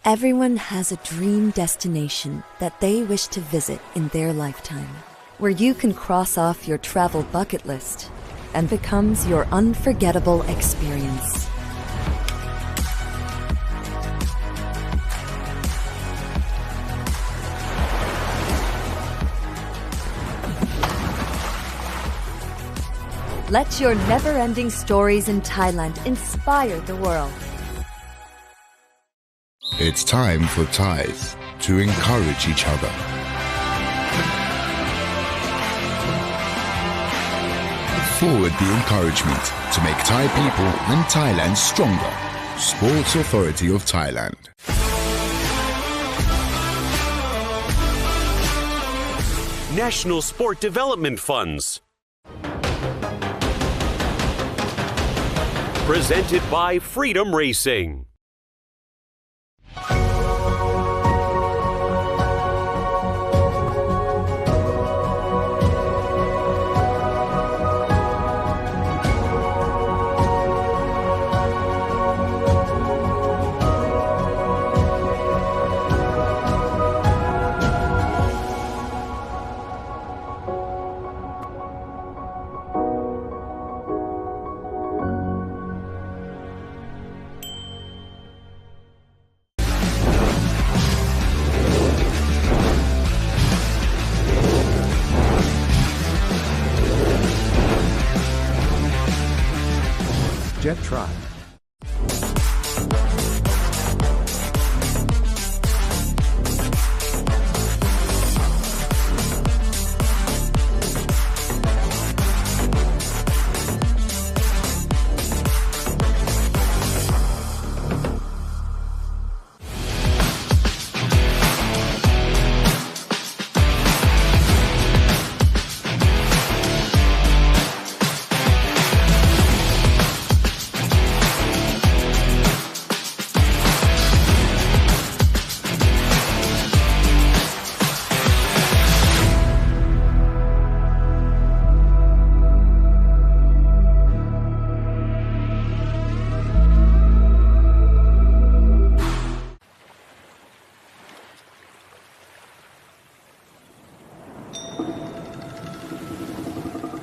Everyone has a dream destination that they wish to visit in their lifetime, where you can cross off your travel bucket list and becomes your unforgettable experience. Let your never-ending stories in Thailand inspire the world. It's time for Thais to encourage each other. Forward the encouragement to make Thai people and Thailand stronger. Sports Authority of Thailand. National Sport Development Funds. Presented by Freedom Racing. Jet Tribe.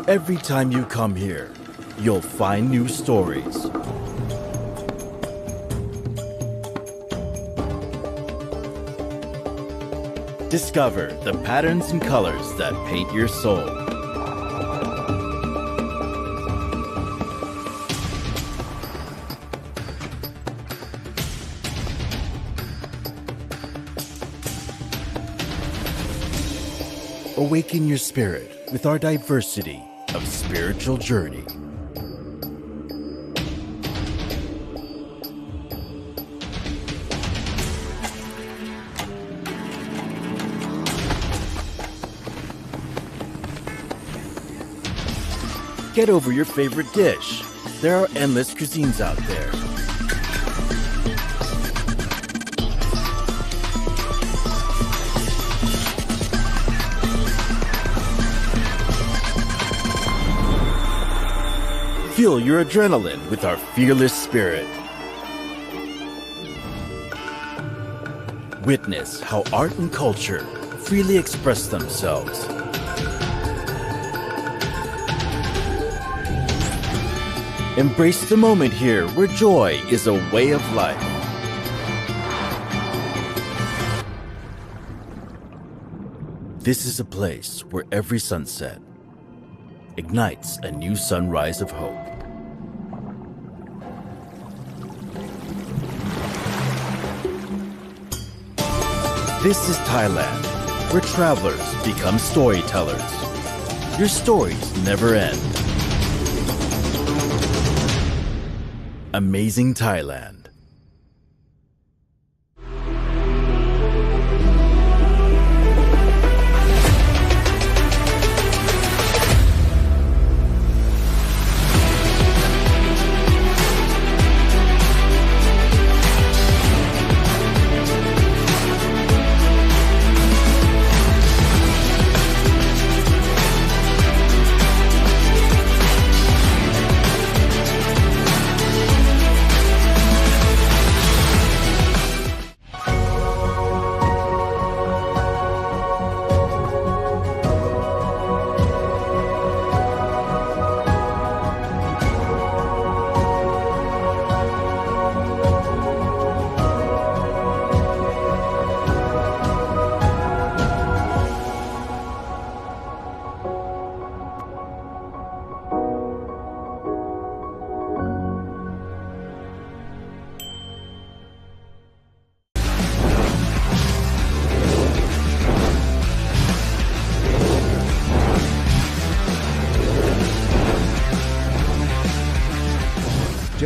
Every time you come here, you'll find new stories. Discover the patterns and colors that paint your soul. Awaken your spirit with our diversity of spiritual journey. Get over your favorite dish. There are endless cuisines out there. Fuel your adrenaline with our fearless spirit. Witness how art and culture freely express themselves. Embrace the moment here where joy is a way of life. This is a place where every sunset ignites a new sunrise of hope. This is Thailand, where travelers become storytellers. Your stories never end. Amazing Thailand.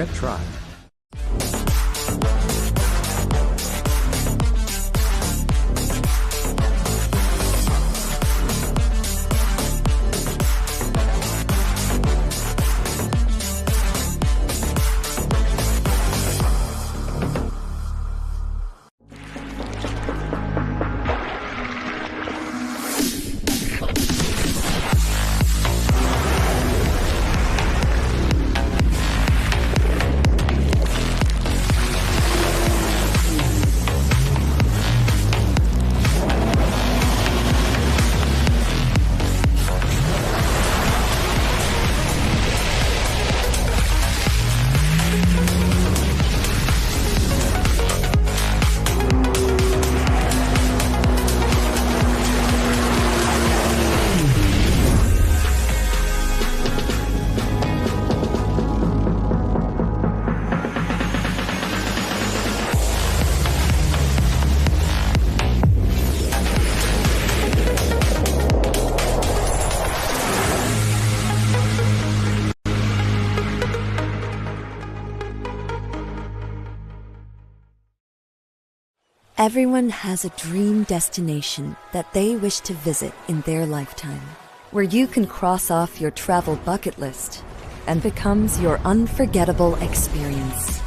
Jet Tribe. Everyone has a dream destination that they wish to visit in their lifetime, where you can cross off your travel bucket list and becomes your unforgettable experience.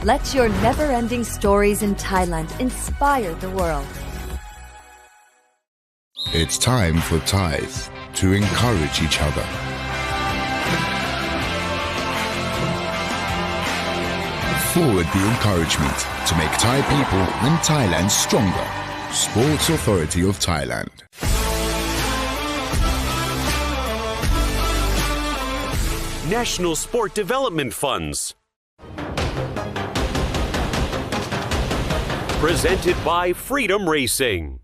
Let your never-ending stories in Thailand inspire the world. It's time for Thais to encourage each other. Forward the encouragement to make Thai people and Thailand stronger. Sports Authority of Thailand. National Sport Development Funds. Presented by Freedom Racing.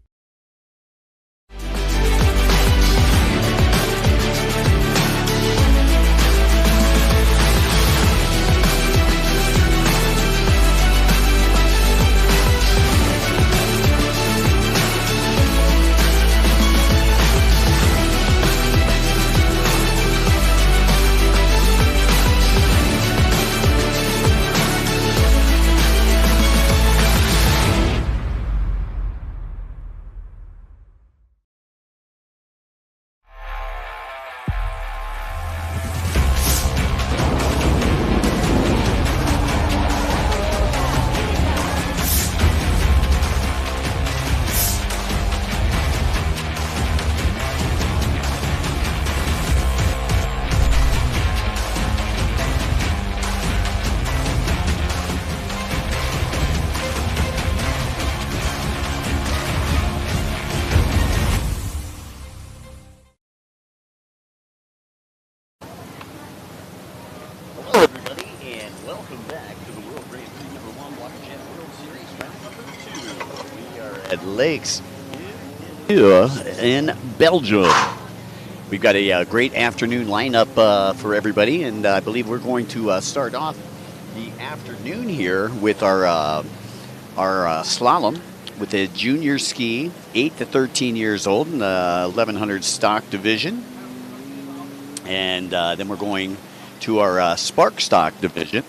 Welcome back to the World Grand Prix #1 WaterJet World Series round number 2. We are at Lakes in Belgium. We've got a great afternoon lineup for everybody, and I believe we're going to start off the afternoon here with our slalom with a junior ski, 8 to 13 years old in the 1100 stock division, and then we're going to our Spark Stock division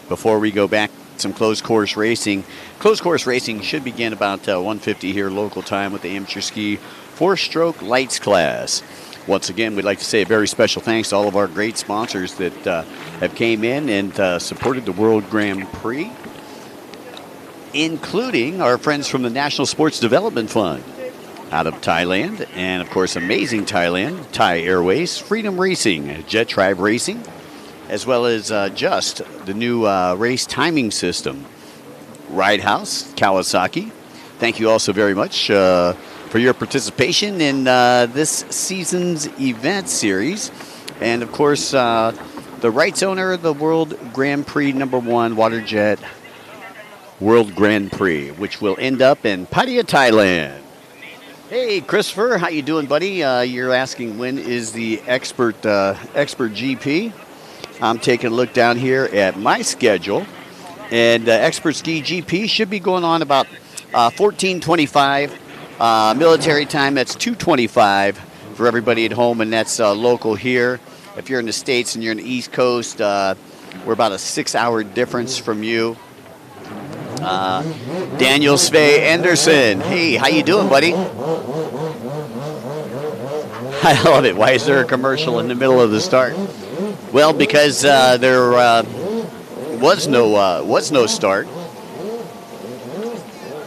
before we go back to some closed course racing. Closed course racing should begin about 1:50 here local time with the amateur ski 4-stroke lights class. Once again, we'd like to say a very special thanks to all of our great sponsors that have came in and supported the World Grand Prix, including our friends from the National Sports Development Fund out of Thailand, and of course Amazing Thailand, Thai Airways, Freedom Racing, Jet Tribe Racing, as well as Just, the new race timing system, Ride House, Kawasaki. Thank you also very much for your participation in this season's event series. And of course, the rights owner of the World Grand Prix #1 WaterJet World Grand Prix, which will end up in Pattaya, Thailand. Hey, Christopher, how you doing, buddy? You're asking when is the expert GP? I'm taking a look down here at my schedule, And Expert Ski GP should be going on about 14:25. Military time, that's 2:25 for everybody at home, and that's local here. If you're in the States and you're in the East Coast, we're about a 6-hour difference from you. Daniel Sve Anderson. Hey, how you doing, buddy? I love it. Why is there a commercial in the middle of the start? Well, because there was no start,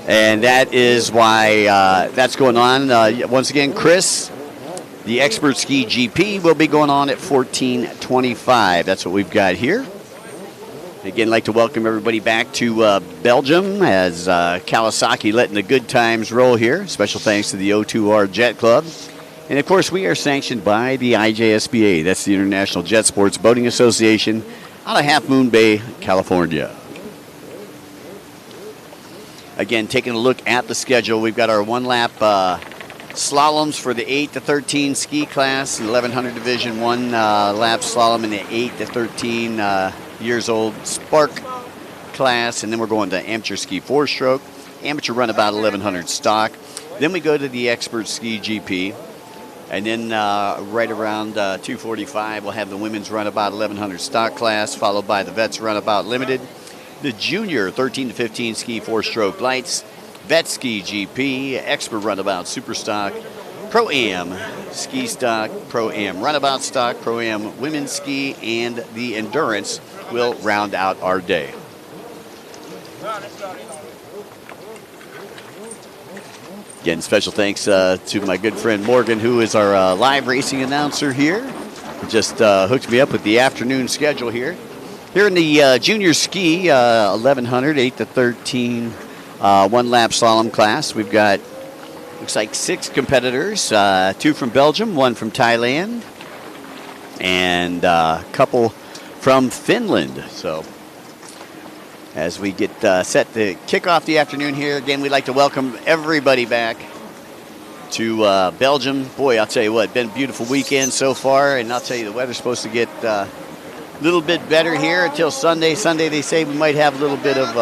and that is why that's going on. Once again, Chris, the Expert Ski GP will be going on at 14:25. That's what we've got here. Again, I'd like to welcome everybody back to Belgium as Kawasaki letting the good times roll here. Special thanks to the O2R Jet Club. And, of course, we are sanctioned by the IJSBA. That's the International Jet Sports Boating Association out of Half Moon Bay, California. Again, taking a look at the schedule, we've got our one-lap slaloms for the 8 to 13 ski class, the 1100 Division 1 lap slalom in the 8 to 13 years old Spark class, and then we're going to amateur ski 4-stroke, amateur runabout 1100 stock. Then we go to the Expert Ski GP, and then right around 2:45 we'll have the women's runabout 1100 stock class, followed by the vets runabout limited, the junior 13 to 15 ski 4-stroke lights, vet ski GP, expert runabout super stock, Pro-Am ski stock, Pro-Am runabout stock, Pro-Am women's ski, and the endurance will round out our day. Again, special thanks to my good friend Morgan, who is our live racing announcer here. Just hooked me up with the afternoon schedule here. Here in the junior ski 1100, 8 to 13 one-lap slalom class, we've got, looks like 6 competitors, 2 from Belgium, 1 from Thailand, and a couple from Finland. So as we get set to kick off the afternoon here, again, we'd like to welcome everybody back to Belgium. Boy, I'll tell you what, been a beautiful weekend so far, and I'll tell you the weather's supposed to get a little bit better here until Sunday. Sunday they say we might have a little bit of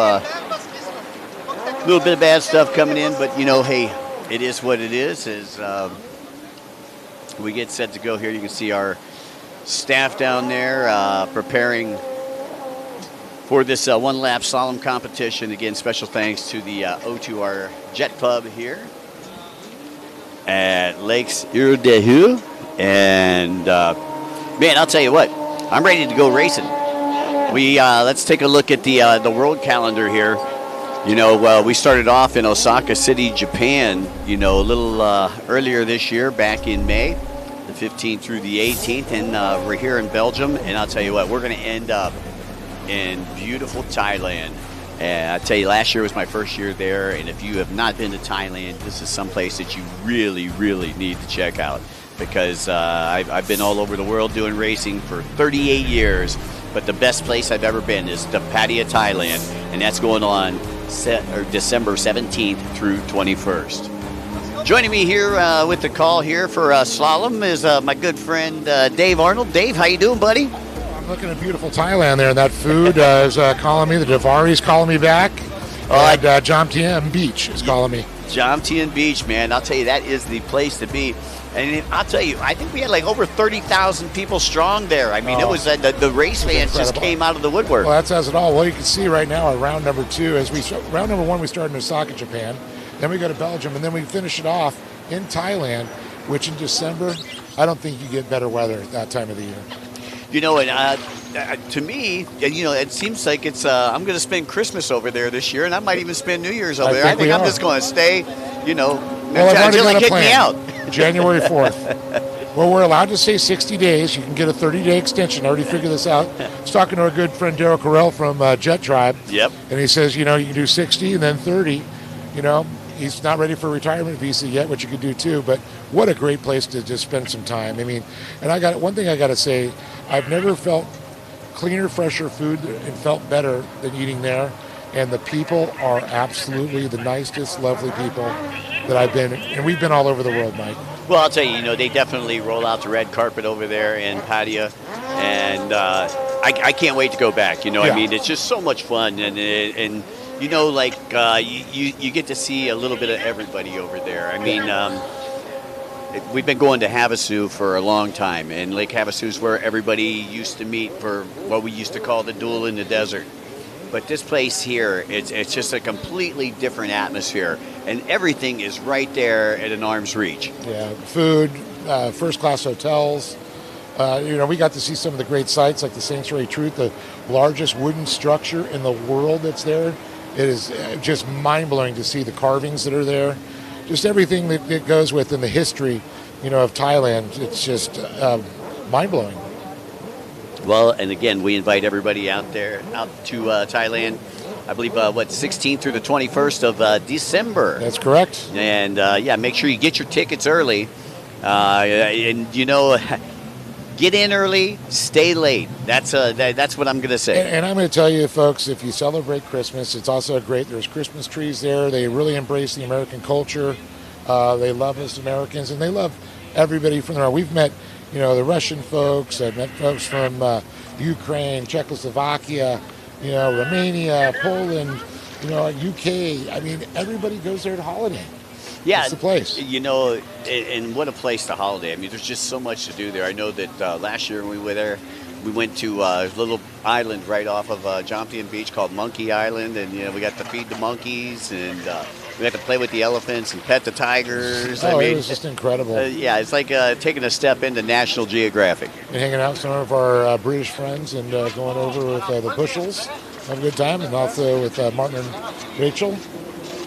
bad stuff coming in, but you know, hey, it is what it is. As we get set to go here, you can see our staff down there preparing for this one-lap slalom competition. Again, special thanks to the O2R Jet Club here at Lakes Urdehue. And man, I'll tell you what, I'm ready to go racing. Let's take a look at the world calendar here. You know, we started off in Osaka City, Japan, you know, a little earlier this year, back in May, the 15th through the 18th, and we're here in Belgium. And I'll tell you what, we're going to end up in beautiful Thailand. And I tell you, last year was my first year there, and if you have not been to Thailand, this is some place that you really, really need to check out, because I've been all over the world doing racing for 38 years, but the best place I've ever been is to Pattaya, Thailand, and that's going on December 17th through 21st. Joining me here with the call here for slalom is my good friend Dave Arnold. Dave, how you doing, buddy? Looking at beautiful Thailand there. That food is calling me. The Davari's calling me back. And Jomtien Beach is calling me. Jomtien Beach, man. I'll tell you, that is the place to be. And I'll tell you, I think we had like over 30,000 people strong there. I mean, it was the race fans just came out of the woodwork. Well, that says it all. Well, you can see right now at round number 2, round number 1, we started in Osaka, Japan. Then we go to Belgium, and then we finish it off in Thailand, which in December, I don't think you get better weather at that time of the year. You know, and to me, you know, it seems like it's. I'm going to spend Christmas over there this year, and I might even spend New Year's over there. I think I'm just going to stay, you know, until they kick me out. January 4th. Well, we're allowed to stay 60 days. You can get a 30-day extension. I already figured this out. I was talking to our good friend Daryl Carell from Jet Tribe. Yep. And he says, you know, you can do 60 and then 30. You know, he's not ready for a retirement visa yet, which you could do too. But what a great place to just spend some time. I mean, and one thing I got to say, I've never felt cleaner, fresher food and felt better than eating there. And the people are absolutely the nicest, lovely people that I've been. And we've been all over the world, Mike. Well, I'll tell you, you know, they definitely roll out the red carpet over there in Pattaya. And I can't wait to go back. You know, Yeah. I mean, it's just so much fun, and you know, like you get to see a little bit of everybody over there. I mean, we've been going to Havasu for a long time, and Lake Havasu is where everybody used to meet for what we used to call the duel in the desert. But this place here, it's just a completely different atmosphere, and everything is right there at an arm's reach. Yeah, food, first-class hotels. You know, we got to see some of the great sites like the Sanctuary Truth, the largest wooden structure in the world that's there. It is just mind-blowing to see the carvings that are there. Just everything that goes with in the history, you know, of Thailand. It's just mind-blowing. Well, and again, we invite everybody out to Thailand. I believe, 16th through the 21st of December. That's correct. And, yeah, make sure you get your tickets early. And, you know, get in early, stay late. That's what I'm going to say. And I'm going to tell you, folks, if you celebrate Christmas, it's also great. There's Christmas trees there. They really embrace the American culture. They love us Americans, and they love everybody from there. We've met, you know, the Russian folks. I've met folks from Ukraine, Czechoslovakia, you know, Romania, Poland, you know, UK. I mean, everybody goes there to holiday. Yeah, it's the place. You know, and what a place to holiday. I mean, there's just so much to do there. I know that last year when we were there, we went to a little island right off of Jomtien Beach called Monkey Island, and, you know, we got to feed the monkeys, and we got to play with the elephants and pet the tigers. Oh, it was just incredible. Yeah, it's like taking a step into National Geographic. And hanging out with some of our British friends and going over with the Bushels. Have a good time. And also with Martin and Rachel.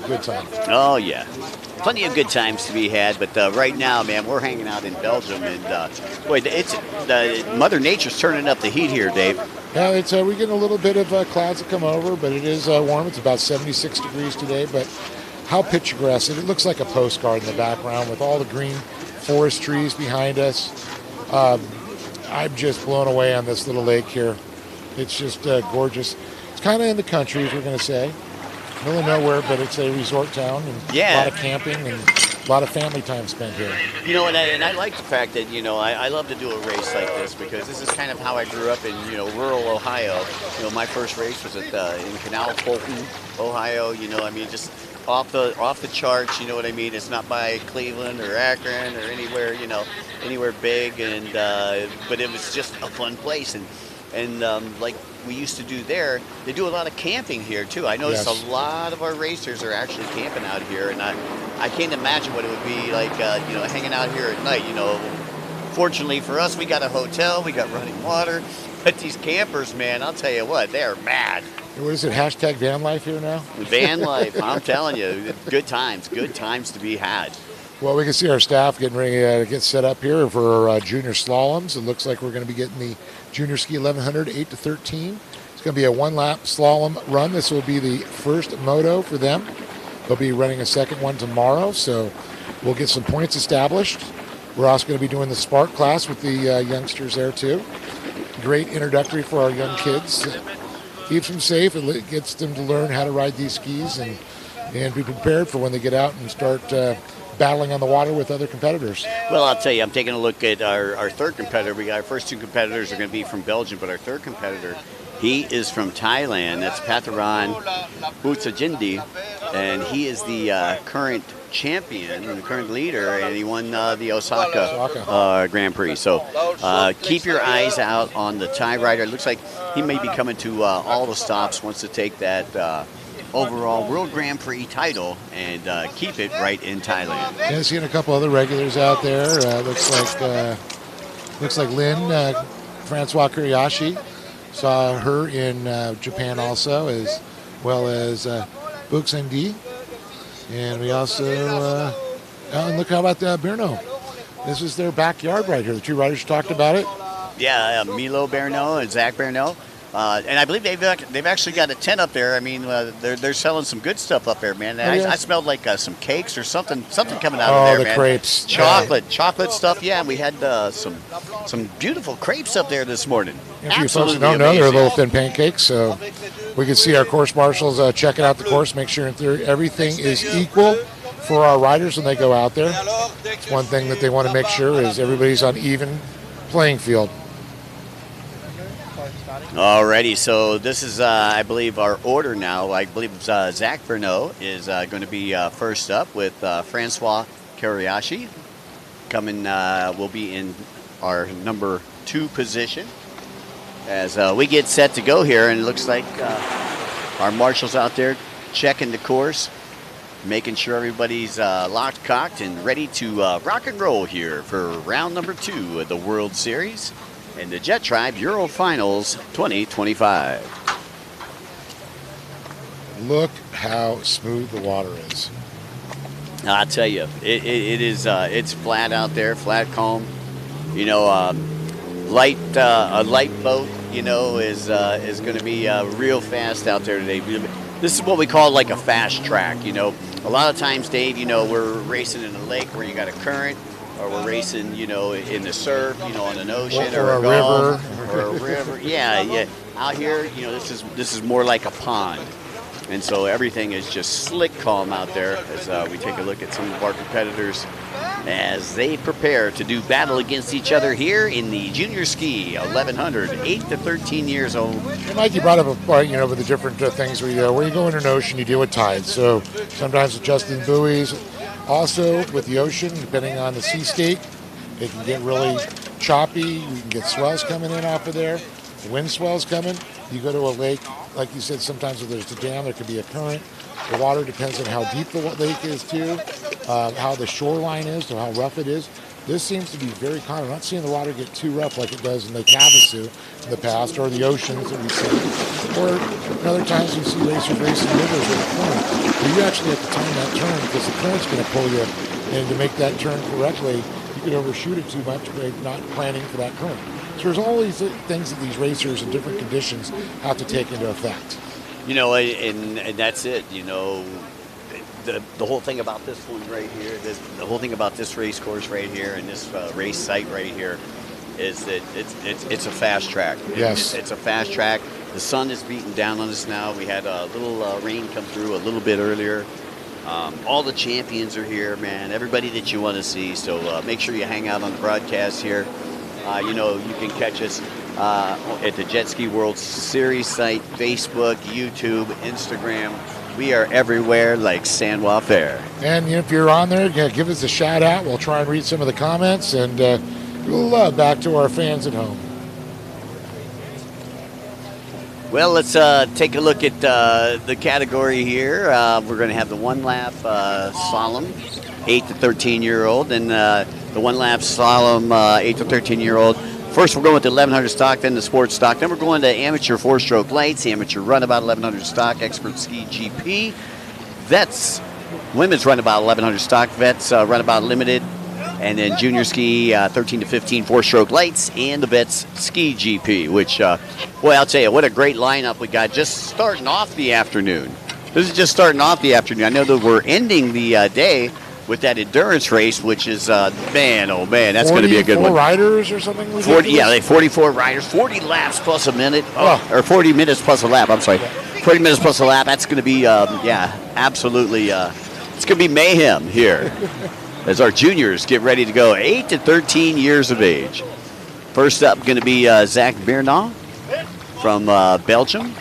Good time. Oh, yeah. Plenty of good times to be had, but right now, man, we're hanging out in Belgium, and boy, it's Mother Nature's turning up the heat here, Dave. Yeah, it's we get a little bit of clouds that come over, but it is warm. It's about 76 degrees today, but how picturesque. It looks like a postcard in the background with all the green forest trees behind us. I'm just blown away on this little lake here. It's just gorgeous. It's kind of in the country, as we're going to say. Middle of nowhere, but it's a resort town, and a lot of camping and a lot of family time spent here. You know, and I like the fact that, you know, I love to do a race like this because this is kind of how I grew up in, you know, rural Ohio. You know, my first race was at in Canal Fulton, Ohio. You know, I mean, just off the charts. You know what I mean? It's not by Cleveland or Akron or anywhere, you know, anywhere big, and but it was just a fun place, and like we used to do there, they do a lot of camping here too. I noticed a lot of our racers are actually camping out here, and I can't imagine what it would be like, you know, hanging out here at night. You know, fortunately for us, we got a hotel, we got running water, but these campers, man, I'll tell you what, they are mad. What is it, hashtag van life here now? Van life, I'm telling you, good times to be had. Well, we can see our staff getting ready to get set up here for our junior slaloms. It looks like we're going to be getting the junior ski 1100 8 to 13. It's going to be a one-lap slalom run. This will be the first moto for them. They'll be running a second one tomorrow, so we'll get some points established. We're also going to be doing the Spark class with the youngsters there too. Great introductory for our young kids. Keeps them safe. It gets them to learn how to ride these skis and be prepared for when they get out and start battling on the water with other competitors. Well, I'll tell you, I'm taking a look at our third competitor. We got our first two competitors are going to be from Belgium, but our third competitor, he is from Thailand. That's Patharan Butsajindi, and he is the current champion and the current leader, and he won the Osaka Grand Prix. So keep your eyes out on the Thai rider. It looks like he may be coming to all the stops, wants to take that overall World Grand Prix title and keep it right in Thailand. Yeah, seeing a couple other regulars out there. Looks like Lynn Francois Kuriyashi. Saw her in Japan also, as well as Buxendi. And we also and look how about Berno. This is their backyard right here. The two riders talked about it. Yeah, Milo Berno and Zach Berno. And I believe they've actually got a tent up there. I mean, they're selling some good stuff up there, man. I smelled like some cakes or something coming out of there, man. Oh, the crepes. Chocolate stuff. Yeah, and we had some beautiful crepes up there this morning. And for you folks that don't know, they're little thin pancakes. So we can see our course marshals checking out the course, make sure everything is equal for our riders when they go out there. It's one thing that they want to make sure is everybody's on even playing field. Alrighty, so this is, I believe, our order now. I believe Zach Bernot is going to be first up with Francois Kariashi. Coming, will be in our number 2 position as we get set to go here, and it looks like our marshals out there checking the course, making sure everybody's locked, cocked, and ready to rock and roll here for round number 2 of the World Series and the Jet Tribe Euro Finals 2025. Look how smooth the water is. I'll tell you, it is. It's flat out there, flat, calm. You know, a light boat, you know, is going to be real fast out there today. This is what we call like a fast track. You know, a lot of times, Dave, you know, we're racing in a lake where you got a current, or we're racing, you know, in the surf, you know, on an ocean or a river. Or a river. Yeah. Out here, you know, this is more like a pond. And so everything is just slick calm out there as we take a look at some of our competitors as they prepare to do battle against each other here in the junior ski 1100, 8 to 13 years old. And Mike, you brought up a point, you know, with the different things where you go in an ocean, you deal with tides. So sometimes adjusting buoys. Also with the ocean, depending on the sea state, it can get really choppy. You can get swells coming in off of there. The wind swells coming. You go to a lake, like you said, sometimes if there's a dam, there could be a current. The water depends on how deep the lake is too, how the shoreline is, so how rough it is. This seems to be very calm. I'm not seeing the water get too rough like it does in Lake Havasu in the past, or the oceans that we see. Or other times we see racers racing rivers with a current. But you actually have to time that turn because the current's going to pull you. And to make that turn correctly, you could overshoot it too much by not planning for that current. So there's all these things that these racers in different conditions have to take into effect. You know, and that's it. You know, the whole thing about this one right here, the whole thing about this race course right here and this race site right here is that it's a fast track. Yes. It's a fast track. The sun is beating down on us now. We had a little rain come through a little bit earlier. All the champions are here, man. Everybody that you want to see. So make sure you hang out on the broadcast here. You know, you can catch us at the Jet Ski World Series site, Facebook, YouTube, Instagram. We are everywhere like Sandwa Fair. And if you're on there, give us a shout out. We'll try and read some of the comments and we'll back to our fans at home. Well, let's take a look at the category here. We're going to have the one-lap slalom, 8 to 13-year-old, and the one-lap slalom, 8 to 13-year-old. First, we're going with the 1100 stock, then the sports stock. Then we're going to amateur four-stroke lights, amateur runabout 1100 stock, expert ski GP, vets, women's runabout 1100 stock, vets runabout limited, and then junior ski 13 to 15 four-stroke lights, and the vets ski GP, which, boy, I'll tell you, what a great lineup we got just starting off the afternoon. This is just starting off the afternoon. I know that we're ending the day with that endurance race, which is, man, oh man, that's going to be a good one. 44 riders or something? 44 riders, 40 laps plus a minute, or 40 minutes plus a lap, I'm sorry. 40 minutes plus a lap, that's going to be, absolutely, it's going to be mayhem here as our juniors get ready to go, 8 to 13 years of age. First up going to be Zach Bernot from Belgium.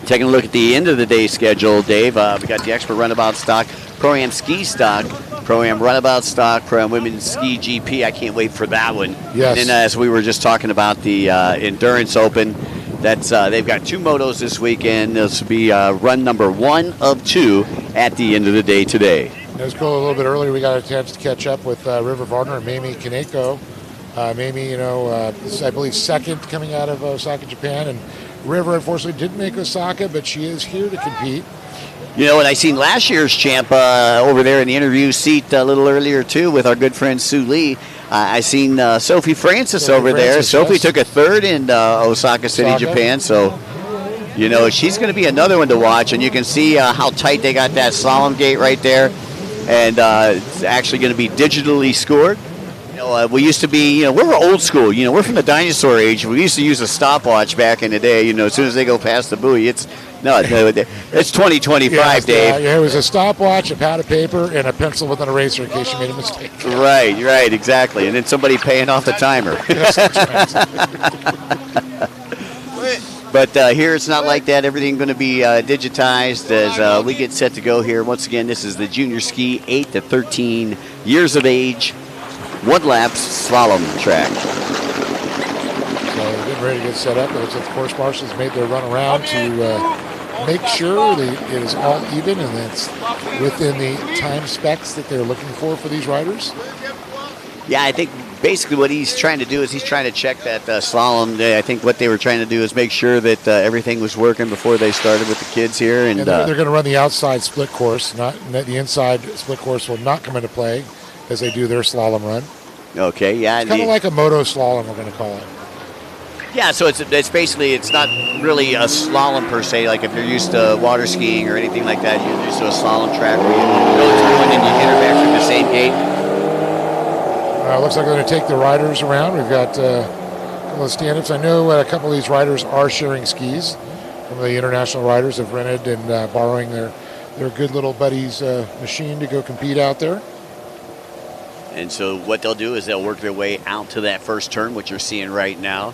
Taking a look at the end of the day schedule, Dave, we got the expert runabout stock, Pro-Am ski stock, Pro-Am runabout stock, Pro-Am women's ski GP. I can't wait for that one. Yes. And then as we were just talking about the Endurance Open, that's they've got 2 motos this weekend. This will be run number 1 of 2 at the end of the day today. It was cool. A little bit earlier, we got a chance to catch up with River Varner and Mamie Kaneko. Mamie, you know, I believe second coming out of Osaka, Japan, and River unfortunately didn't make Osaka, but she is here to compete. You know, and I seen last year's champ over there in the interview seat a little earlier too with our good friend Sue Lee. I seen Sophie Francis over there. Sophie took a third in Osaka City, Japan. So, you know, she's going to be another one to watch. And you can see how tight they got that slalom gate right there. And it's actually going to be digitally scored. You know, we used to be, we're old school. We're from the dinosaur age. We used to use a stopwatch back in the day. As soon as they go past the buoy, it's 2025, yeah, Dave. Yeah, it was a stopwatch, a pad of paper, and a pencil with an eraser in case you made a mistake. Right, exactly. And then somebody paying off the timer. Yes, that's right. But here it's not like that. Everything going to be digitized as we get set to go here. Once again, this is the junior ski, 8 to 13 years of age, one-lap slalom track. So we're getting ready to get set up. It looks like the course marshals made their run around to make sure that it is all even and it's within the time specs that they're looking for these riders. Yeah, I think basically what he's trying to do is he's trying to check that slalom. I think what they were trying to do is make sure that everything was working before they started with the kids here. And they're going to run the outside split course. The inside split course will not come into play as they do their slalom run. Okay, yeah. It's kind of like a moto slalom, we're going to call it. Yeah, so it's basically, it's not really a slalom per se. Like if you're used to water skiing or anything like that, you're used to a slalom track where you go through and then you enter back through the same gate. Looks like they're going to take the riders around. We've got a couple of stand-ups. I know a couple of these riders are sharing skis. Some of the international riders have rented and borrowing their good little buddy's machine to go compete out there. And so what they'll do is they'll work their way out to that first turn, which you're seeing right now,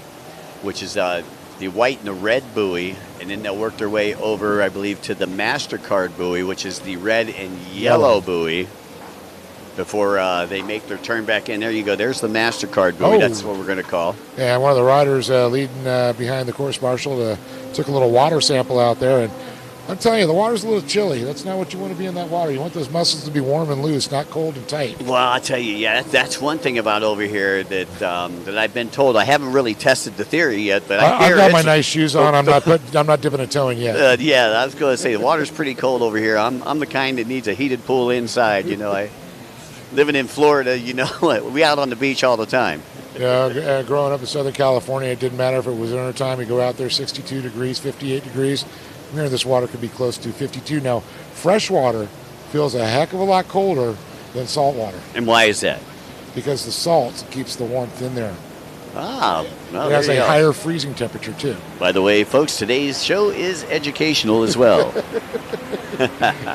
which is the white and the red buoy. And then they'll work their way over, I believe, to the MasterCard buoy, which is the red and yellow buoy. Before they make their turn back in. There you go. There's the MasterCard buoy. That's what we're going to call. Yeah, one of the riders leading behind the course marshal took a little water sample out there. And I'm telling you, the water's a little chilly. That's not what you want to be in that water. You want those muscles to be warm and loose, not cold and tight. Well, I'll tell you, yeah, that's one thing about over here that that I've been told. I haven't really tested the theory yet, but I've got my nice shoes on. I'm not dipping a toe in yet. Yeah, I was going to say, the water's pretty cold over here. I'm the kind that needs a heated pool inside, living in Florida, we out on the beach all the time. Yeah, growing up in Southern California, it didn't matter if it was winter time. You go out there, 62 degrees, 58 degrees. Here, this water could be close to 52. Now, fresh water feels a heck of a lot colder than salt water. And why is that? Because the salt keeps the warmth in there. Ah, well, it has a higher freezing temperature, too. By the way, folks, today's show is educational as well.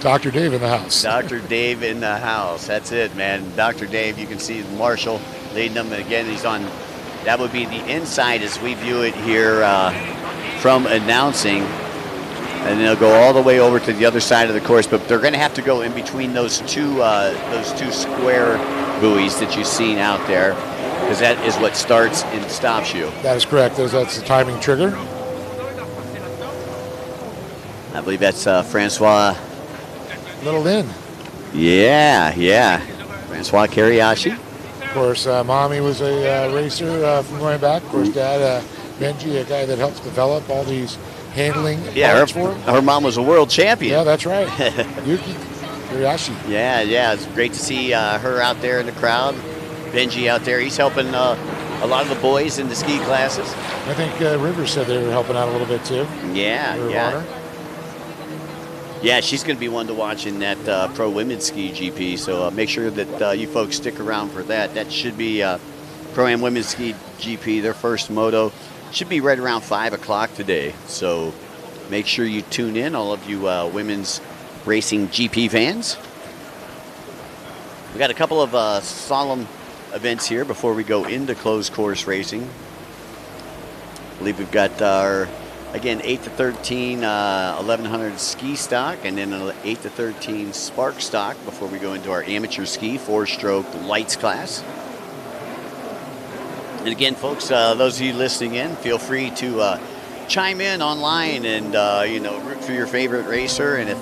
Dr. Dave in the house. Dr. Dave in the house. That's it, man. Dr. Dave, you can see Marshall leading them. Again, he's on, that would be the inside as we view it here from announcing. And they'll go all the way over to the other side of the course. But they're going to have to go in between those two square buoys that you've seen out there, because that is what starts and stops you. That is correct. That's the timing trigger. I believe that's Francois. Little Lynn. Yeah. Francois Kariashi. Of course, Mommy was a racer from going back. Of course, Dad, Benji, a guy that helps develop all these handling. Yeah, her mom was a world champion. Yeah, that's right. Yuki Kariashi. Yeah. It's great to see her out there in the crowd. Benji out there. He's helping a lot of the boys in the ski classes. I think Rivers said they were helping out a little bit too. Yeah. Yeah, she's going to be one to watch in that Pro Women's Ski GP, so make sure that you folks stick around for that. That should be Pro-Am Women's Ski GP, their first moto. Should be right around 5 o'clock today, so make sure you tune in, all of you women's racing GP fans. We got a couple of slalom events here before we go into closed course racing. I believe we've got our, again, 8 to 13 1100 ski stock, and then an 8 to 13 spark stock before we go into our amateur ski 4-stroke lights class. And again, folks, those of you listening in, feel free to chime in online and root for your favorite racer. And if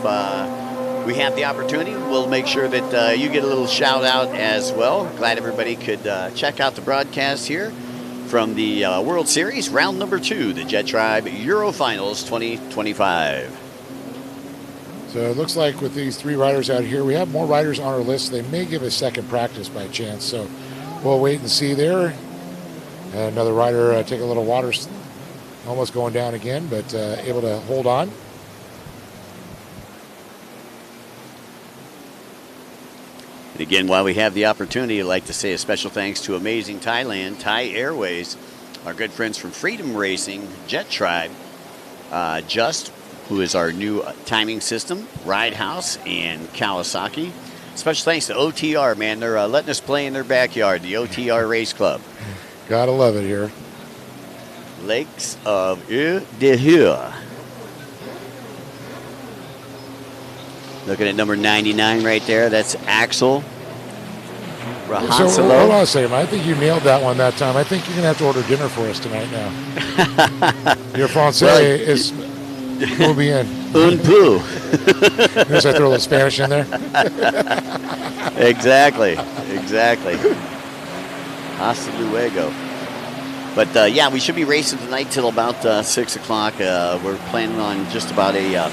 we have the opportunity, we'll make sure that you get a little shout out as well. Glad everybody could check out the broadcast here from the World Series, round number 2, the Jet Tribe Euro Finals 2025. So it looks like with these 3 riders out here, we have more riders on our list. They may give a second practice by chance, so we'll wait and see there. Another rider take a little water, almost going down again, but able to hold on. And again, while we have the opportunity, I'd like to say a special thanks to Amazing Thailand, Thai Airways, our good friends from Freedom Racing, Jet Tribe, Just, who is our new timing system, Ride House, and Kawasaki. Special thanks to OTR, man. They're letting us play in their backyard, the OTR Race Club. Gotta love it here. Lakes of Udehua. Looking at number 99 right there. That's Axel Rahansalo. So hold on a second. I think you nailed that one that time. I think you're going to have to order dinner for us tonight now. Your Francais is muy bien. Un peu. Notice I throw a little Spanish in there. Exactly. Hasta luego. But, yeah, we should be racing tonight till about 6 o'clock. We're planning on just about a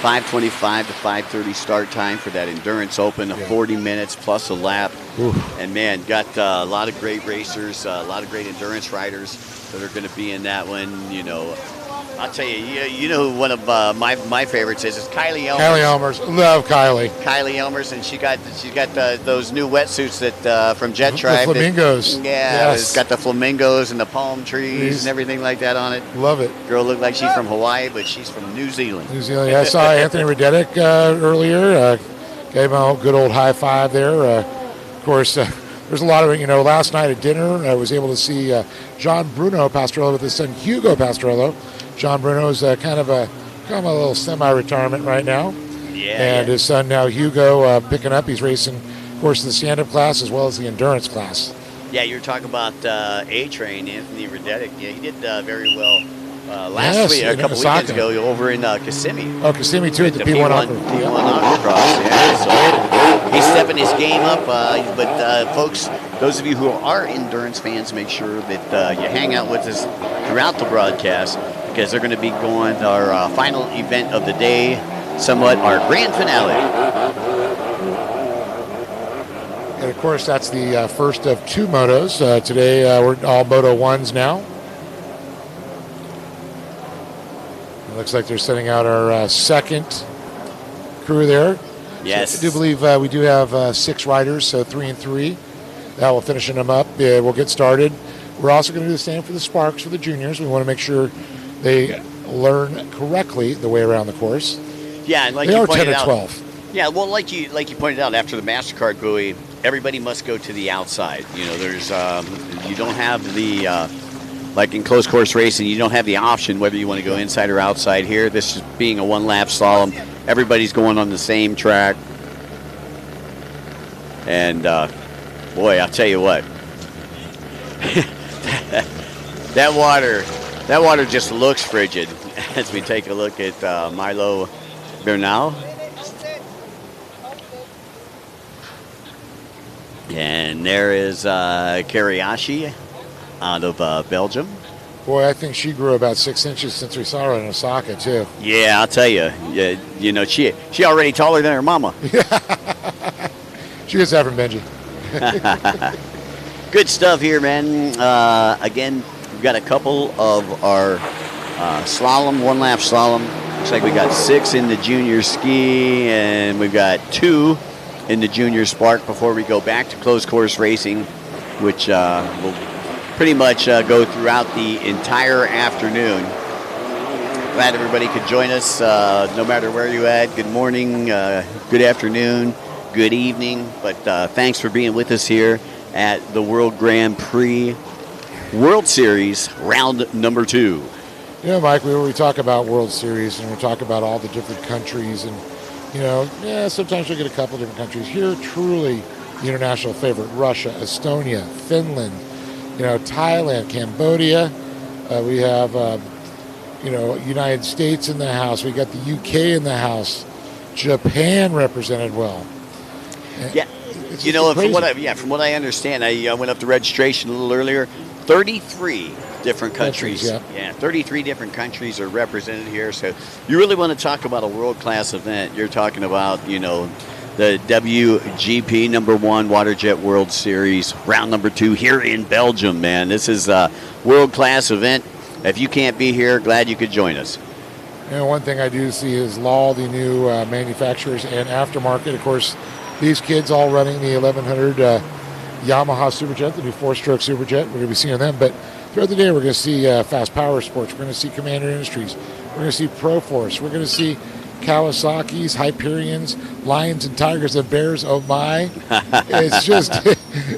5:25 to 5:30 start time for that Endurance Open, 40 minutes plus a lap. Oof. And, man, got a lot of great racers, a lot of great endurance riders that are going to be in that one. You know, I'll tell you, you know who one of my favorites is Kylie Elmers. Kylie Elmers. Love Kylie. Kylie Elmers, and she got those new wetsuits that from Jet Tribe. The flamingos. Yeah, it's got the flamingos and the palm trees and everything like that on it. Love it. Girl looked like she's from Hawaii, but she's from New Zealand. New Zealand. Yeah, I saw Anthony Redetic earlier. Gave him a good old high five there. Of course, there's a lot of, last night at dinner, I was able to see John Bruno Pastrello with his son Hugo Pastrello. John Bruno's kind of a little semi-retirement right now. Yeah. And his son now, Hugo, picking up. He's racing, of course, the stand-up class as well as the endurance class. Yeah, you're talking about A-Train, Anthony Redetic. Yeah, he did very well last week, a couple weekends ago, over in Kissimmee. Oh, Kissimmee, too, at the P1 Autocross. Yeah, so he's stepping his game up. But, folks, those of you who are endurance fans, make sure that you hang out with us throughout the broadcast, because they're going to be going our final event of the day, somewhat our grand finale. And, of course, that's the first of two motos. Today, we're all Moto 1s now. It looks like they're sending out our second crew there. Yes. So I do believe we do have 6 riders, so 3 and 3. That will finishing them up. We'll get started. We're also going to do the same for the Sparks for the juniors. We want to make sure they learn correctly the way around the course. Yeah, and like they you are pointed 10 or out, 12. Yeah, well, like you pointed out, after the MasterCard buoy, everybody must go to the outside. There's you don't have the like in closed course racing, you don't have the option whether you want to go inside or outside. Here, this is being a one-lap slalom. Everybody's going on the same track, and boy, I'll tell you what, that water just looks frigid as we take a look at Milo Bernal. And there is Kariashi out of Belgium. Boy, I think she grew about 6 inches since we saw her in Osaka, too. Yeah, I'll tell you. Yeah, she already taller than her mama. She is that from Benji. Good stuff here, man. Again, we've got a couple of our slalom, one-lap slalom. Looks like we got 6 in the junior ski, and we've got 2 in the junior spark before we go back to closed course racing, which will pretty much go throughout the entire afternoon. Glad everybody could join us, no matter where you're at. Good morning, good afternoon, good evening. But thanks for being with us here at the World Grand Prix World Series, round number 2. Yeah, Mike, we talk about World Series and we talk about all the different countries, and sometimes we get a couple different countries. Here, truly the international favorite: Russia, Estonia, Finland, Thailand, Cambodia. We have, United States in the house. We got the UK in the house. Japan represented well. Yeah, from what I understand, I went up to registration a little earlier. 33 different countries. Yeah, 33 different countries are represented here. So you really want to talk about a world-class event. You're talking about, the WGP number 1 WaterJet World Series, round number 2 here in Belgium, man. This is a world-class event. If you can't be here, glad you could join us. One thing I do see is all the new manufacturers and aftermarket. Of course, these kids all running the 1100 Yamaha Superjet, the new 4-stroke Superjet. We're going to be seeing them. But throughout the day, we're going to see Fast Power Sports. We're going to see Commander Industries. We're going to see Proforce. We're going to see Kawasaki's, Hyperions, Lions and Tigers and Bears. Oh my! It's just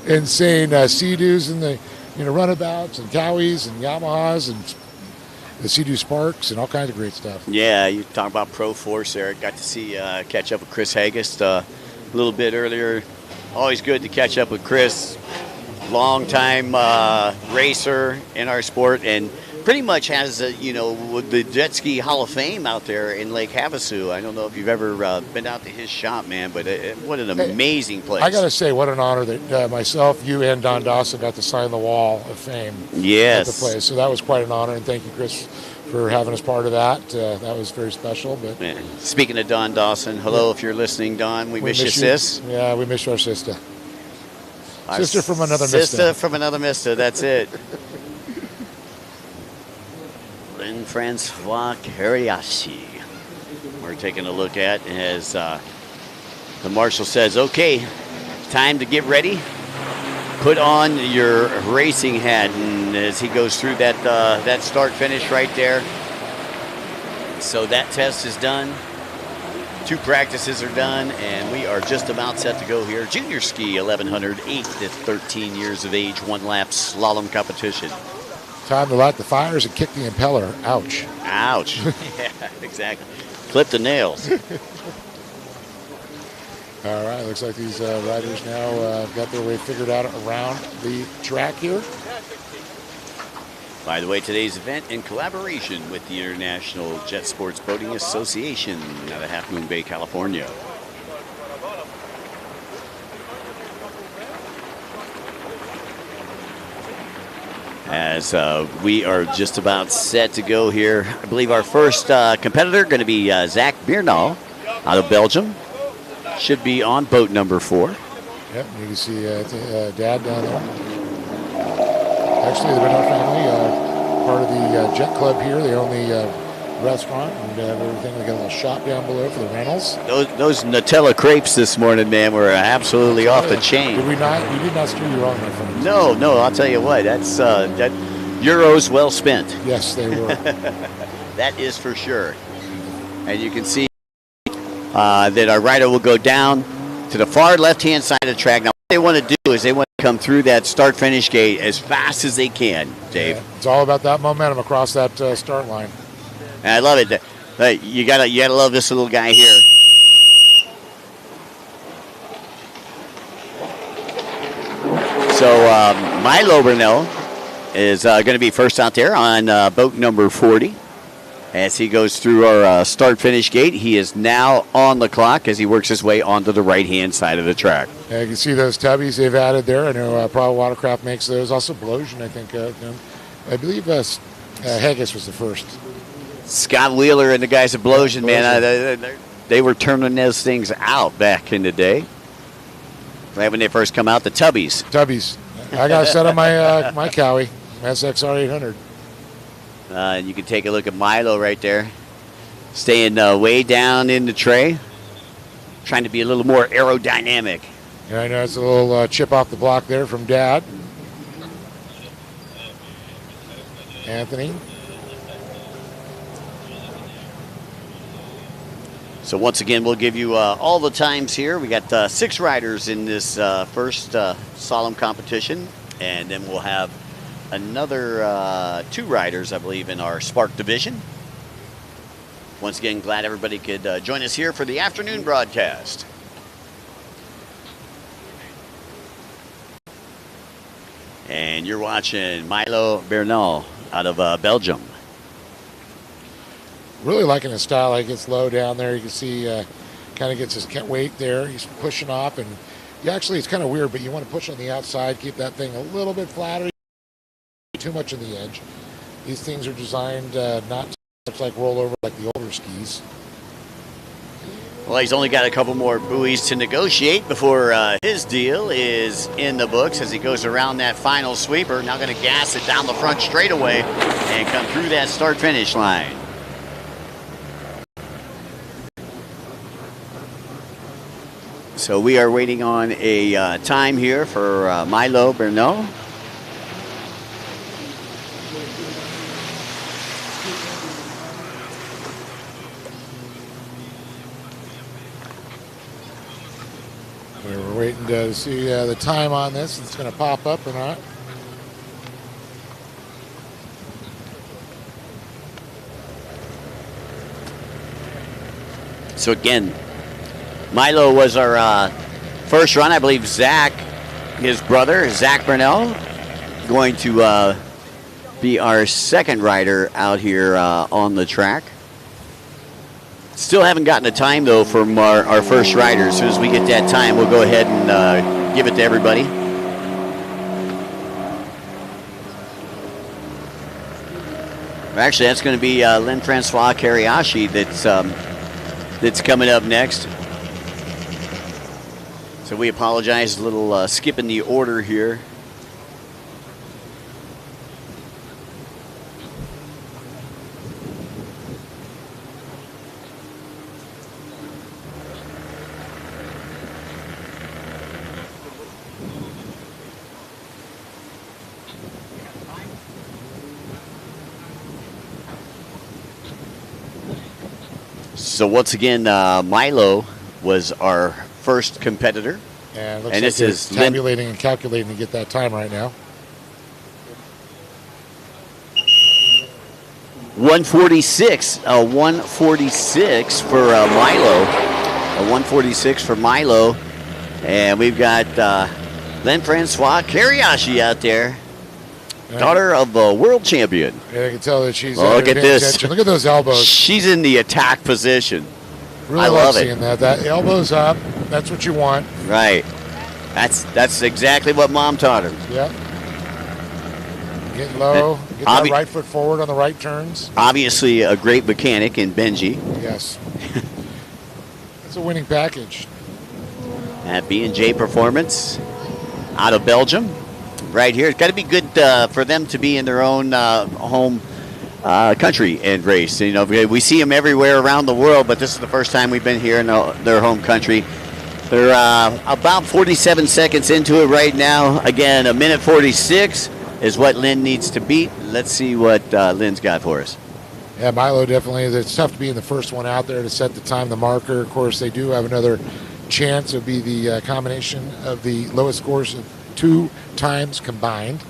insane. Sea-Doos and the Runabouts and Cowies and Yamahas and the Sea-Doo Sparks and all kinds of great stuff. Yeah, you talk about Proforce there. Got to see catch up with Chris Haggist a little bit earlier. Always good to catch up with Chris. Long-time racer in our sport, and pretty much has the Jet Ski Hall of Fame out there in Lake Havasu. I don't know if you've ever been out to his shop, man, but what an amazing place. I got to say, what an honor that myself, you, and Don Dawson got to sign the Wall of Fame at the place. So that was quite an honor, and thank you, Chris, for having us part of that. That was very special. But man, speaking of Don Dawson, hello if you're listening, Don. We miss you, sis. Yeah, we miss our sister. Sister from another mister. Sister from another mister, that's it. Lynn Francois Kariashi. We're taking a look at as the marshal says, okay, time to get ready. Put on your racing hat, and as he goes through that start finish right there. So that test is done. 2 practices are done, and we are just about set to go here. Junior ski 1100, 8 to 13 years of age, 1-lap slalom competition. Time to light the fires and kick the impeller. Ouch. Ouch. Yeah, exactly. Clip the nails. All right, looks like these riders now got their way figured out around the track here. By the way, today's event in collaboration with the International Jet Sports Boating Association out of Half Moon Bay, California. As we are just about set to go here. I believe our first competitor going to be Zach Biernal out of Belgium. Should be on boat number 4. Yep, you can see Dad down there. Actually, the Biernal family, part of the Jet Club here. They own the restaurant and everything. They got a little shop down below for the rentals. Those Nutella crepes this morning, man, were absolutely off the chain. Did we not? We did not steer you wrong, my friend. No, I'll tell you what. That's that euros well spent. Yes, they were. That is for sure. And you can see that our rider will go down to the far left-hand side of the track. Now, what they want to do is they want to come through that start-finish gate as fast as they can, Dave. Yeah, it's all about that momentum across that start line. And I love it. You gotta love this little guy here. So Milo Burnell is going to be first out there on boat number 40. As he goes through our start-finish gate, he is now on the clock as he works his way onto the right-hand side of the track. Yeah, you can see those tubbies they've added there. I know Prado Watercraft makes those. Also Belgium, I think. I believe Haggis was the first. Scott Wheeler and the guys at Belgium, man, they were turning those things out back in the day. Right when they first come out, the tubbies. Tubbies. I got a set on my my Cowie, SXR 800. And you can take a look at Milo right there, staying way down in the tray, trying to be a little more aerodynamic. Yeah, I know it's a little chip off the block there from Dad. Anthony. So once again, we'll give you all the times here. We got 6 riders in this first slalom competition, and then we'll have another 2 riders, I believe, in our Spark division. Once again, glad everybody could join us here for the afternoon broadcast. And you're watching Milo Bernal out of Belgium. Really liking his style. He gets low down there. You can see kind of gets his weight there. He's pushing off, and actually it's kind of weird, but you want to push on the outside, keep that thing a little bit flatter. Too much on the edge. These things are designed not to much like rollover like the older skis. Well, he's only got a couple more buoys to negotiate before his deal is in the books as he goes around that final sweeper. Now going to gas it down the front straightaway and come through that start-finish line. So we are waiting on a time here for Milo Bernal. We're waiting to see the time on this. It's going to pop up or not. So again, Milo was our first run. I believe Zach, his brother, Zach Burnell, going to be our second rider out here on the track. Still haven't gotten a time, though, from our first rider. As soon as we get that time, we'll go ahead and give it to everybody. Actually, that's going to be Lynn Francois Kariashi that's coming up next. So we apologize, a little skip in the order here. So once again, Milo was our first competitor. And, looks and like this is tabulating and calculating to get that time right now. 146, a 146 for Milo. A 146 for Milo. And we've got Lynn Francois Kariashi out there. Daughter of a world champion. Yeah, I can tell that she's look at this. Attention. Look at those elbows. She's in the attack position. Really I love seeing it. That elbows up. That's what you want. Right. That's exactly what Mom taught her. Yep. Get low. Get that right foot forward on the right turns. Obviously a great mechanic in Benji. Yes. That's a winning package. At B&J Performance out of Belgium. Right here. It's got to be good for them to be in their own home country and race. You know, we see them everywhere around the world, but this is the first time we've been here in their home country. They're about 47 seconds into it right now. Again, a minute 46 is what Lynn needs to beat. Let's see what Lynn's got for us. Yeah, Milo definitely. It's tough to be in the first one out there to set the time, the marker. Of course, they do have another chance. It would be the combination of the lowest scores of 2 times combined.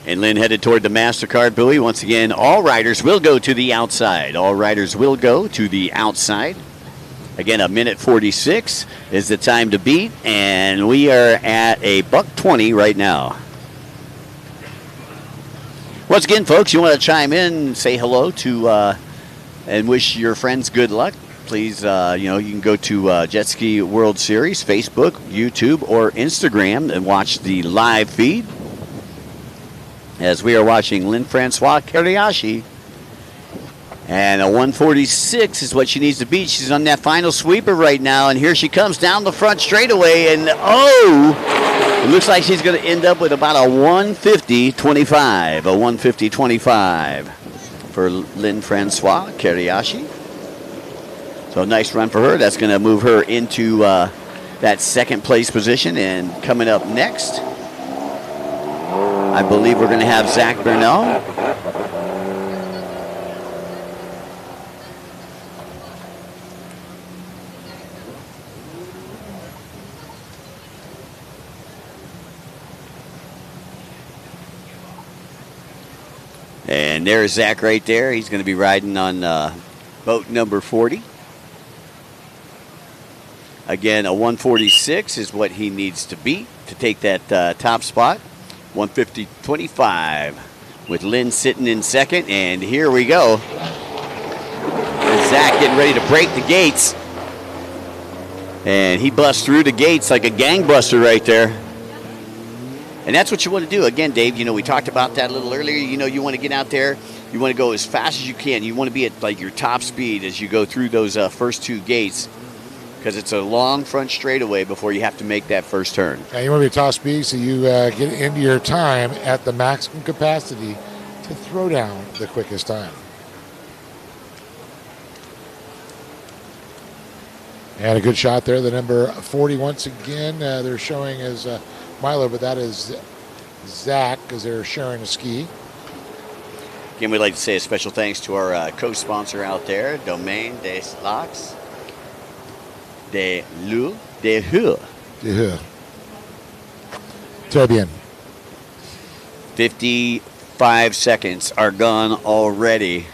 And Lynn headed toward the MasterCard buoy. Once again, all riders will go to the outside. All riders will go to the outside. Again, a minute 46 is the time to beat, and we are at a $1:20 right now. Once again, folks, you want to chime in, say hello to, and wish your friends good luck. Please, you can go to Jet Ski World Series, Facebook, YouTube, or Instagram and watch the live feed. As we are watching Lynn Francois Kariashi. And a 146 is what she needs to beat. She's on that final sweeper right now, and here she comes down the front straightaway, and it looks like she's going to end up with about a 150.25. A 150.25 for Lynn Francois Kariashi. So a nice run for her. That's going to move her into that second place position. And coming up next, I believe we're going to have Zach Burnell. And there's Zach right there. He's going to be riding on boat number 40. Again, a 146 is what he needs to beat to take that top spot. 150.25 with Lynn sitting in second. And here we go. Zach getting ready to break the gates. And he busts through the gates like a gangbuster right there. And that's what you want to do. Again, Dave, we talked about that a little earlier. You want to get out there. You want to go as fast as you can. You want to be at like your top speed as you go through those first 2 gates, because it's a long front straightaway before you have to make that first turn. Yeah, you want to be at top speed, so you get into your time at the maximum capacity to throw down the quickest time. And a good shot there. The number 40 once again. They're showing as Milo, but that is Zach because they're sharing a ski. Again, we'd like to say a special thanks to our co-sponsor out there, Domaine des Lacs de Lou de Hu. Très bien. 55 seconds are gone already.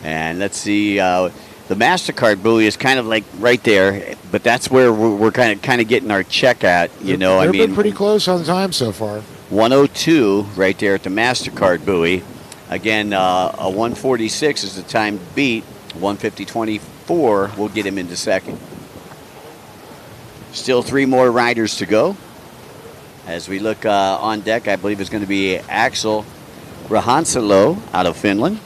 And let's see, the MasterCard buoy is kind of like right there, but that's where we're kind of getting our check at, you know. They've been pretty close on the time so far. 102 right there at the MasterCard buoy. Again, a 146 is the time to beat. 150.24 will get him into second. Still 3 more riders to go. As we look on deck, I believe it's going to be Axel Rahansalo out of Finland.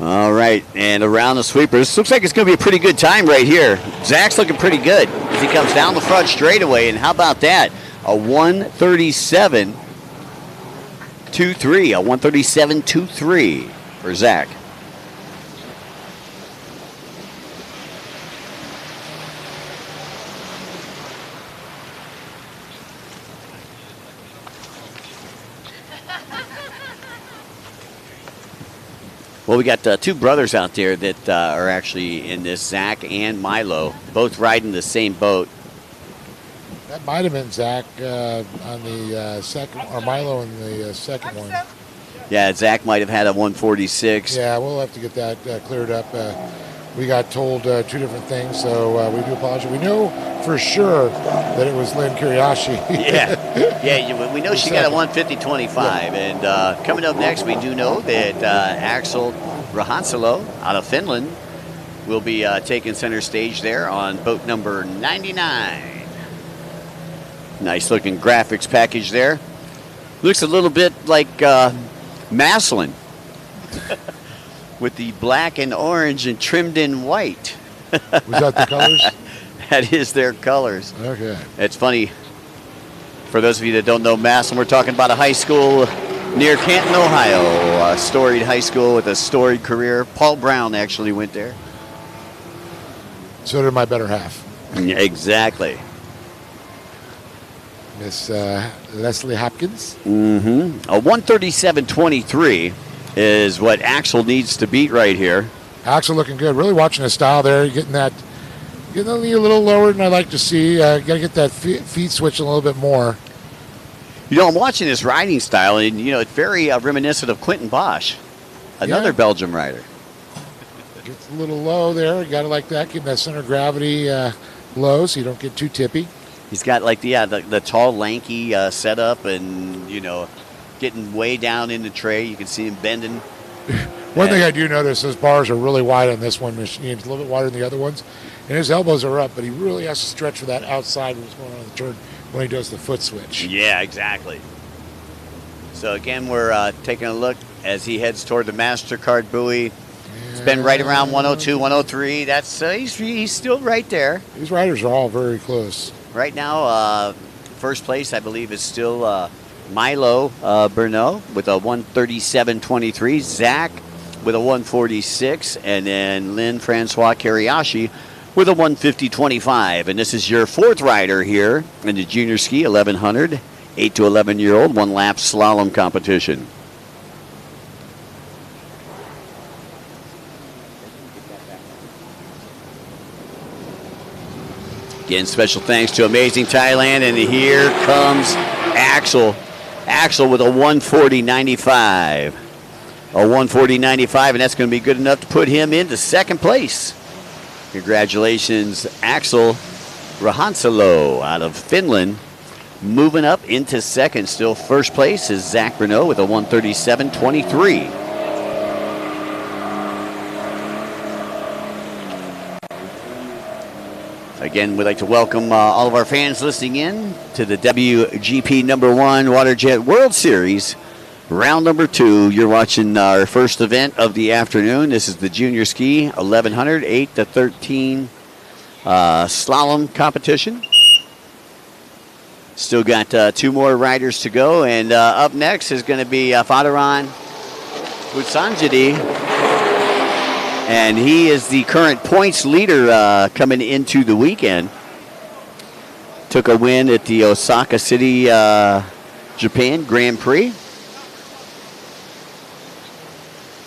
All right, and around the sweepers. Looks like it's going to be a pretty good time right here. Zach's looking pretty good as he comes down the front straightaway. And how about that? A 137.23. A 137.23 for Zach. Well, we got 2 brothers out there that are actually in this, Zach and Milo, both riding the same boat. That might have been Zach on the second, or Milo in the second one. Yeah, Zach might have had a 146. Yeah, we'll have to get that cleared up. We got told 2 different things, so we do apologize. We know for sure that it was Lynn Kiriashi. Yeah, we know she got a 150.25. Yeah. And coming up next, we do know that Axel Rahansalo out of Finland will be taking center stage there on boat number 99. Nice looking graphics package there. Looks a little bit like Maslin. With the black and orange and trimmed in white. Was that the colors? That is their colors. Okay. It's funny. For those of you that don't know Maslin, we're talking about a high school near Canton, Ohio. A storied high school with a storied career. Paul Brown actually went there. So did my better half. Yeah, exactly. Miss Leslie Hopkins. Mm-hmm. A 137.23 is what Axel needs to beat right here. Axel looking good. Really watching his style there. Getting a little lower than I like to see. Got to get that feet switching a little bit more. You know, I'm watching his riding style, and, you know, it's very reminiscent of Quentin Bosch, another Belgium rider. Gets a little low there. You got to like that. Keep that center of gravity low so you don't get too tippy. He's got, like, the tall, lanky setup and, you know, getting way down in the tray. You can see him bending. One thing I do notice, those bars are really wide on this one machine. It's a little bit wider than the other ones. And his elbows are up, but he really has to stretch for that outside when he's going on the turn when he does the foot switch. Yeah, exactly. So, again, we're taking a look as he heads toward the MasterCard buoy. It's been right around 102, 103. That's he's still right there. These riders are all very close. Right now, first place, I believe, is still Milo Bernot with a 137.23. Zach with a 146. And then Lynn Francois Kiriashi with a 150.25. And this is your 4th rider here in the junior ski 1100, 8 to 11-year-old, 1-lap slalom competition. Again, special thanks to Amazing Thailand, and here comes Axel. Axel with a 140.95. A 140.95, and that's going to be good enough to put him into second place. Congratulations, Axel Rahansalo out of Finland. Moving up into second. Still first place is Zach Renault with a 137.23. Again, we'd like to welcome all of our fans listening in to the WGP #1 WaterJet World Series, round number 2. You're watching our first event of the afternoon. This is the junior ski 1100, 8 to 13 slalom competition. Still got 2 more riders to go, and up next is going to be Fadaran Butsanjidi And he is the current points leader coming into the weekend. Took a win at the Osaka City, Japan Grand Prix.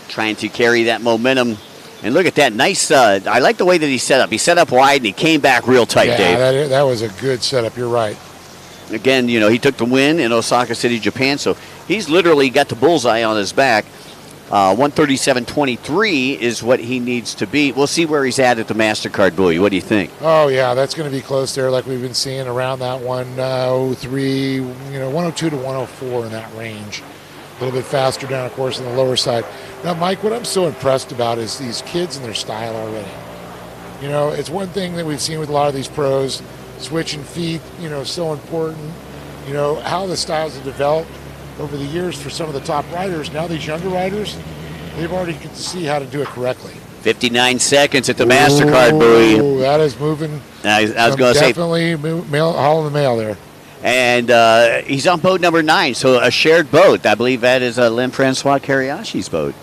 Trying to carry that momentum. And look at that nice, I like the way that he set up. He set up wide and he came back real tight, Dave. Yeah, that was a good setup. You're right. Again, he took the win in Osaka City, Japan, so he's literally got the bullseye on his back. 137.23 is what he needs to beat. We'll see where he's at the MasterCard buoy. What do you think? Oh, yeah, that's going to be close there like we've been seeing around that 103, 102 to 104 in that range. A little bit faster down, of course, on the lower side. Now, Mike, what I'm so impressed about is these kids and their style already. It's one thing that we've seen with a lot of these pros, switching feet, so important. How the styles have developed over the years for some of the top riders. Now these younger riders, they've already get to see how to do it correctly. 59 seconds at the MasterCard buoy. That is moving. I was going to say. Definitely hauling the mail there. And he's on boat number 9, so a shared boat. I believe that is Lynn-Francois Carriashi's boat.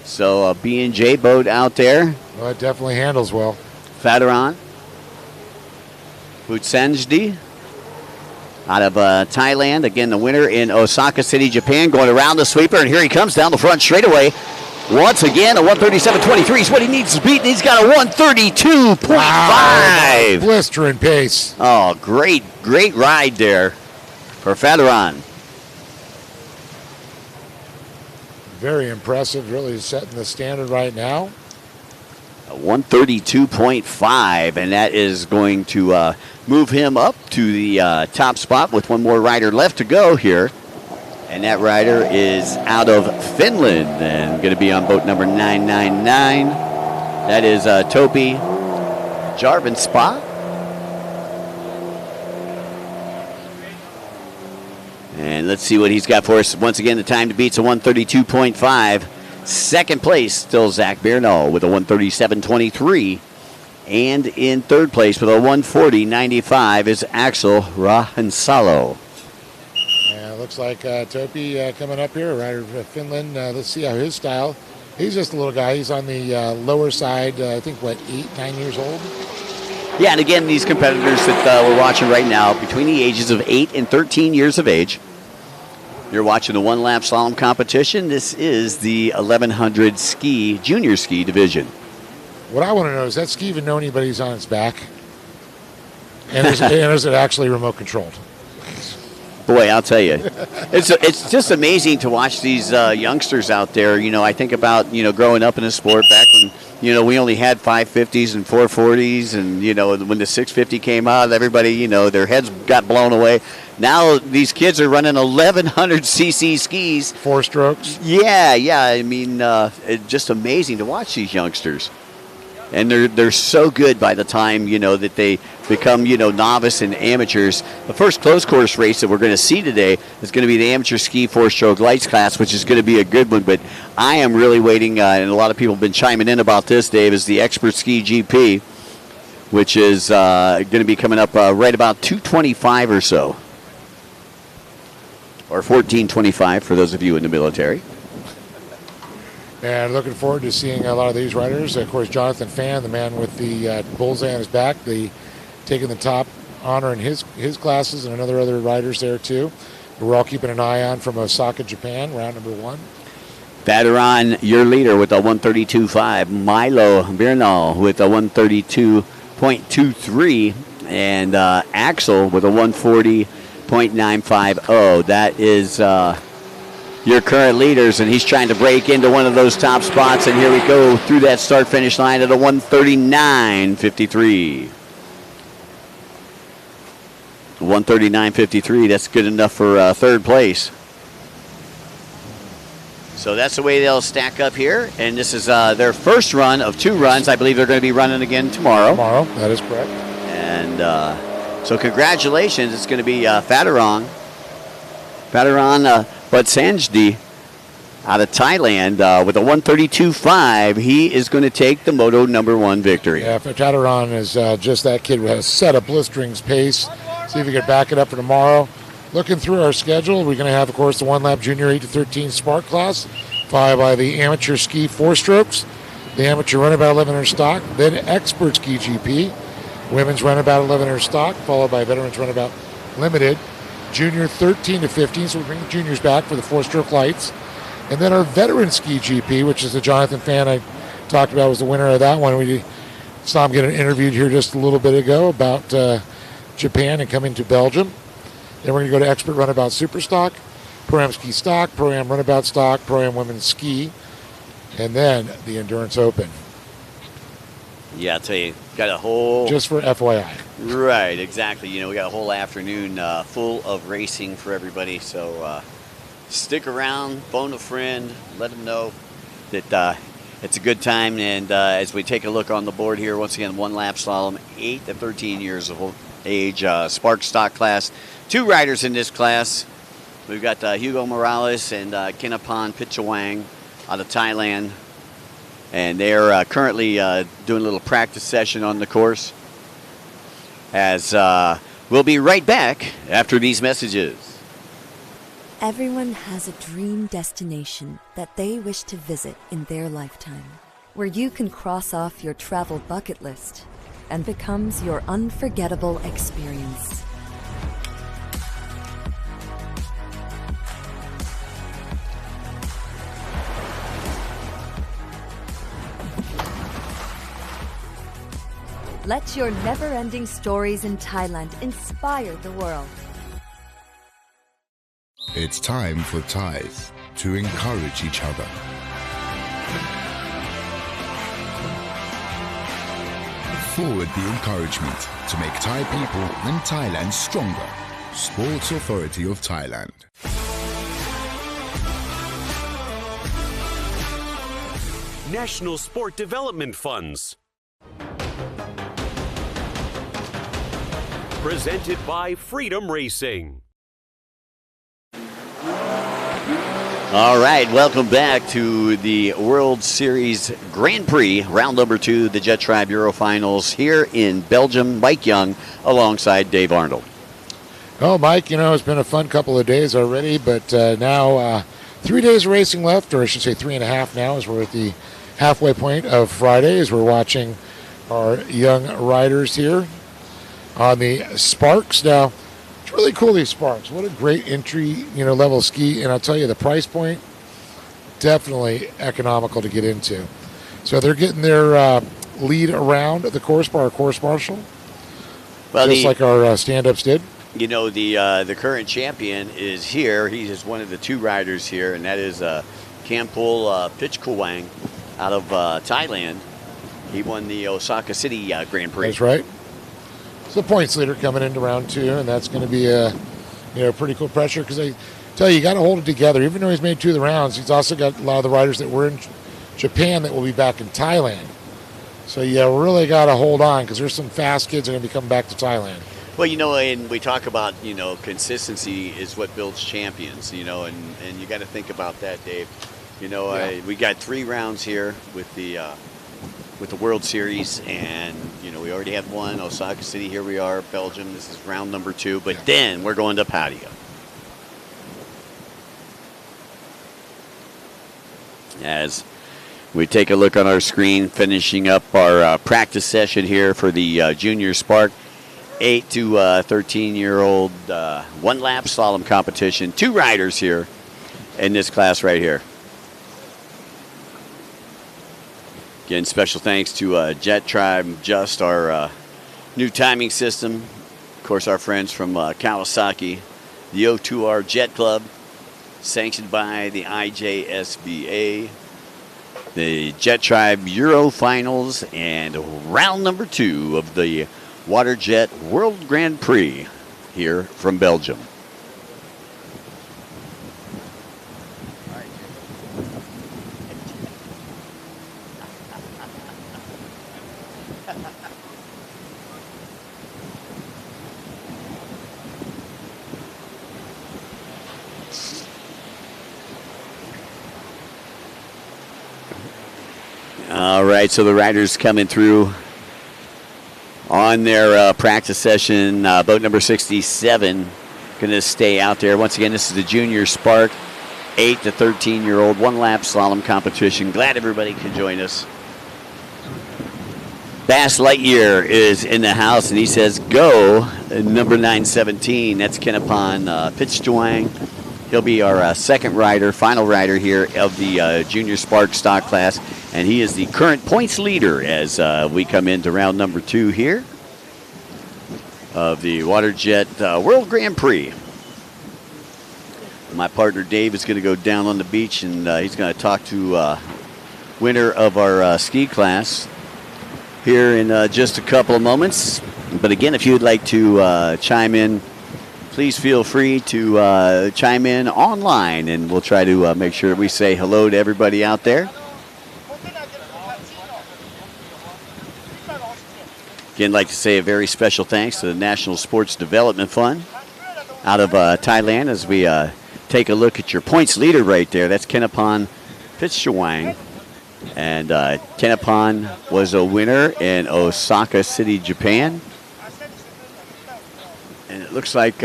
So a B&J boat out there. Well, it definitely handles well. Fadaran. Butsanjdi out of Thailand. Again, the winner in Osaka City, Japan, going around the sweeper. And here he comes down the front straightaway. Once again, a 137.23 is what he needs to beat, and he's got a 132.5. Wow, blistering pace. Oh, great ride there for Fadaran. Very impressive, really setting the standard right now. A 132.5, and that is going to move him up to the top spot with one more rider left to go here. And that rider is out of Finland and going to be on boat number 999. That is Topi Jarvenspa. And let's see what he's got for us. Once again, the time to beat's a 132.5. Second place, still Zach Bernal with a 137.23. And in third place with a 140.95 is Axel Rahansalo. Looks like Topi coming up here, a rider from Finland. Let's see how his style. He's just a little guy. He's on the lower side, I think, 8, 9 years old? Yeah, and again, these competitors that we're watching right now, between the ages of 8 and 13 years of age. You're watching the one-lap slalom competition. This is the 1100 ski, junior ski division. What I want to know is that ski even know anybody's on its back? And is it actually remote controlled? Boy, I'll tell you, it's just amazing to watch these youngsters out there. I think about, growing up in the sport back when, we only had 550s and 440s. And, when the 650 came out, everybody, their heads got blown away. Now these kids are running 1100 cc skis. 4 strokes. Yeah. I mean, it's just amazing to watch these youngsters. And they're so good by the time, that they become, novice and amateurs. The first closed course race that we're going to see today is going to be the amateur ski 4-stroke lights class, which is going to be a good one. But I am really waiting, and a lot of people have been chiming in about this, Dave, is the Expert Ski GP, which is going to be coming up right about 225 or so. Or 1425 for those of you in the military. And looking forward to seeing a lot of these riders. Of course, Jonathan Fan, the man with the bullseye on his back, taking the top honor in his classes, and other riders there too. We're all keeping an eye on from Osaka, Japan, round number 1. Fadaran, your leader with a 132.5. Milo Bernal with a 132.23. And Axel with a 140.950. That is your current leaders, and he's trying to break into one of those top spots. And here we go through that start-finish line at a 139.53. 139.53, that's good enough for third place. So that's the way they'll stack up here. And this is their first run of 2 runs. I believe they're going to be running again tomorrow. That is correct. And so congratulations. It's going to be Fadaran Butsanjdi out of Thailand with a 132.5. He is going to take the moto number 1 victory. Yeah, Fadaran is just that kid who has set a blistering pace. See if he can back it up for tomorrow. Looking through our schedule, we're going to have, of course, the one-lap junior 8 to 13 Spark class, followed by the amateur ski 4-strokes, the amateur runabout 1100 stock, then expert ski GP, women's runabout 1100 stock, followed by veterans runabout limited, junior 13 to 15, so we bring the juniors back for the 4-stroke lights, and then our veteran ski GP, which is the Jonathan Fan I talked about, was the winner of that one. We saw him get interviewed here just a little bit ago about Japan and coming to Belgium. Then we're going to go to expert runabout super stock, Pro-Am ski stock, Pro-Am runabout stock, Pro-Am women's ski, and then the Endurance Open. Yeah, I'll tell you, got a whole... Just for FYI. Right, exactly. You know, we got a whole afternoon full of racing for everybody, so stick around, phone a friend, let them know that it's a good time. And as we take a look on the board here, once again, one lap slalom, 8 to 13 years of age, Spark stock class. 2 riders in this class. We've got Hugo Morales and Kinapan Pichawang out of Thailand. And they're currently doing a little practice session on the course. As we'll be right back after these messages. Everyone has a dream destination that they wish to visit in their lifetime, where you can cross off your travel bucket list and becomes your unforgettable experience. Let your never-ending stories in Thailand inspire the world. It's time for Thais to encourage each other. Forward the encouragement to make Thai people and Thailand stronger. Sports Authority of Thailand. National Sport Development Funds. Presented by Freedom Racing. All right, welcome back to the World Series Grand Prix, round number 2, the Jet Tribe Euro Finals here in Belgium. Mike Young alongside Dave Arnold. Oh, Mike, you know, it's been a fun couple of days already, but now 3 days of racing left, or I should say 3.5 now, as we're at the halfway point of Friday, as we're watching our young riders here on the Sparks. Now, it's really cool, these Sparks. What a great entry, level ski. And I'll tell you, the price point, definitely economical to get into. So they're getting their lead around the course by our course marshal, just like our stand-ups did. You know, the current champion is here. He is one of the 2 riders here, and that is Kampol Pichkawang out of Thailand. He won the Osaka City Grand Prix. That's right. It's the points leader coming into round 2, and that's going to be a pretty cool pressure, because I tell you got to hold it together. Even though he's made 2 of the rounds, he's also got a lot of the riders that were in Japan that will be back in Thailand. So we really got to hold on, because there's some fast kids that are going to be coming back to Thailand. Well, and we talk about, consistency is what builds champions, and you got to think about that, Dave. We got 3 rounds here with the World Series, and we already had 1, Osaka City. Here we are, Belgium. This is round number 2, but then we're going to Patio. As we take a look on our screen, finishing up our practice session here for the Junior Spark 8 to 13-year-old 1-lap slalom competition. 2 riders here in this class right here. Again, special thanks to Jet Tribe, just our new timing system. Of course, our friends from Kawasaki, the O2R Jet Club, sanctioned by the IJSBA, the Jet Tribe Euro Finals, and round number 2 of the WaterJet World Grand Prix here from Belgium. All right, so the riders coming through on their practice session. Boat number 67 going to stay out there. Once again, this is the Junior Spark 8 to 13-year-old one-lap slalom competition. Glad everybody could join us. Bass Lightyear is in the house, and he says, go, number 917. That's Kennepan Pitchtuang. He'll be our second rider, final rider here of the Junior Spark stock class, and he is the current points leader as we come into round number 2 here of the WaterJet World Grand Prix. My partner Dave is going to go down on the beach, and he's going to talk to winner of our ski class here in just a couple of moments. But again, if you'd like to chime in, please feel free to chime in online, and we'll try to make sure we say hello to everybody out there. Again, I'd like to say a very special thanks to the National Sports Development Fund out of Thailand as we take a look at your points leader right there. That's Kennepan Pitchtuang. And Kennepan was a winner in Osaka City, Japan. And it looks like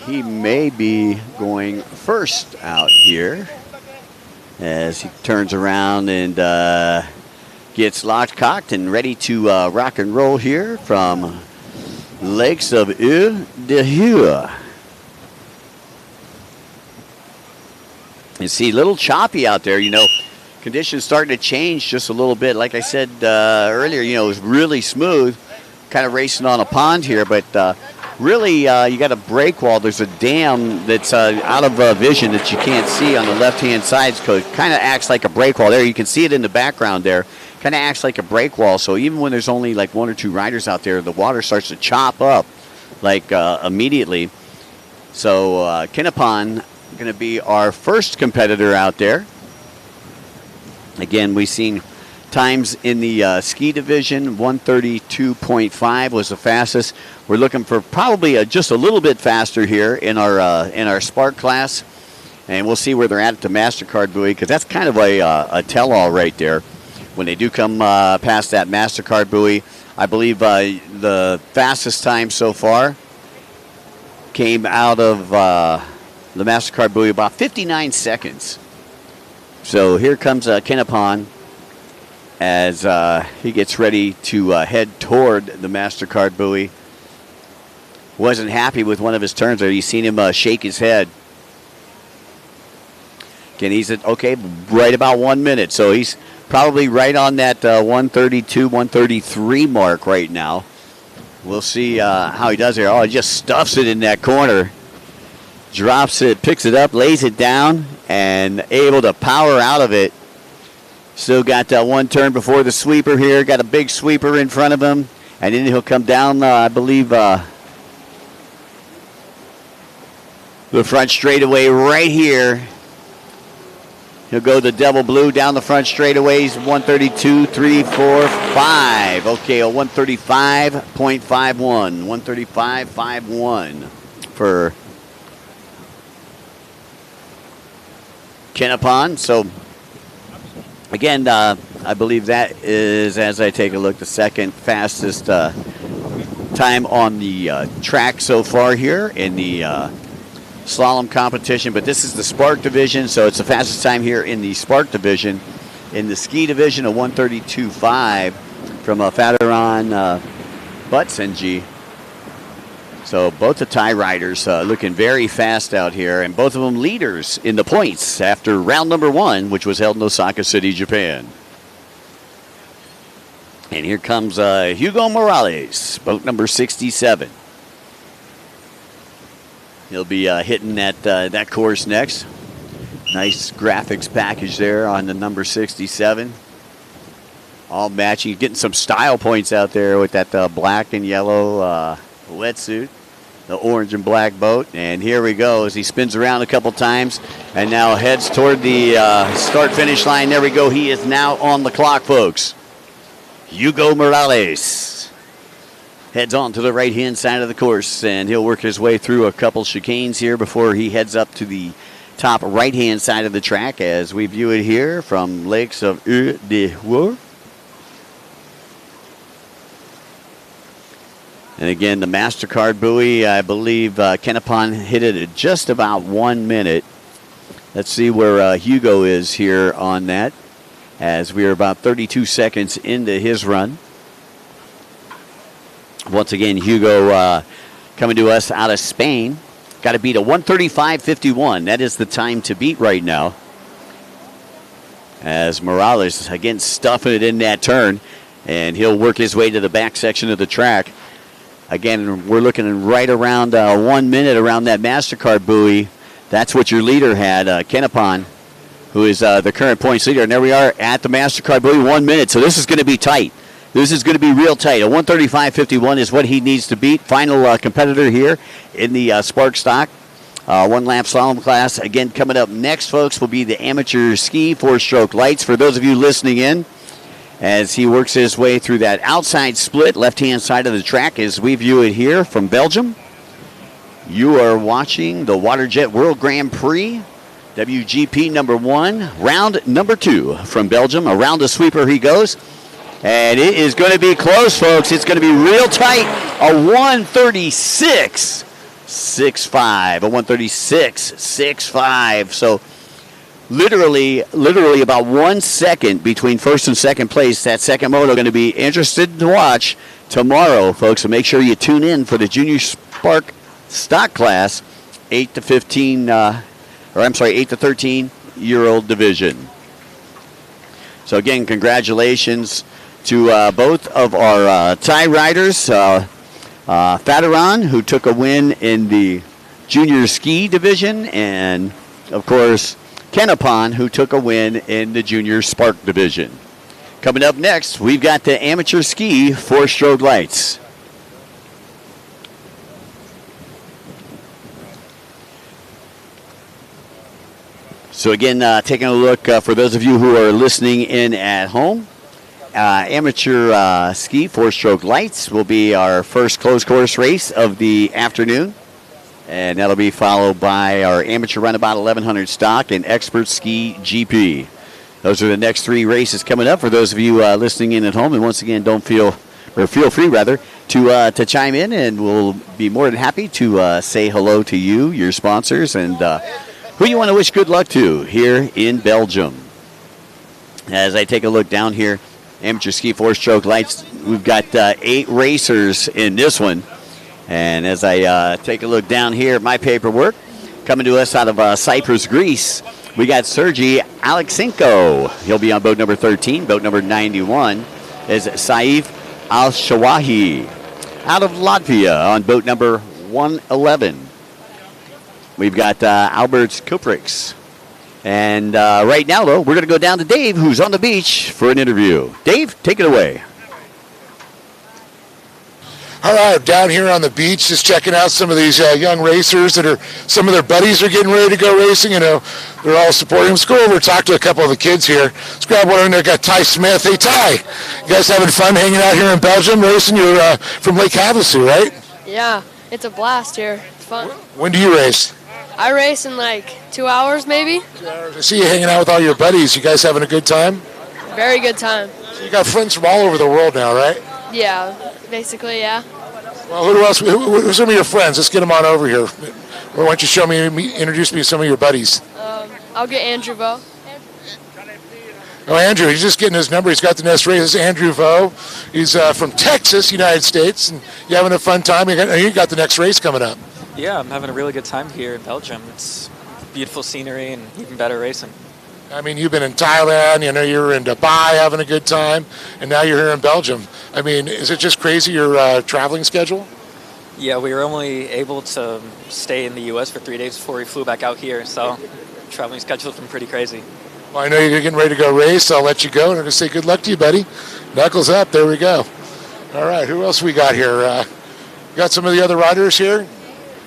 he may be going first out here as he turns around and gets locked, cocked, and ready to rock and roll here from Lakes of Île de Hua. You see, a little choppy out there, you know. Conditions starting to change just a little bit. Like I said earlier, you know, it was really smooth, kind of racing on a pond here, but really you got a break wall. There's a dam that's out of vision that you can't see on the left-hand side, so it kind of acts like a break wall there. You can see it in the background there. Kind of acts like a break wall, so even when there's only like 1 or 2 riders out there, the water starts to chop up like immediately. So Kennepan going to be our first competitor out there. Again, we've seen times in the ski division. 132.5 was the fastest. We're looking for probably just a little bit faster here in our Spark class, and we'll see where they're at the MasterCard buoy, because that's kind of a tell-all right there. When they do come past that MasterCard buoy, I believe the fastest time so far came out of the MasterCard buoy about 59 seconds. So here comes Kennepan as he gets ready to head toward the MasterCard buoy. Wasn't happy with one of his turns there. You've seen him shake his head. Again, he's at, right about 1 minute. So he's probably right on that 132, 133 mark right now. We'll see how he does here. Oh, he just stuffs it in that corner. Drops it, picks it up, lays it down, and able to power out of it. Still got one turn before the sweeper here. Got a big sweeper in front of him. And then he'll come down, I believe, the front straightaway right here. He'll go the double blue down the front straightaways. 132, 3, 4, 5. Okay, a 135.51. 135.51 for Kennepan. So, again, I believe that is, as I take a look, the second fastest time on the track so far here in the slalom competition. But this is the Spark division, so it's the fastest time here in the Spark division. In the ski division, a 132.5 from Fadaran Butsenji. So both the Thai riders looking very fast out here, and both of them leaders in the points after round number 1, which was held in Osaka City, Japan. And here comes Hugo Morales, boat number 67. He'll be hitting that course next. Nice graphics package there on the number 67. All matching, getting some style points out there with that black and yellow wetsuit. The orange and black boat. And here we go as he spins around a couple times and now heads toward the start-finish line. There we go. He is now on the clock, folks. Hugo Morales heads on to the right-hand side of the course, and he'll work his way through a couple chicanes here before he heads up to the top right-hand side of the track as we view it here from Lakes of Île de Hua. And again, the MasterCard buoy, I believe Kennepan hit it at just about 1 minute. Let's see where Hugo is here on that, as we are about 32 seconds into his run. Once again, Hugo coming to us out of Spain. Got to beat a 1:35.51. That is the time to beat right now. As Morales, again, stuffing it in that turn, and he'll work his way to the back section of the track. Again, we're looking right around 1 minute around that MasterCard buoy. That's what your leader had, Kenapon, who is the current points leader. And there we are at the MasterCard buoy, 1 minute. So this is going to be tight. This is going to be real tight. A 1:35.51 is what he needs to beat. Final competitor here in the Spark Stock. One-lap slalom class. Again, coming up next, folks, will be the amateur ski four-stroke lights. For those of you listening in, as he works his way through that outside split, left-hand side of the track as we view it here from Belgium. You are watching the WaterJet World Grand Prix, WGP number 1, round number 2 from Belgium. Around the sweeper he goes. And it is going to be close, folks. It's going to be real tight. A 1:36.65. A 1:36.65. So literally about 1 second between first and second place. That second moto going to be interested to watch tomorrow, folks. So make sure you tune in for the Junior Spark Stock class, 8 to 13-year-old division. So again, congratulations to both of our Thai riders, Fataran, who took a win in the junior ski division, and of course Kenapon, who took a win in the junior spark division. Coming up next, we've got the amateur ski four-stroke lights. So again, taking a look for those of you who are listening in at home, amateur ski four-stroke lights will be our first closed course race of the afternoon, and that'll be followed by our amateur runabout 1100 stock and expert ski GP. Those are the next 3 races coming up for those of you listening in at home. And once again, feel free to chime in, and we'll be more than happy to say hello to you, your sponsors, and who you want to wish good luck to here in Belgium. As I take a look down here, amateur ski four-stroke lights, we've got 8 racers in this one. And as I take a look down here at my paperwork, coming to us out of Cyprus, Greece, we got Sergei Alexenko. He'll be on boat number 13. Boat number 91 is Saif Al-Shawahi. Out of Latvia on boat number 111. We've got Albert Kuprix. And right now, though, we're going to go down to Dave, who's on the beach for an interview. Dave, take it away. All right, down here on the beach, just checking out some of these young racers some of their buddies are getting ready to go racing. You know, they're all supporting them. Let's go over and talk to a couple of the kids here. Let's grab one of them. They got Ty Smith. Hey, Ty, you guys having fun hanging out here in Belgium racing? You're from Lake Havasu, right? Yeah, it's a blast here. It's fun. When do you race? I race in like 2 hours, maybe. 2 hours. I see you hanging out with all your buddies. You guys having a good time? Very good time. So you got friends from all over the world now, right? Yeah, basically, yeah. Well, who else? Who's some of your friends? Let's get them on over here. Why don't you introduce me to some of your buddies? I'll get Andrew Vo. Oh, Andrew, he's just getting his number. He's got the next race. This is Andrew Vo. He's from Texas, United States. And you having a fun time? You got the next race coming up. Yeah, I'm having a really good time here in Belgium. It's beautiful scenery and even better racing. I mean, you've been in Thailand, you know, you're in Dubai having a good time, and now you're here in Belgium. I mean, is it just crazy, your traveling schedule? Yeah, we were only able to stay in the U.S. for 3 days before we flew back out here, so traveling schedule's been pretty crazy. Well, I know you're getting ready to go race, so I'll let you go, and I'm going to say good luck to you, buddy. Knuckles up, there we go. All right, who else we got here? Got some of the other riders here?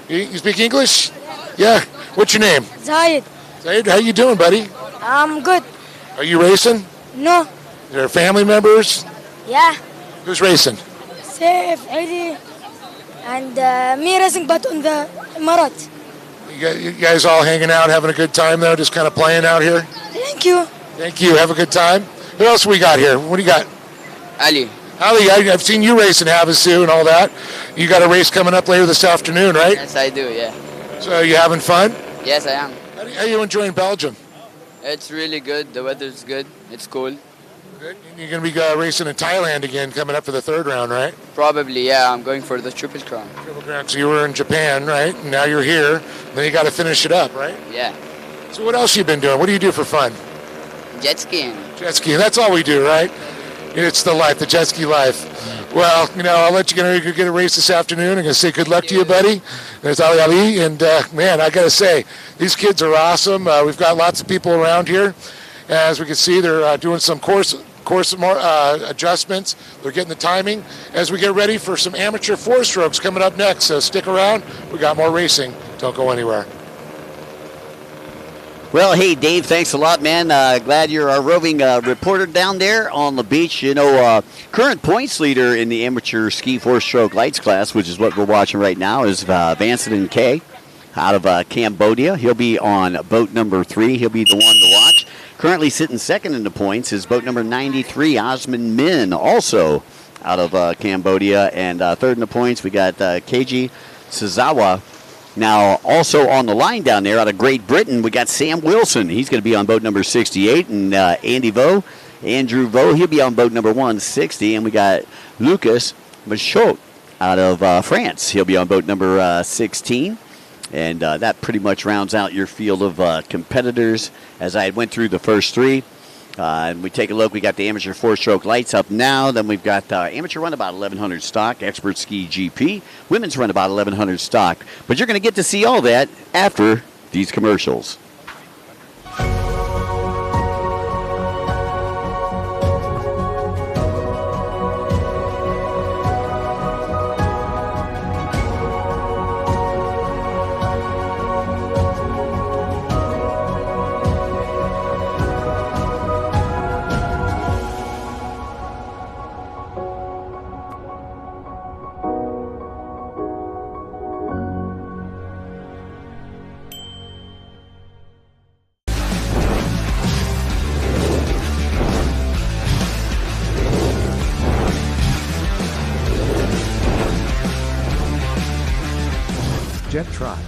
You speak English? Yeah. What's your name? Zayed. Zayed, how you doing, buddy? I'm good. Are you racing? No. Are there family members? Yeah. Who's racing? Saif, Ali, and me racing, but on the Emarat. You guys all hanging out, having a good time, though, just kind of playing out here? Thank you. Thank you. Have a good time. Who else we got here? What do you got? Ali. Ali, I've seen you race in Havasu and all that. You got a race coming up later this afternoon, right? Yes, I do, yeah. So you having fun? Yes, I am. How are you enjoying Belgium? It's really good. The weather's good. It's cool. Good. And you're going to be racing in Thailand again coming up for the third round, right? Probably, yeah. I'm going for the Triple Crown. Triple Crown. So you were in Japan, right? And now you're here. Then you got to finish it up, right? Yeah. So what else you been doing? What do you do for fun? Jet skiing. Jet skiing. That's all we do, right? It's the life, the jet ski life. Well, I'll let you get a race this afternoon. I'm going to say good luck to you, buddy. There's Ali. And, man, I got to say, these kids are awesome. We've got lots of people around here. As we can see, they're doing some course adjustments. They're getting the timing as we get ready for some amateur four strokes coming up next. So stick around. We got more racing. Don't go anywhere. Well, hey, Dave, thanks a lot, man. Glad you're our roving reporter down there on the beach. Current points leader in the amateur ski four-stroke lights class, which is what we're watching right now, is Vincent K out of Cambodia. He'll be on boat number 3. He'll be the one to watch. Currently sitting second in the points is boat number 93, Osman Min, also out of Cambodia. And third in the points, we got Keiji Suzawa. Now, also on the line down there out of Great Britain, we got Sam Wilson. He's going to be on boat number 68. And Andrew Vo, he'll be on boat number 160. And we got Lucas Michaud out of France. He'll be on boat number 16. And that pretty much rounds out your field of competitors as I went through the first 3. And we take a look. We got the amateur four-stroke lights up now. Then we've got amateur runabout 1100 stock, expert ski GP, women's runabout 1100 stock. But you're going to get to see all that after these commercials. Jet Tribe.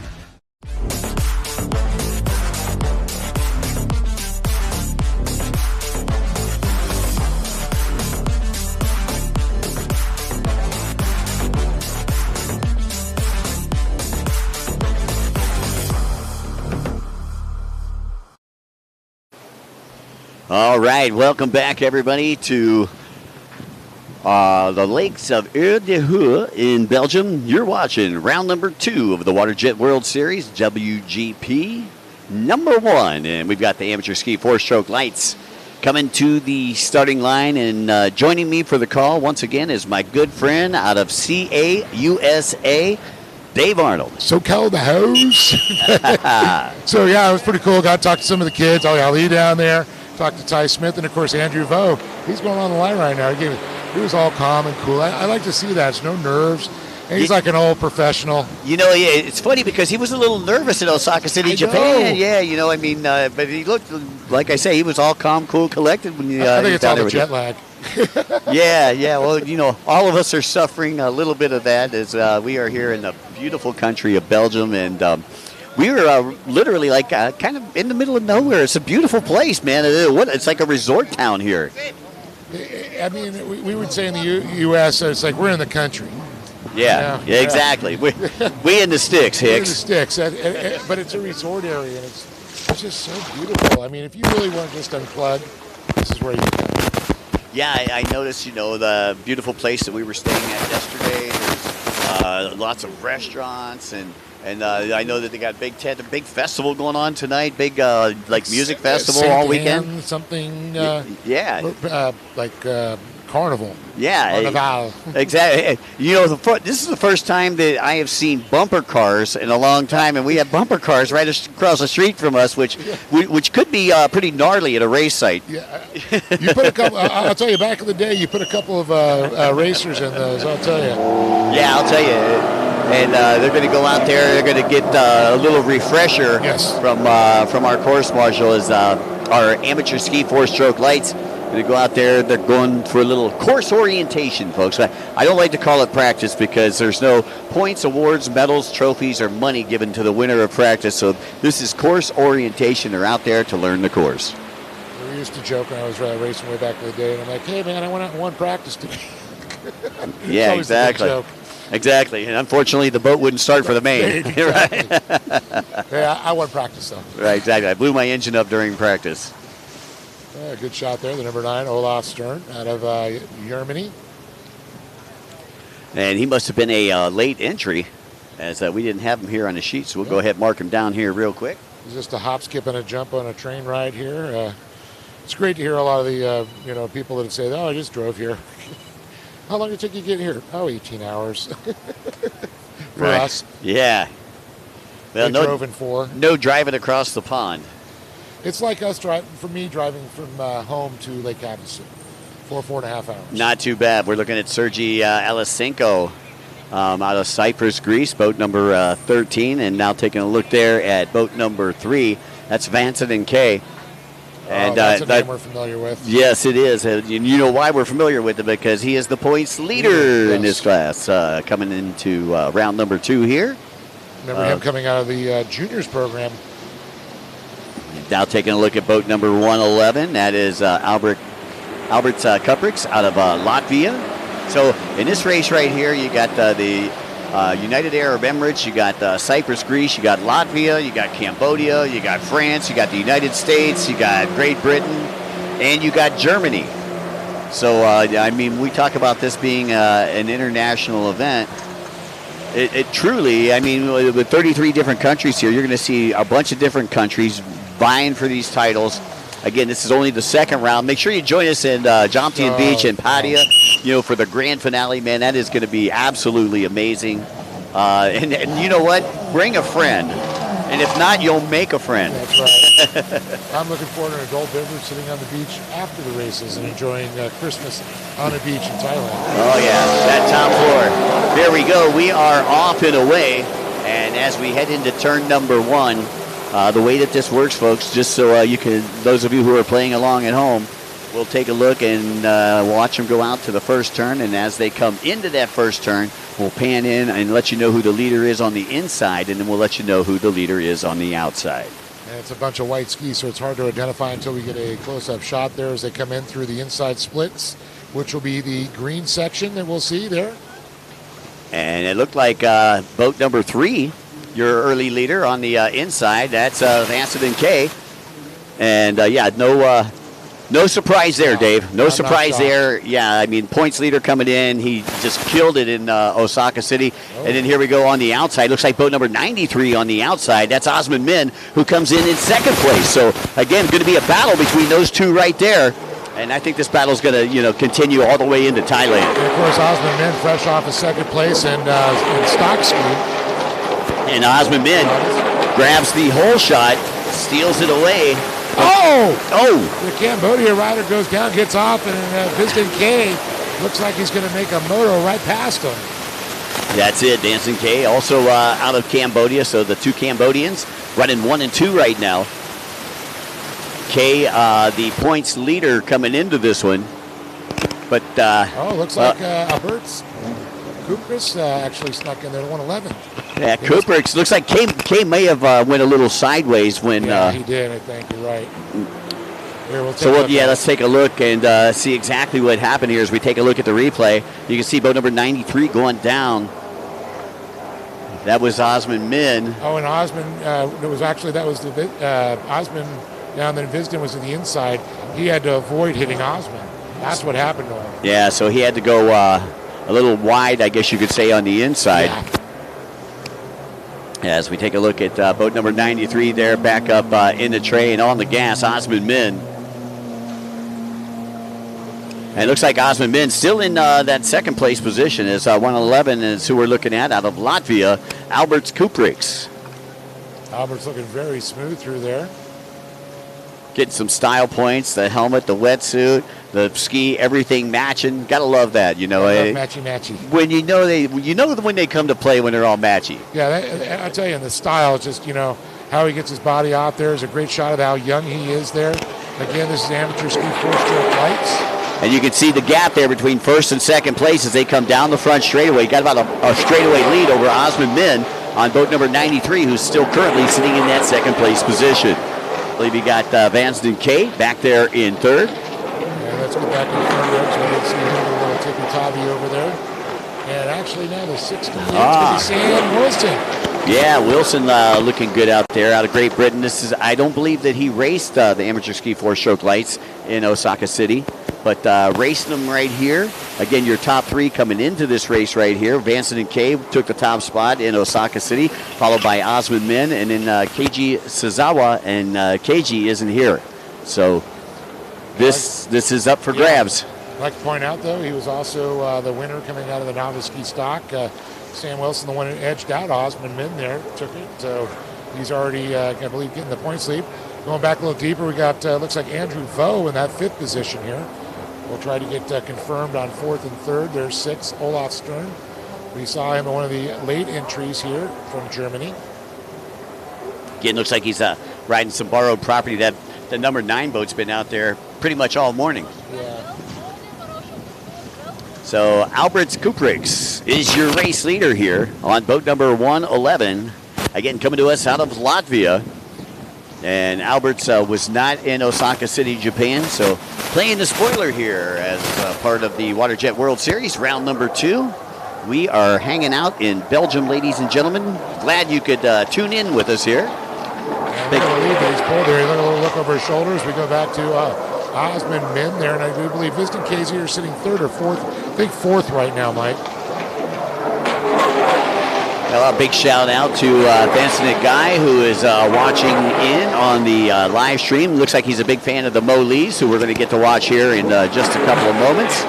All right, welcome back, everybody, to the lakes of Eau-de-Heux in Belgium. You're watching round number 2 of the WaterJet World Series, WGP number 1. And we've got the amateur ski four-stroke lights coming to the starting line. And joining me for the call once again is my good friend out of CAUSA, Dave Arnold. SoCal the hose. So, yeah, it was pretty cool. Got to talk to some of the kids. Ali down there. Talked to Ty Smith. And, of course, Andrew Vo. He's going on the line right now. He was all calm and cool. I like to see that. There's no nerves. And he's like an old professional. It's funny because he was a little nervous in Osaka City, Japan. Yeah, but he looked, like I say, he was all calm, cool, collected. When I think it's all the jet lag. Yeah. Well, all of us are suffering a little bit of that as we are here in the beautiful country of Belgium. And we were literally kind of in the middle of nowhere. It's a beautiful place, man. It's like a resort town here. I mean, we would say in the U.S., it's like we're in the country. Yeah, exactly. We in the sticks, Hicks. We're in the sticks, but it's a resort area, and it's just so beautiful. I mean, if you really want to just unplug, this is where you go. Yeah, I noticed, the beautiful place that we were staying at yesterday. There's lots of restaurants, and I know that they got a big festival going on tonight, big music festival all weekend. Something, carnival. Yeah, Carnival. Exactly. This is the first time that I have seen bumper cars in a long time, and we have bumper cars right across the street from us, which could be pretty gnarly at a race site. Yeah, you put a couple. I'll tell you, back in the day, you put a couple of racers in those. I'll tell you. Yeah, I'll tell you. And they're going to go out there. They're going to get a little refresher from our course marshal as our amateur ski four-stroke lights Going to go out there. They're going for a little course orientation, folks. I don't like to call it practice because there's no points, awards, medals, trophies, or money given to the winner of practice. So this is course orientation. They're out there to learn the course. We used to joke when I was racing way back in the day, and I'm like, hey, man, I went out and won practice today. Yeah, exactly. Exactly. And unfortunately, the boat wouldn't start for the main. Exactly. Yeah, I won practice, though. Right, exactly. I blew my engine up during practice. Yeah, good shot there. The number 9, Olaf Stern, out of Germany. And he must have been a late entry, as we didn't have him here on the sheet. So we'll go ahead and mark him down here real quick. He's just a hop, skip, and a jump on a train ride here. It's great to hear a lot of the people that say, "Oh, I just drove here." How long did it take you to get here? Oh, 18 hours. For us. Yeah. Well, we drove in 4. No driving across the pond. It's like us driving from home to Lake Havasu. 4.5 hours. Not too bad. We're looking at Sergei Alisenko out of Cyprus, Greece, boat number 13, and now taking a look there at boat number 3. That's Vincent and Kay. And that's a name we're familiar with. Yes, it is. And you know why we're familiar with it, because he is the points leader in this class, coming into round number 2 here. Remember him coming out of the juniors program. Now taking a look at boat number 111. That is Albert Kupriks out of Latvia. So in this race right here, you got the United Arab Emirates, you got Cyprus, Greece, you got Latvia, you got Cambodia, you got France, you got the United States, you got Great Britain, and you got Germany. So, I mean, we talk about this being an international event. It truly, I mean, with 33 different countries here, you're going to see a bunch of different countries vying for these titles. Again, this is only the second round. Make sure you join us in Jomtien Beach and Pattaya, for the grand finale. Man, that is going to be absolutely amazing. And you know what? Bring a friend. And if not, you'll make a friend. That's right. I'm looking forward to an adult beverage sitting on the beach after the races and enjoying Christmas on a beach in Thailand. Oh, yeah, that top floor. There we go. We are off and away. And as we head into turn number 1, the way that this works, folks, just so you can, those of you who are playing along at home, we'll take a look and watch them go out to the first turn. And as they come into that first turn, we'll pan in and let you know who the leader is on the inside, and then we'll let you know who the leader is on the outside. And it's a bunch of white skis, so it's hard to identify until we get a close-up shot there as they come in through the inside splits, which will be the green section that we'll see there. And it looked like boat number 3, your early leader on the inside. That's Vincent and Kay. And, no surprise there, Dave. No surprise there. Yeah, I mean, points leader coming in. He just killed it in Osaka City. Oh. And then here we go on the outside. Looks like boat number 93 on the outside. That's Osman Min, who comes in second place. So, again, going to be a battle between those two right there. And I think this battle is going to, continue all the way into Thailand. And of course, Osman Min fresh off of second place in stock ski. And Osman Min grabs the hole shot, steals it away. The Cambodia rider goes down, gets off, and Vincent Kay looks like he's going to make a moto right past him. That's it. Vincent Kay also out of Cambodia, so the two Cambodians running 1 and 2 right now. Kay, the points leader coming into this one. But looks like Albert's Kupris actually snuck in there to 111. Yeah, Kupriks. Looks like Kay may have went a little sideways when... he did, I think. You're right. Here, let's take a look and see exactly what happened here as we take a look at the replay. You can see boat number 93 going down. That was Osman Min. Oh, and Osman, Osman down there. Visden was in the inside. He had to avoid hitting Osman. That's what happened to him. Yeah, so he had to go a little wide, I guess you could say, on the inside. Yeah. As we take a look at boat number 93 there, back up in the train on the gas, Osman Min. And it looks like Osman Min still in that second place position as 111 is who we're looking at out of Latvia, Alberts Kupriks. Albert's looking very smooth through there. Getting some style points, the helmet, the wetsuit, the ski, everything matching. Gotta love that, matchy. When when they come to play when they're all matchy. Yeah, I tell you, and the style, just how he gets his body out there is a great shot of how young he is there. Again, this is amateur ski four-stroke lights. And you can see the gap there between first and second place as they come down the front straightaway. Got about a straightaway lead over Osmond Min on boat number 93, who's still currently sitting in that second place position. I believe you got Vansden K back there in third. Yeah, let's go back in front there so we can see a little tippy-tobby over there. And actually now the 60 is going to be Sam Wilson. Yeah, Wilson looking good out there out of Great Britain. This is, I don't believe that he raced the amateur ski four-stroke lights in Osaka City, but racing them right here. Again, your top three coming into this race right here. Vanson and Kay took the top spot in Osaka City, followed by Osmond Min, and then Keiji Suzawa, and Keiji isn't here. So this is up for grabs. I'd like to point out, though, he was also the winner coming out of the novice ski stock. Sam Wilson, the one who edged out Osmond Min there, took it. So he's already, I believe, getting the points lead. Going back a little deeper, we got, looks like Andrew Vo in that fifth position here. We'll try to get confirmed on fourth and third. There's sixth, Olaf Stern. We saw him in one of the late entries here from Germany. Again, looks like he's riding some borrowed property. That the number 9 boat's been out there pretty much all morning. Yeah. So Alberts Kupriks is your race leader here on boat number 111. Again, coming to us out of Latvia. And Alberts was not in Osaka City, Japan. So playing the spoiler here as part of the WaterJet World Series, round number 2. We are hanging out in Belgium, ladies and gentlemen. Glad you could tune in with us here. Big lead that he's pulled there. Look a little look over his shoulders. We go back to Osmond Min there, and I do believe Viston Casey are sitting third or fourth. I think fourth right now, Mike. Well, a big shout out to Vincent Guy, who is watching in on the live stream. Looks like he's a big fan of the Mo Lees, who we're going to get to watch here in just a couple of moments.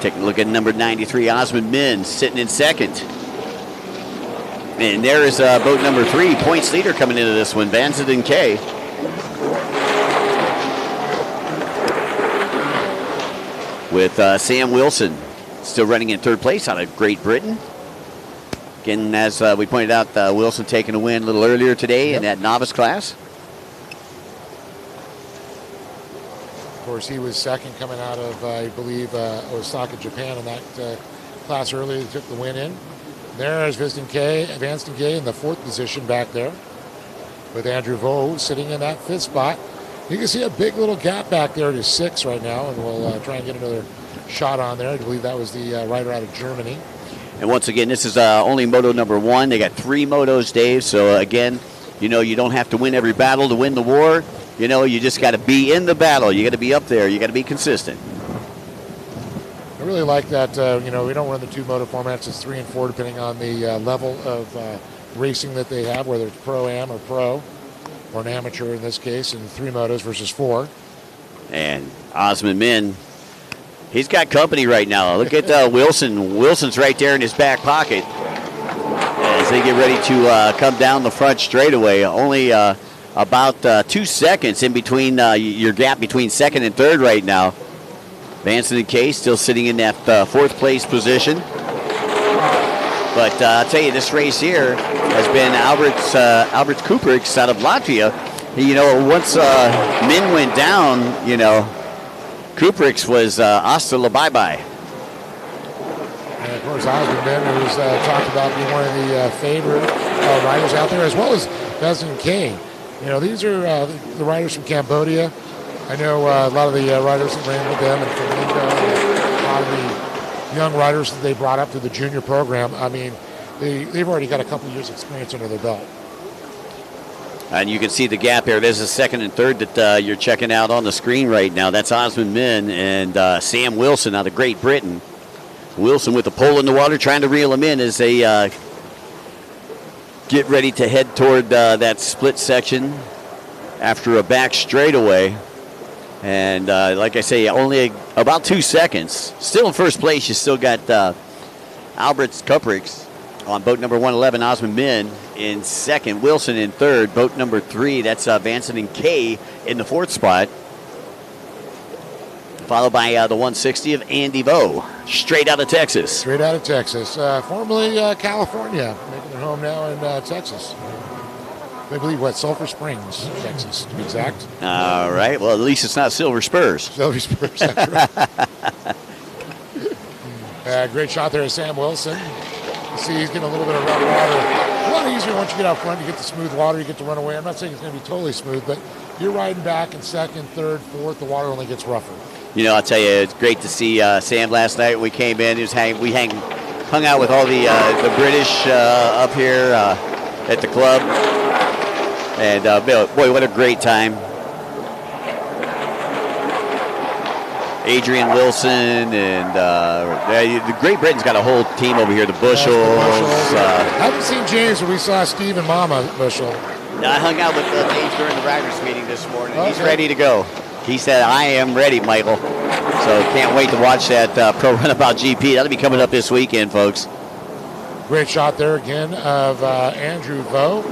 Taking a look at number 93, Osmond Min, sitting in second. And there is boat number 3, points leader coming into this one, Vanson K. With Sam Wilson still running in third place out of Great Britain. Again, as we pointed out, Wilson taking a win a little earlier today in that novice class. Of course, he was second coming out of, I believe, Osaka, Japan in that class earlier. He took the win in. There's Vanston K in the fourth position back there with Andrew Vo sitting in that fifth spot. You can see a big little gap back there to 6 right now, and we'll try and get another shot on there. I believe that was the rider out of Germany. And once again, this is only moto number 1. They got 3 motos, Dave. So again, you know, you don't have to win every battle to win the war. You know, you just got to be in the battle. You got to be up there. You got to be consistent. I really like that. You know, we don't run the 2 moto formats. It's 3 and 4 depending on the level of racing that they have, whether it's pro-am or pro, or an amateur in this case, and 3 motos versus 4. And Osmond Min, he's got company right now. Look at Wilson. Wilson's right there in his back pocket as they get ready to come down the front straightaway. Only about 2 seconds in between your gap between second and third right now. Vanson and Kay still sitting in that fourth place position. But I'll tell you, this race here has been Alberts Kupriks out of Latvia. You know, once Min went down, you know, Kupriks was hasta la bye-bye. And of course, Osmond Min, who's talked about being one of the favorite riders out there, as well as Vanson Kay. You know, these are the riders from Cambodia. I know a lot of the riders that ran with them, and from Linda, a lot of the young riders that they brought up through the junior program. I mean, they've already got a couple of years' experience under their belt. And you can see the gap here. There's a second and third that you're checking out on the screen right now. That's Osmond Min and Sam Wilson out of Great Britain. Wilson with the pole in the water, trying to reel him in as they get ready to head toward that split section after a back straightaway. And like I say, only about 2 seconds. Still in first place, you still got Alberts Kupriks on boat number 111, Osmond Min in second, Wilson in third, boat number 3, that's Vanson and Kay in the fourth spot. Followed by the 160 of Andy Vo, straight out of Texas. Straight out of Texas, formerly California, making their home now in Texas. I believe, Sulphur Springs, Texas, to be exact. All right. Well, at least it's not Silver Spurs. Silver Spurs, that's right. Great shot there of Sam Wilson. You see he's getting a little bit of rough water. A lot easier once you get out front, you get the smooth water, you get to run away. I'm not saying it's going to be totally smooth, but you're riding back in second, third, fourth, the water only gets rougher. You know, I'll tell you, it's great to see Sam last night. We came in, we hung out with all the British up here at the club. And, boy, what a great time. Adrian Wilson and the Great Britain's got a whole team over here, the Bushels. I haven't seen James, but we saw Steve and Mama Bushel. I hung out with James during the riders meeting this morning. Okay. He's ready to go. He said, I am ready, Michael. So can't wait to watch that Pro Runabout GP. That'll be coming up this weekend, folks. Great shot there again of Andrew Vo.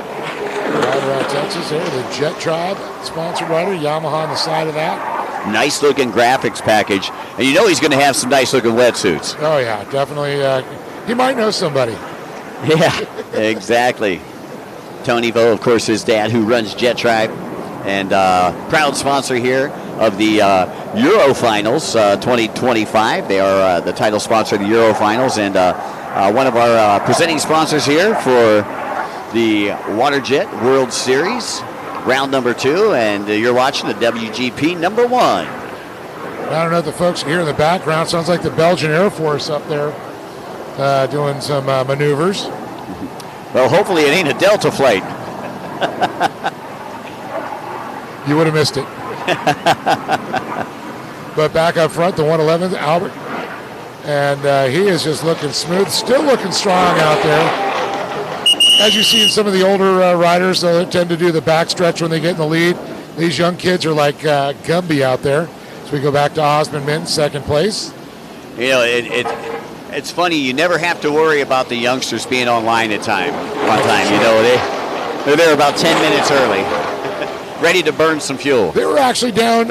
Rider out of Texas there, the Jet Tribe sponsored rider, Yamaha on the side of that. Nice looking graphics package. And you know he's going to have some nice looking wetsuits. Oh yeah, definitely. He might know somebody. Yeah, exactly. Tony Vo, of course, his dad, who runs Jet Tribe, and proud sponsor here of the Euro Finals 2025. They are the title sponsor of the Euro Finals, and one of our presenting sponsors here for the WaterJet World Series, round number 2, and you're watching the WGP number 1. I don't know if the folks here in the background, sounds like the Belgian Air Force up there doing some maneuvers. Well, hopefully it ain't a Delta flight. You would have missed it. But back up front, the 111th, Albert. And he is just looking smooth, still looking strong out there. As you see in some of the older riders, they tend to do the backstretch when they get in the lead. These young kids are like Gumby out there. So we go back to Osmond Min, second place. You know, it's funny. You never have to worry about the youngsters being online on time. You know, they're there about 10 minutes early, ready to burn some fuel. They were actually down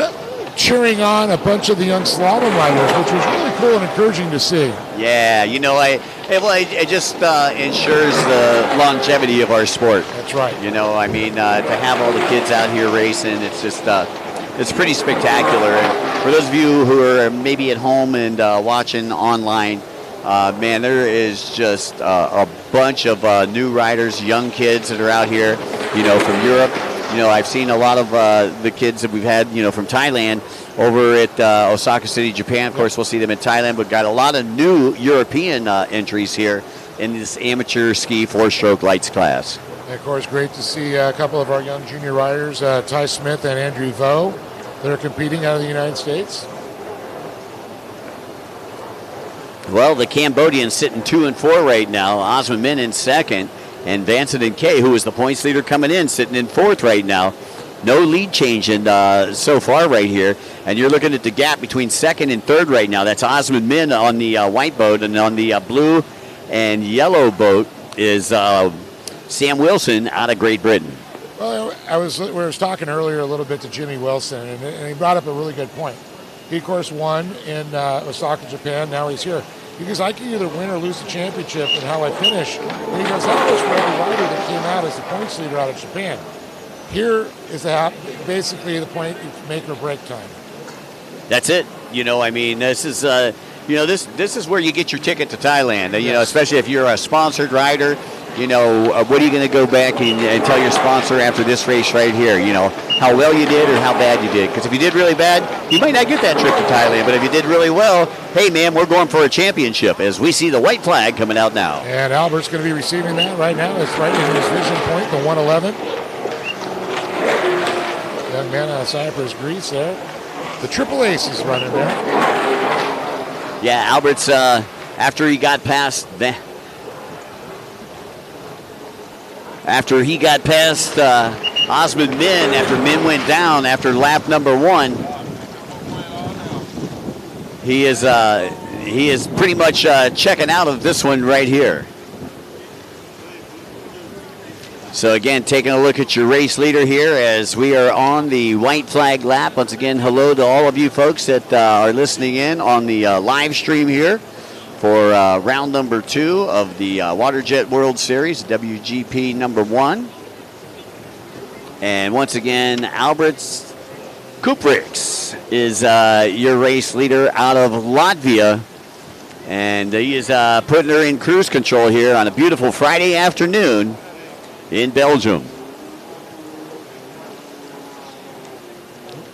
cheering on a bunch of the young slalom riders, which was really cool and encouraging to see. Yeah, you know, it just ensures the longevity of our sport. That's right. You know, I mean, to have all the kids out here racing, it's just it's pretty spectacular. And for those of you who are maybe at home and watching online, man, there is just a bunch of new riders, young kids that are out here, you know, from Europe. You know, I've seen a lot of the kids that we've had, you know, from Thailand over at Osaka City, Japan. Of course, we'll see them in Thailand, but got a lot of new European entries here in this amateur ski 4-stroke lights class. And of course, great to see a couple of our young junior riders, Ty Smith and Andrew Vo, that are competing out of the United States. Well, the Cambodians sitting 2 and 4 right now. Osman Min in second. And Vincent and Kay, who is the points leader coming in, sitting in 4th right now. No lead changing so far right here. And you're looking at the gap between 2nd and 3rd right now. That's Osman Min on the white boat. And on the blue and yellow boat is Sam Wilson out of Great Britain. Well, we was talking earlier a little bit to Jimmy Wilson, and he brought up a really good point. He, of course, won in Osaka, Japan. Now he's here. Because I can either win or lose the championship and how I finish. And he goes, that was for every rider that came out as the points leader out of Japan. Here is basically the point, make or break time. That's it. You know, I mean, this is, you know, this is where you get your ticket to Thailand. You know, especially if you're a sponsored rider. You know, what are you going to go back and tell your sponsor after this race right here? You know, how well you did or how bad you did. Because if you did really bad, you might not get that trip to Thailand. But if you did really well, hey, man, we're going for a championship as we see the white flag coming out now. And Albert's going to be receiving that right now. It's right in his vision point, the 111. Young man out of Cyprus, Greece there. The Triple Ace is running there. Yeah, Albert's, after he got past that. After he got past Osmond Min, after Min went down after lap number 1, he is pretty much checking out of this one right here. So again, taking a look at your race leader here as we are on the white flag lap. Once again, hello to all of you folks that are listening in on the live stream here for round number 2 of the WaterJet World Series, WGP number 1. And once again, Alberts Kuprix is your race leader out of Latvia. And he is putting her in cruise control here on a beautiful Friday afternoon in Belgium.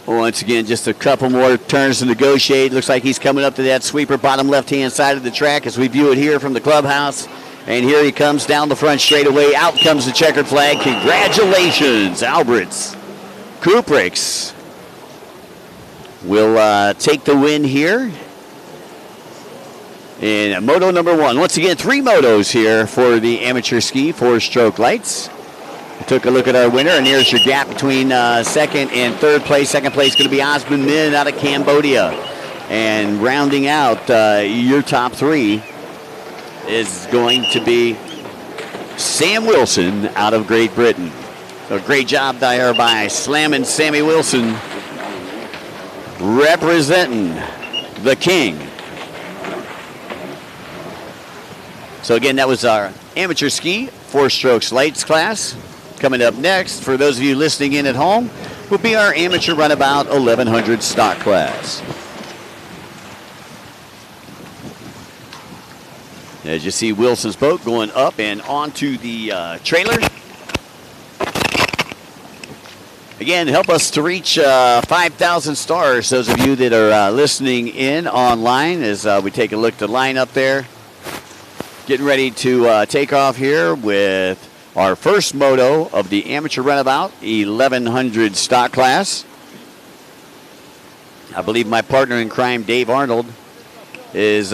Once again, just a couple more turns to negotiate. Looks like he's coming up to that sweeper bottom left-hand side of the track as we view it here from the clubhouse. And here he comes down the front straightaway. Out comes the checkered flag. Congratulations, Alberts. Kuprix will take the win here in moto number 1. Once again, 3 motos here for the amateur ski 4-stroke lights. Took a look at our winner, and here's your gap between second and third place. Second place going to be Osman Min out of Cambodia. And rounding out your top 3 is going to be Sam Wilson out of Great Britain. So great job there by Slam and Sammy Wilson representing the king. So again, that was our amateur ski 4-strokes lights class. Coming up next, for those of you listening in at home, will be our amateur runabout 1100 stock class. As you see Wilson's boat going up and onto the trailer. Again, help us to reach 5,000 stars, those of you that are listening in online, as we take a look at the lineup there. Getting ready to take off here with our first moto of the amateur runabout 1100 stock class. I believe my partner in crime, Dave Arnold, is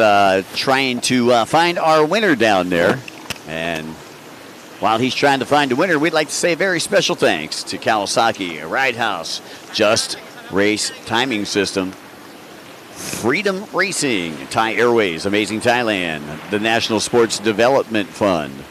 trying to find our winner down there. And while he's trying to find a winner, we'd like to say a very special thanks to Kawasaki, Ride House, Just Race Timing System, Freedom Racing, Thai Airways, Amazing Thailand, the National Sports Development Fund.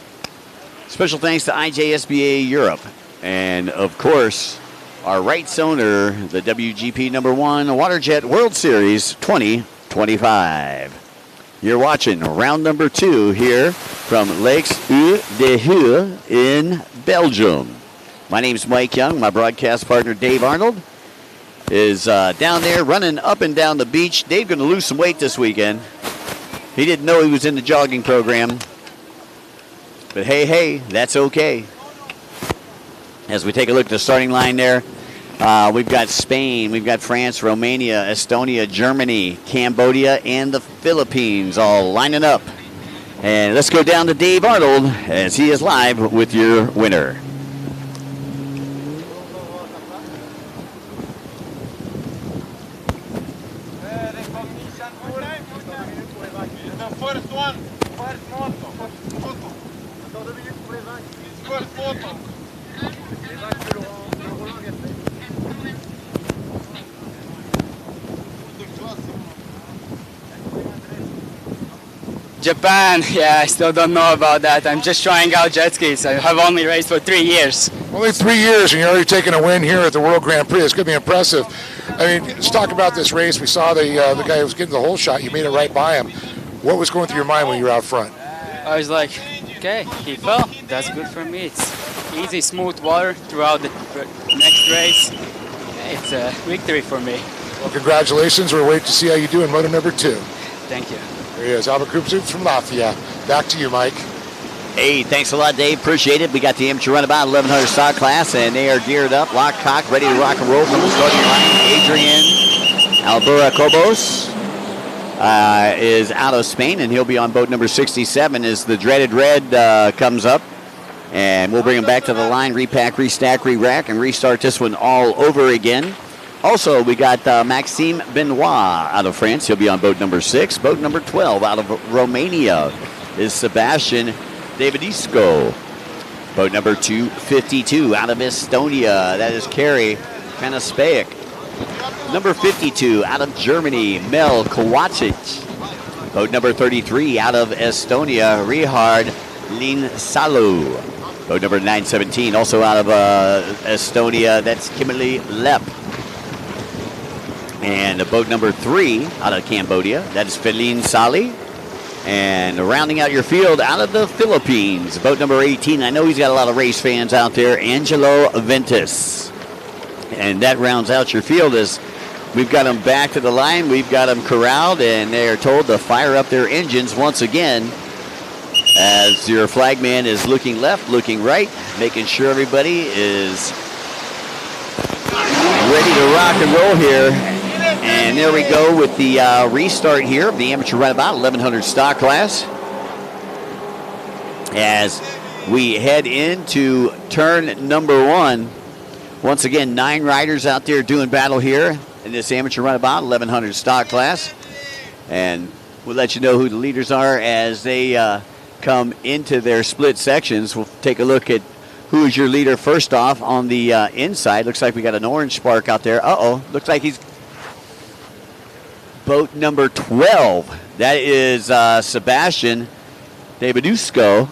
Special thanks to IJSBA Europe, and of course, our rights owner, the WGP number 1 WaterJet World Series 2025. You're watching round number 2 here from Lakes de Heux in Belgium. My name's Mike Young. My broadcast partner, Dave Arnold, is down there running up and down the beach. Dave going to lose some weight this weekend. He didn't know he was in the jogging program. But hey, that's okay. As we take a look at the starting line there, we've got Spain, we've got France, Romania, Estonia, Germany, Cambodia, and the Philippines all lining up. And let's go down to Dave Arnold as he is live with your winner. Japan, yeah, I still don't know about that. I'm just trying out jet skis. I have only raced for 3 years. Only 3 years, and you're already taking a win here at the World Grand Prix. It's going to be impressive. I mean, let's talk about this race. We saw the guy who was getting the hole shot. You made it right by him. What was going through your mind when you were out front? I was like, okay, he fell. That's good for me. It's easy, smooth water throughout the next race. It's a victory for me. Well, congratulations. We're waiting to see how you do in moto number 2. Thank you. There he is, Albert Kuprix from Latvia. Back to you, Mike. Hey, thanks a lot, Dave. Appreciate it. We got the amateur runabout 1100 stock class, and they are geared up, lock, cock, ready to rock and roll from the starting line. Adrian Albura Cobos is out of Spain, and he'll be on boat number 67 as the dreaded red comes up. And we'll bring him back to the line, repack, restack, re-rack, and restart this one all over again. Also, we got Maxime Benoit out of France. He'll be on boat number 6. Boat number 12 out of Romania is Sebastian Davidisco. Boat number 252 out of Estonia. That is Kari Kanaspaic. Number 52 out of Germany, Mel Kovacic. Boat number 33 out of Estonia, Richard Linsalu. Boat number 917 also out of Estonia. That's Kimberly Lepp. And boat number 3 out of Cambodia, that is Feline Sali. And rounding out your field out of the Philippines, boat number 18. I know he's got a lot of race fans out there, Angelo Ventus. And that rounds out your field as we've got them back to the line. We've got them corralled, and they are told to fire up their engines once again as your flagman is looking left, looking right, making sure everybody is ready to rock and roll here. And there we go with the restart here of the amateur runabout 1100 stock class. As we head into turn number 1. Once again, 9 riders out there doing battle here in this amateur runabout 1100 stock class. And we'll let you know who the leaders are as they come into their split sections. We'll take a look at who is your leader first off on the inside. Looks like we got an orange spark out there. Looks like he's boat number 12. That is Sebastian Davidusco.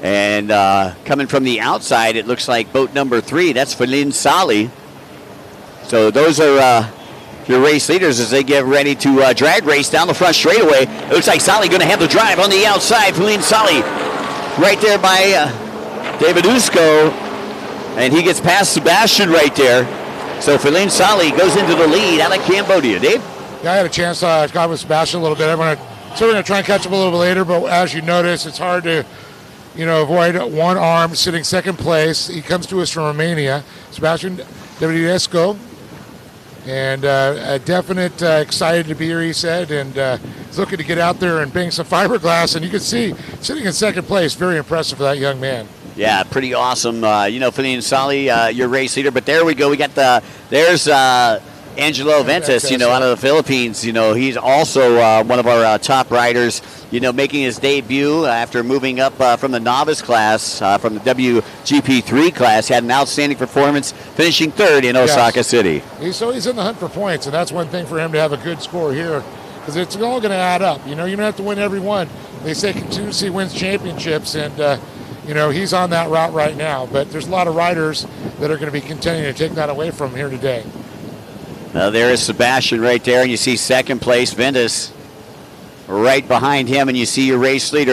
And coming from the outside, it looks like boat number 3. That's Felin Sali. So those are your race leaders as they get ready to drag race down the front straightaway. It looks like Sali going to have the drive on the outside. Felin Sali right there by Davidusco. And he gets past Sebastian right there. So Felin Sali goes into the lead out of Cambodia. Dave? Yeah, I had a chance to talk with Sebastian a little bit. I'm certainly going to try and catch him a little bit later, but as you notice, it's hard to avoid one arm sitting second place. He comes to us from Romania, Sebastian Davidescu. And definite excited to be here, he said, and he's looking to get out there and bang some fiberglass. And you can see, sitting in second place, very impressive for that young man. Yeah, pretty awesome. Felin Sali, your race leader. But there we go. We got there's Angelo Ventus, out of the Philippines. He's also one of our top riders, making his debut after moving up from the novice class, from the WGP 3 class. Had an outstanding performance, finishing third in Osaka City. He's in the hunt for points, and that's one thing for him to have a good score here, because it's all going to add up. You don't have to win every one. They say continuously wins championships, and he's on that route right now. But there's a lot of riders that are going to be continuing to take that away from him here today. There is Sebastian right there, and you see second place Ventus right behind him, and you see your race leader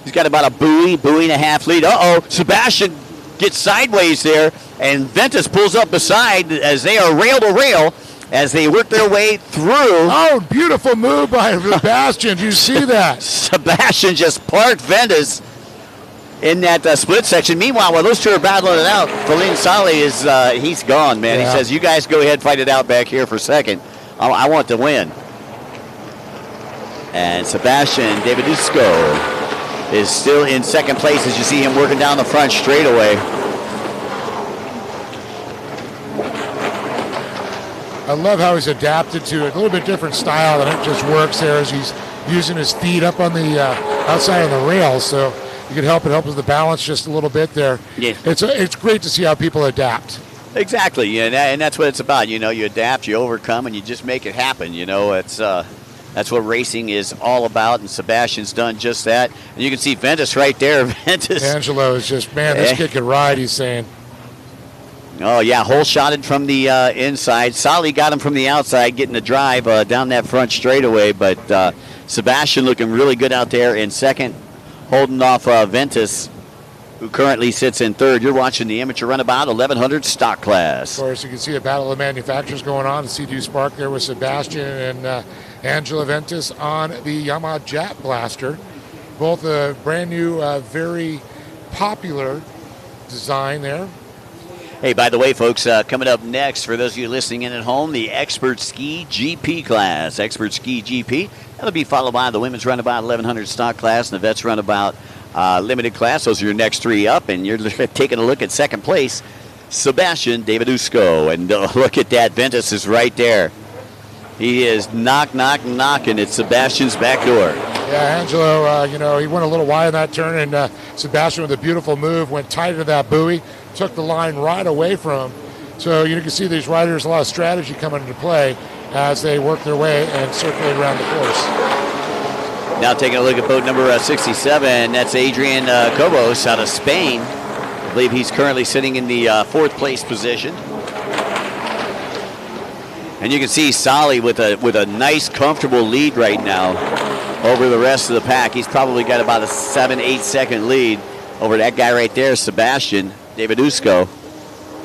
he's got about a buoy and a half lead. Sebastian gets sideways there, and Ventus pulls up beside as they are rail to rail as they work their way through. Oh, beautiful move by Sebastian. Did you see that? Sebastian just parked Ventus in that split section. Meanwhile, while those two are battling it out, Felin Sali he's gone, man. Yeah. He says, you guys go ahead, fight it out back here for second. I want to win. And Sebastian Davidusco is still in second place as you see him working down the front straightaway. I love how he's adapted to a little bit different style, and it just works there as he's using his feet up on the outside of the rails. So you can help with the balance just a little bit there. Yeah. It's great to see how people adapt. Exactly, and that's what it's about. You adapt, you overcome, and you just make it happen. That's what racing is all about, and Sebastian's done just that. And you can see Ventus right there. Angelo is just, this kid can ride, he's saying. Oh, yeah, hole-shotted from the inside. Sali got him from the outside, getting the drive down that front straightaway. But Sebastian looking really good out there in second, holding off Ventus, who currently sits in third. You're watching the amateur runabout 1100 stock class. Of course, you can see a battle of manufacturers going on. The C2 Spark there with Sebastian and Angela Ventus on the Yamaha Jet Blaster. Both a brand new, very popular design there. Hey, by the way, folks, coming up next, for those of you listening in at home, the Expert Ski GP class. Expert Ski GP. That'll be followed by the Women's Runabout 1100 stock class and the Vets Runabout limited class. Those are your next three up, and you're taking a look at second place, Sebastian Davidusco. And look at that. Ventus is right there. He is knocking at Sebastian's back door. Yeah, Angelo, he went a little wide in that turn, and Sebastian with a beautiful move went tight into that buoy, took the line right away from him. So you can see these riders, a lot of strategy coming into play as they work their way and circulate around the course. Now taking a look at boat number 67, that's Adrian Cobos out of Spain. I believe he's currently sitting in the fourth place position. And you can see Sali with a nice, comfortable lead right now over the rest of the pack. He's probably got about a 7-8 second lead over that guy right there, Sebastian David Usko.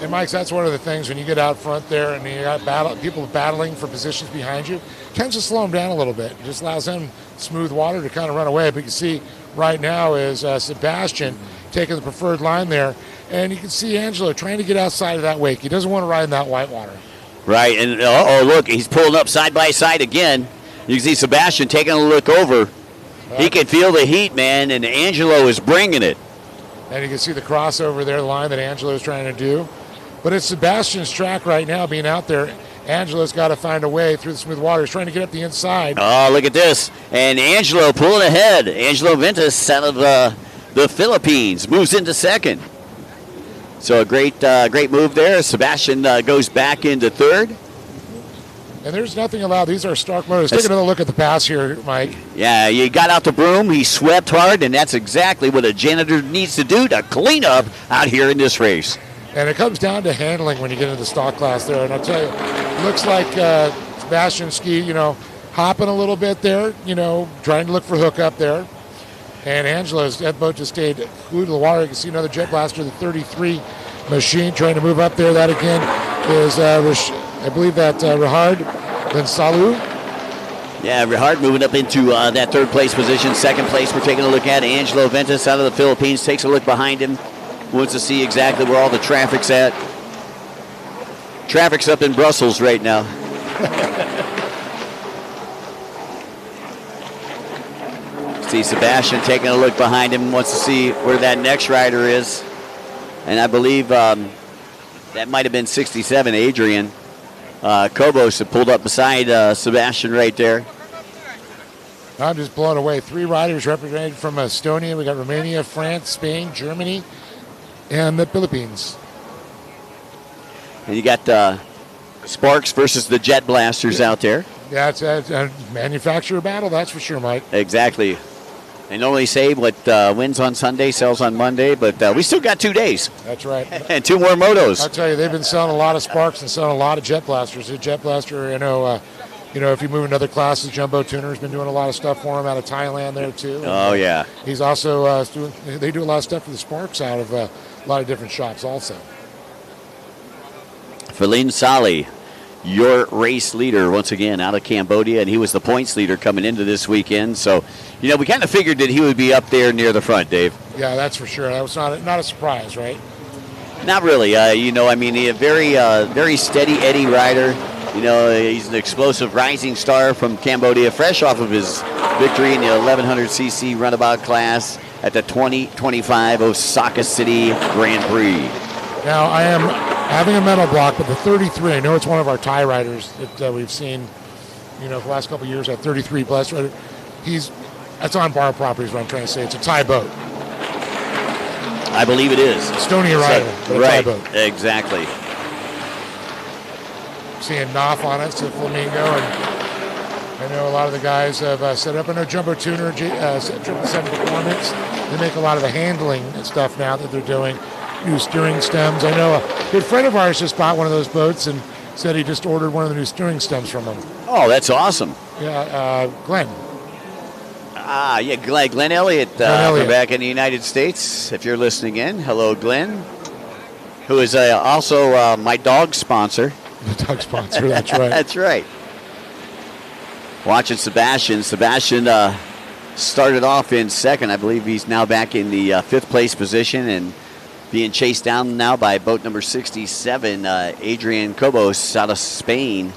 And Mike, that's one of the things when you get out front there and you got people battling for positions behind you, tends to slow them down a little bit. It just allows them smooth water to kind of run away. But you see right now is Sebastian taking the preferred line there. And you can see Angelo trying to get outside of that wake. He doesn't want to ride in that white water. Right, and look, he's pulling up side by side again. You can see Sebastian taking a look over. He can feel the heat, man, and Angelo is bringing it. And you can see the crossover there, the line that Angelo is trying to do. But it's Sebastian's track right now being out there. Angelo's got to find a way through the smooth water. He's trying to get up the inside. Oh, look at this. And Angelo pulling ahead. Angelo Ventus out of the Philippines moves into second. So a great move there. Sebastian goes back into third. And there's nothing allowed. These are Stark motors. Take another look at the pass here, Mike. Yeah, you got out the broom. He swept hard, and that's exactly what a janitor needs to do to clean up out here in this race. And it comes down to handling when you get into the stock class there. And I'll tell you, it looks like Sebastian Ski, hopping a little bit there, trying to look for hook up there. And Angelo's that boat just stayed glued to the water. You can see another jet blaster, the 33 machine, trying to move up there. That again is, I believe that Rihard, then Salu. Yeah, Rihard moving up into that third place position. Second place, we're taking a look at Angelo Ventus out of the Philippines. Takes a look behind him. Wants to see exactly where all the traffic's at. Traffic's up in Brussels right now. See Sebastian taking a look behind him. Wants to see where that next rider is. And I believe that might have been 67, Adrian. Kobos had pulled up beside Sebastian right there. I'm just blown away. 3 riders represented from Estonia. We got Romania, France, Spain, Germany, and the Philippines. And you got Sparks versus the Jet Blasters out there. Yeah, it's a manufacturer battle, that's for sure, Mike. Exactly. They normally say what wins on Sunday sells on Monday, but we still got 2 days. That's right. And 2 more motos. I'll tell you, they've been selling a lot of Sparks and selling a lot of Jet Blasters. The Jet Blaster, if you move into other classes, Jumbo Tuner's been doing a lot of stuff for him out of Thailand there too. Oh, yeah. He's also they do a lot of stuff for the Sparks out of a lot of different shops also. Feline Sali, your race leader once again out of Cambodia, and he was the points leader coming into this weekend. So, we kind of figured that he would be up there near the front, Dave. Yeah, that's for sure. That was not a surprise, right? Not really. He's a very steady Eddie rider. He's an explosive rising star from Cambodia, fresh off of his victory in the 1100cc runabout class at the 2025 Osaka City Grand Prix. Now, I am having a medal block, but the 33, I know it's one of our Thai riders that we've seen, for the last couple of years, that 33 plus rider. That's on Bar Properties, what I'm trying to say. It's a Thai boat. I believe it is. Estonia rider, right, Thai boat. Exactly. Seeing Knopf on it, it's a Flamingo, and I know a lot of the guys have set up. I know Jumbo Tuner, 777 Performance, they make a lot of the handling and stuff now that they're doing. New steering stems. I know a good friend of ours just bought one of those boats and said he just ordered one of the new steering stems from them. Oh, that's awesome. Yeah, Glenn. Yeah, Glenn Elliott, from back in the United States. If you're listening in, hello, Glenn, who is also my dog sponsor. The dog sponsor, that's right. That's right. Watching Sebastian. Sebastian started off in second. I believe he's now back in the 5th place position and being chased down now by boat number 67, Adrian Kobos out of Spain.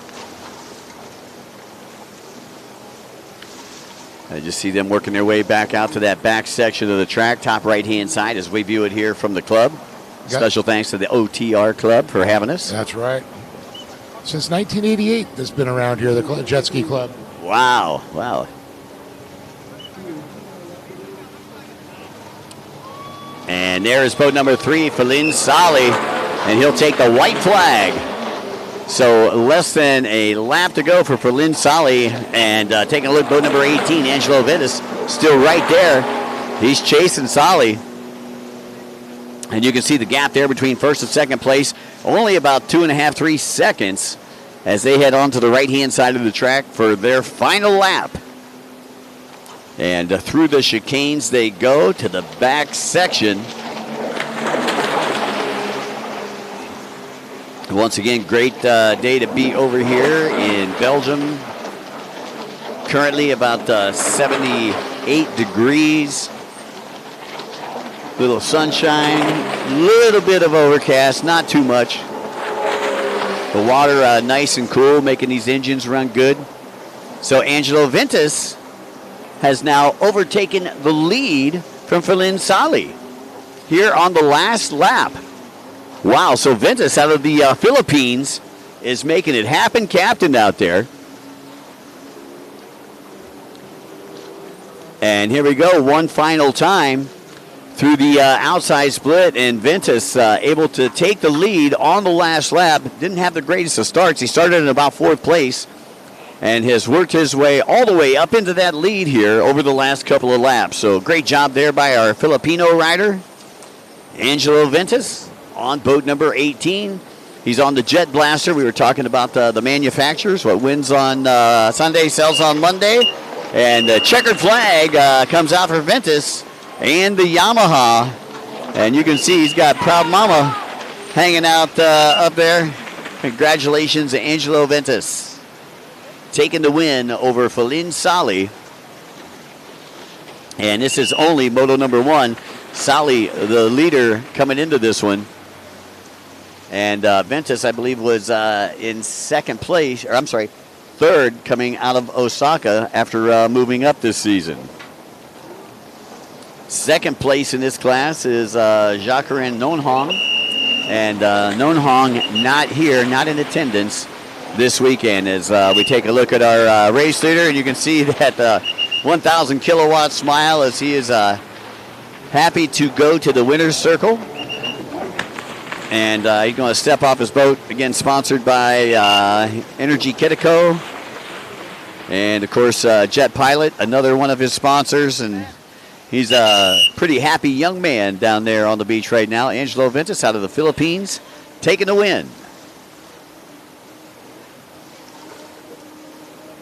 I just see them working their way back out to that back section of the track, top right-hand side as we view it here from the club. Special thanks to the OTR Club for having us. That's right. Since 1988, this has been around here, the Jet Ski Club. Wow. And there is boat number 3, Feline Sali, and he'll take the white flag. So less than a lap to go for Feline Sali, and taking a look, boat number 18, Angelo Ventus, still right there. He's chasing Sali. And you can see the gap there between first and second place, only about 2.5, 3 seconds. as they head on to the right-hand side of the track for their final lap. And through the chicanes they go to the back section. Once again, great day to be over here in Belgium. Currently about 78 degrees. Little sunshine, little bit of overcast, not too much. The water nice and cool, making these engines run good. So Angelo Ventus has now overtaken the lead from Felin Sali here on the last lap. Wow, so Ventus out of the Philippines is making it happen, captain out there. And here we go, one final time through the outside split, and Ventus able to take the lead on the last lap. Didn't have the greatest of starts. He started in about 4th place and has worked his way all the way up into that lead here over the last couple of laps. So great job there by our Filipino rider, Angelo Ventus, on boat number 18. He's on the Jet Blaster. We were talking about the manufacturers. What wins on Sunday sells on Monday. And the checkered flag comes out for Ventus and the Yamaha. And you can see he's got Proud Mama hanging out up there. Congratulations to Angelo Ventus, taking the win over Felin Sali. And this is only moto number 1. Sali, the leader, coming into this one. And Ventus, I believe, was in 2nd place, or I'm sorry, 3rd coming out of Osaka after moving up this season. 2nd place in this class is Jacqueline Nonhong. And Nonhong not here, not in attendance this weekend, as we take a look at our race leader. And you can see that 1,000 kilowatt smile as he is happy to go to the winner's circle. And he's going to step off his boat, again sponsored by Energy Kitiko. And, of course, Jet Pilot, another one of his sponsors. And he's a pretty happy young man down there on the beach right now. Angelo Ventus out of the Philippines, taking the win.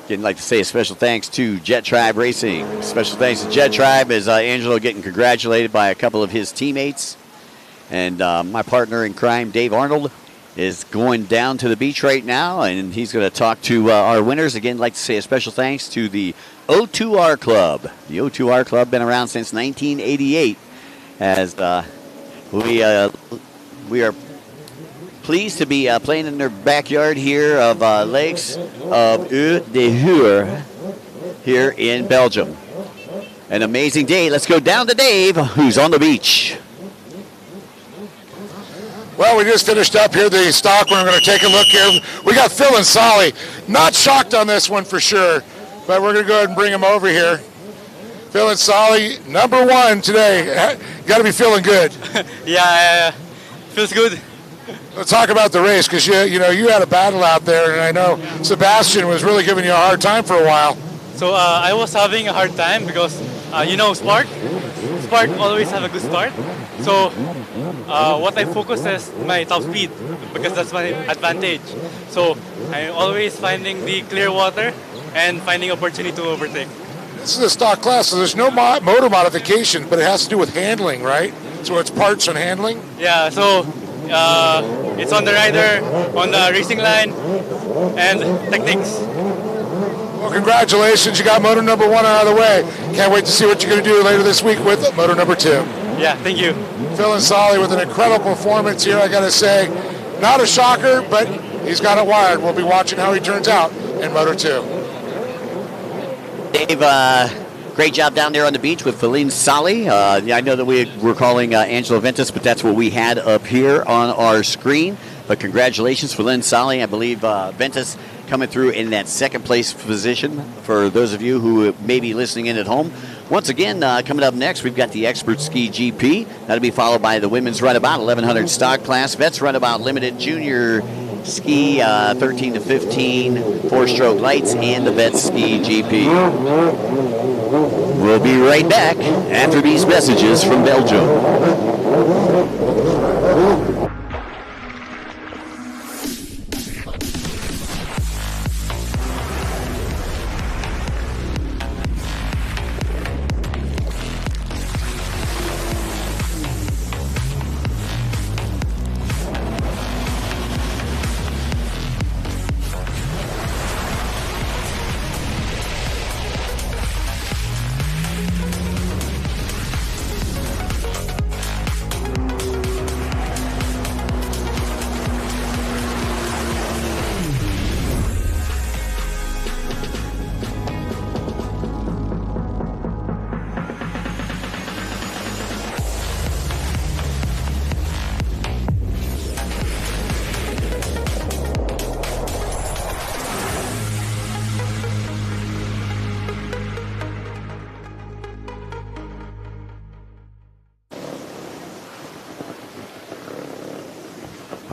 Again, I'd like to say a special thanks to Jet Tribe Racing. Special thanks to Jet Tribe as Angelo getting congratulated by a couple of his teammates. And my partner in crime, Dave Arnold, is going down to the beach right now, and he's going to talk to our winners. Again, I'd like to say a special thanks to the O2R Club. The O2R Club been around since 1988, as we are pleased to be playing in their backyard here of Lakes of Eau de Hur here in Belgium. An amazing day. Let's go down to Dave, who's on the beach. Well, we just finished up here the stock. We're going to take a look here. We got Phil and Solly. Not shocked on this one for sure, but we're going to go ahead and bring them over here. Phil and Solly, number 1 today. You got to be feeling good. Yeah, feels good. Let's talk about the race, because you had a battle out there, and I know Sebastian was really giving you a hard time for a while. So I was having a hard time because, Spark always have a good start. So what I focus is my top speed, because that's my advantage. So I'm always finding the clear water and finding opportunity to overtake. This is a stock class, so there's no motor modification, but it has to do with handling, right? So it's parts and handling? Yeah, so it's on the rider, on the racing line, and techniques. Well, congratulations. You got motor number 1 out of the way. Can't wait to see what you're going to do later this week with motor number 2. Yeah, thank you. Phil and Solly with an incredible performance here, I got to say. Not a shocker, but he's got it wired. We'll be watching how he turns out in motor 2. Dave, great job down there on the beach with Felin Sali. I know that we were calling Angelo Ventus, but that's what we had up here on our screen. But congratulations, Felin Sali. I believe Ventus coming through in that 2nd place position for those of you who may be listening in at home. Once again, coming up next, we've got the Expert Ski GP. That'll be followed by the Women's Runabout 1100 stock class, Vets Runabout Limited Junior Ski 13 to 15, 4-stroke lights, and the Vets Ski GP. We'll be right back after these messages from Belgium.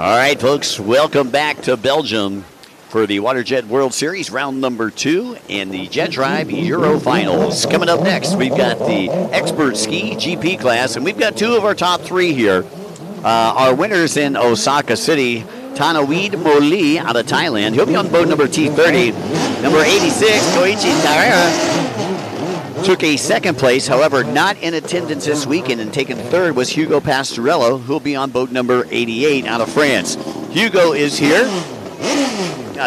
All right, folks, welcome back to Belgium for the WaterJet World Series, round number 2, and the Jet Drive Euro Finals. Coming up next, we've got the Expert Ski GP class, and we've got 2 of our top 3 here. Our winners in Osaka City, Tanaweed Moli out of Thailand. He'll be on boat number T30. Number 86, Koichi Tarera, took a second place, however, not in attendance this weekend, and taken third was Hugo Pastorello, who'll be on boat number 88 out of France. Hugo is here,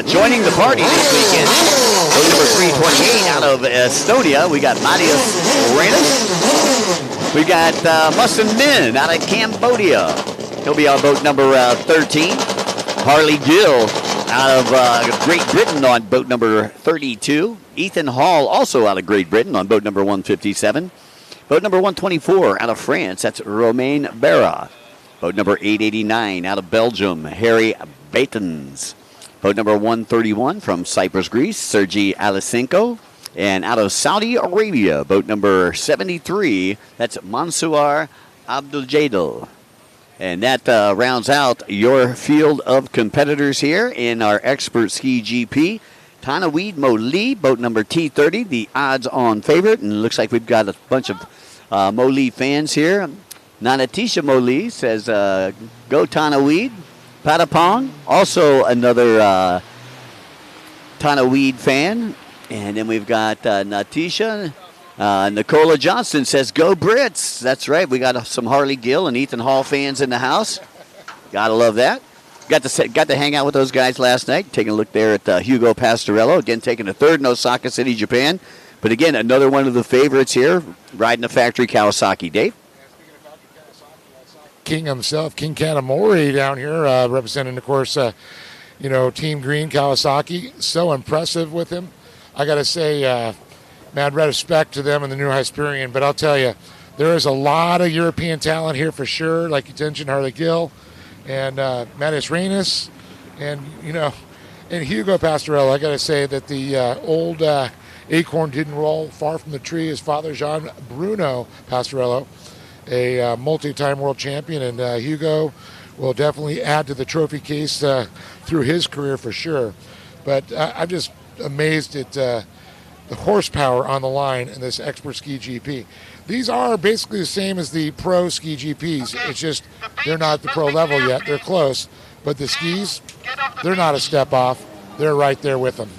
joining the party this weekend. Boat number 328 out of Estonia. We got Marius Renas. We got Mustin Min out of Cambodia. He'll be on boat number 13. Harley Gill out of Great Britain on boat number 32. Ethan Hall, also out of Great Britain, on boat number 157. Boat number 124 out of France, that's Romain Berra. Boat number 889 out of Belgium, Harry Batens. Boat number 131 from Cyprus, Greece, Sergei Alisenko. And out of Saudi Arabia, boat number 73, that's Mansour Abdul-Jadil. And that rounds out your field of competitors here in our Expert Ski GP. Tanaweed Moli, boat number T30, the odds-on favorite. And it looks like we've got a bunch of Moli fans here. Nanatisha Moli says, go Tanaweed. Patapong, also another Tanaweed fan. And then we've got Natisha. Nicola Johnston says, go Brits. That's right. We got some Harley Gill and Ethan Hall fans in the house. Gotta love that. Got to hang out with those guys last night. Taking a look there at Hugo Pastorello. Again, taking a third in Osaka City, Japan. But again, another one of the favorites here, riding a factory Kawasaki. Dave? King himself, King Kanamori down here, representing, of course, Team Green Kawasaki. So impressive with him. I got to say, mad respect to them and the new Hyperion. But I'll tell you, there is a lot of European talent here for sure, like you mentioned, Harley Gill and Marius Renas, and Hugo Pastorello. I got to say that the old acorn didn't roll far from the tree. His father, Jean Bruno Pastorello, a multi-time world champion, and Hugo will definitely add to the trophy case through his career for sure. But I'm just amazed at the horsepower on the line in this Expert Ski GP. These are basically the same as the pro ski GPs. It's just they're not at the pro level yet. They're close. But the skis, they're not a step off. They're right there with them.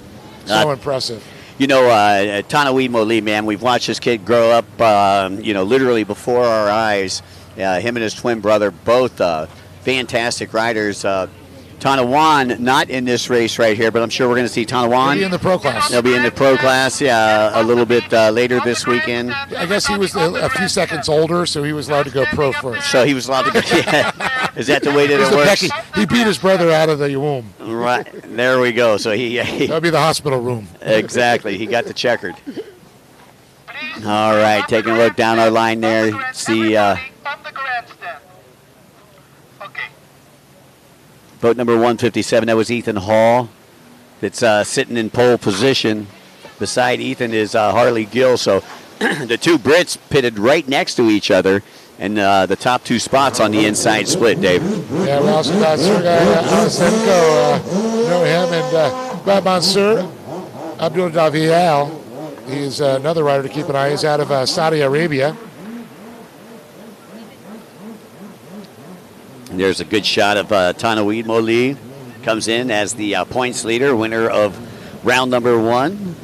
So impressive. Tanaweed Moli, man, we've watched this kid grow up, literally before our eyes. Him and his twin brother, both fantastic riders. Tanawan, not in this race right here, but I'm sure we're going to see Tanawan. He'll be in the pro class. He'll be in the pro class, a little bit later this weekend. I guess he was a few seconds older, so he was allowed to go pro first. So he was allowed to go, yeah. Is that the way that it works? He beat his brother out of the womb. Right, there we go. So that'll be the hospital room. Exactly, he got the checkered. All right, taking a look down our line there. See boat number 157, that was Ethan Hall. That's sitting in pole position. Beside Ethan is Harley Gill. So the two Brits pitted right next to each other, and the top 2 spots on the inside split, Dave. Yeah, we also got Sergei Alisenko, know him, and Mansour Abdul-Jadil. He's another rider to keep an eye on. He's out of Saudi Arabia. And there's a good shot of Tanaweed Moli. Comes in as the points leader, winner of round number 1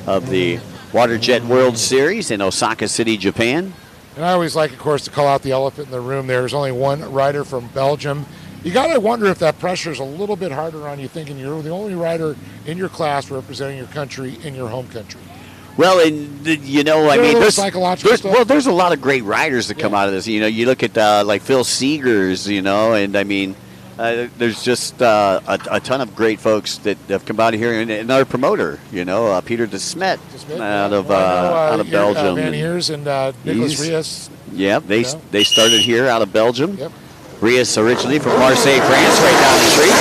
of the WaterJet World Series in Osaka City, Japan. And I always like, of course, to call out the elephant in the room. There's only one rider from Belgium. You got to wonder if that pressure is a little bit harder on you, thinking you're the only rider in your class representing your country in your home country. Well, and there's a lot of great riders that come out of this. You look at like Phil Seegers, there's just a ton of great folks that have come out of here, and another promoter, Peter De Smet out of Belgium. Van Heers and Nicolas Rias. Yeah, they started here out of Belgium. Yep. Rias originally from Marseille, France, right down the street.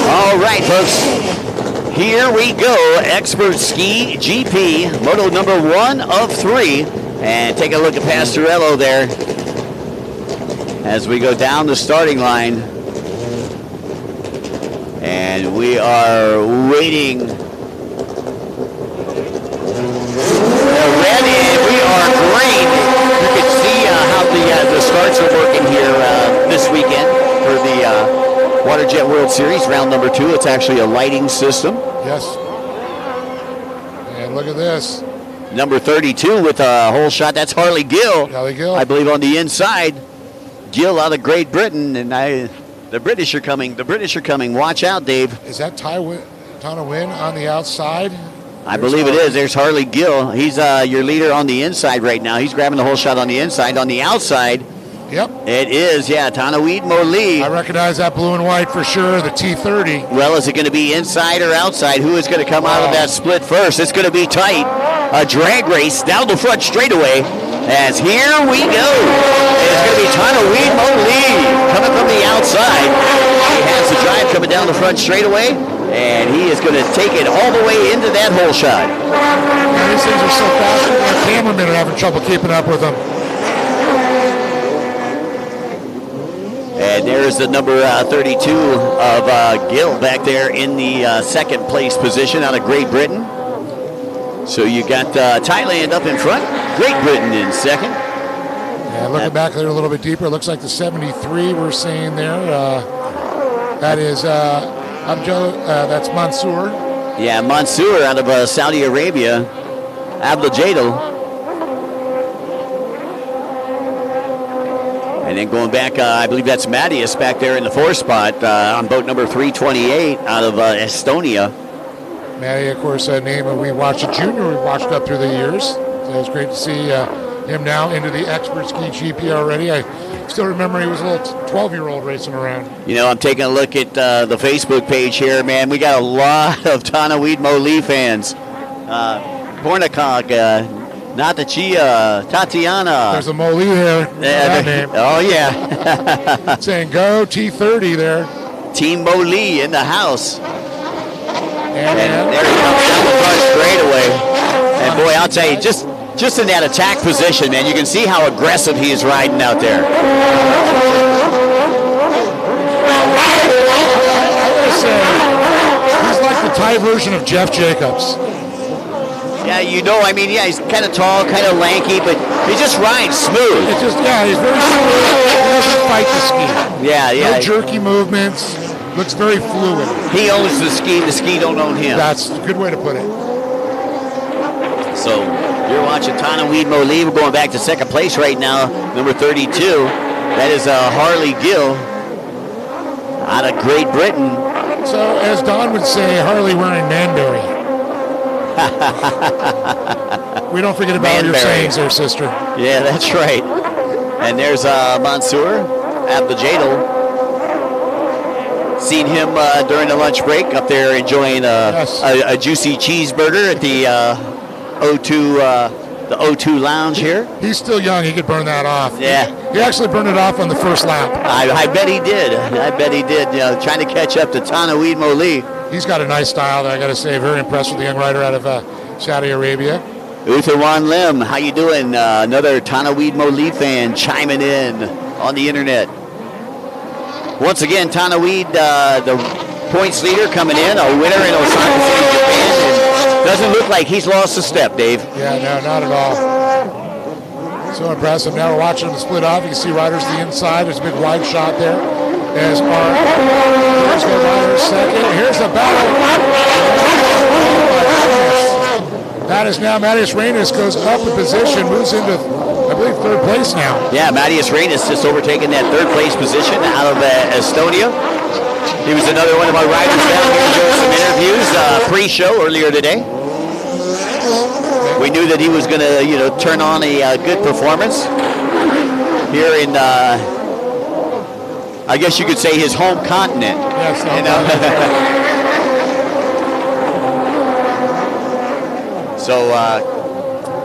All right, folks. Here we go, Expert Ski GP, moto number 1 of 3. And take a look at Pastorello there. as we go down the starting line. And we are waiting. They're ready. We are green. You can see how the starts are working here this weekend for the WaterJet World Series, round number 2. It's actually a lighting system. Yes. And look at this. Number 32 with a hole shot. That's Harley Gill. Harley Gill. I believe on the inside. Gill out of Great Britain, and the British are coming. The British are coming. Watch out, Dave. Is that Tana Win on the outside? I believe it is. There's Harley Gill. He's your leader on the inside right now. He's grabbing the whole shot on the inside. On the outside, yep, it is, Tanaweed Moli. I recognize that blue and white for sure, the T30. Well, is it going to be inside or outside? Who is going to come out of that split first? It's going to be tight. A drag race down the front straightaway. As here we go. It's going to be Tanaweed Moli coming from the outside. He has the drive coming down the front straightaway. And he is going to take it all the way into that hole shot. Yeah, these things are so fast, the cameramen are having trouble keeping up with them. And there's the number 32 of Gill back there in the second place position out of Great Britain. So you got Thailand up in front, Great Britain in second. Yeah, looking back there a little bit deeper, it looks like the 73 we're seeing there. That is... that's Mansour. Yeah, Mansour out of Saudi Arabia. Abdeljadel. And then going back, I believe that's Mattias back there in the 4th spot on boat number 328 out of Estonia. Matty, of course, a name we watched at junior, we watched up through the years. So it's great to see him now into the expert ski GP already. I still remember he was a little 12-year-old racing around. You know, I'm taking a look at the Facebook page here, man. We got a lot of Tanaweed Moli fans. Pornikog, Natachia, Tatiana. There's a Moli there. That name. Oh, yeah. Saying go T30 there. Team Moli in the house. And there he comes down the front straightaway. And boy, I'll tell you, just in that attack position, man, you can see how aggressive he is riding out there. I gotta say, he's like the Thai version of Jeff Jacobs. Yeah, you know, I mean, yeah, he's kind of tall, kind of lanky, but he just rides smooth. It's just, yeah, he's very smooth. He doesn't fight the ski. Yeah. No jerky movements. Looks very fluid. He owns the ski don't own him. That's a good way to put it. So you're watching Tanaweed Moli. We're going back to second place right now, number 32. That is Harley Gill out of Great Britain. So as Don would say, Harley wearing Manberry. We don't forget about your sayings there, sister. Yeah, that's right. And there's Mansour Abdeljadel. Seen him during the lunch break up there enjoying a juicy cheeseburger at the O2 lounge here. He's still young. He could burn that off. Yeah. He actually burned it off on the first lap. I bet he did. You know, trying to catch up to Tanaweed Moli. He's got a nice style that I got to say. Very impressed with the young rider out of Saudi Arabia. Utherwan Lim, how you doing? Another Tanaweed Moli fan chiming in on the internet. Once again, Tanaweed, the points leader coming in, a winner in Osaka City, Japan. And doesn't look like he's lost a step, Dave. Yeah, no, not at all. So impressive. Now we're watching them split off. You can see riders to the inside. There's a big wide shot there. There's the rider second. Here's the battle. That is now Mattias Reines goes up a position, moves into, I believe, third place now. Yeah, Mattias Reines just overtaking that third place position out of Estonia. He was another one of our riders down here doing some interviews pre-show earlier today. We knew that he was going to, you know, turn on a good performance here in, I guess you could say, his home continent. Yes, you know? So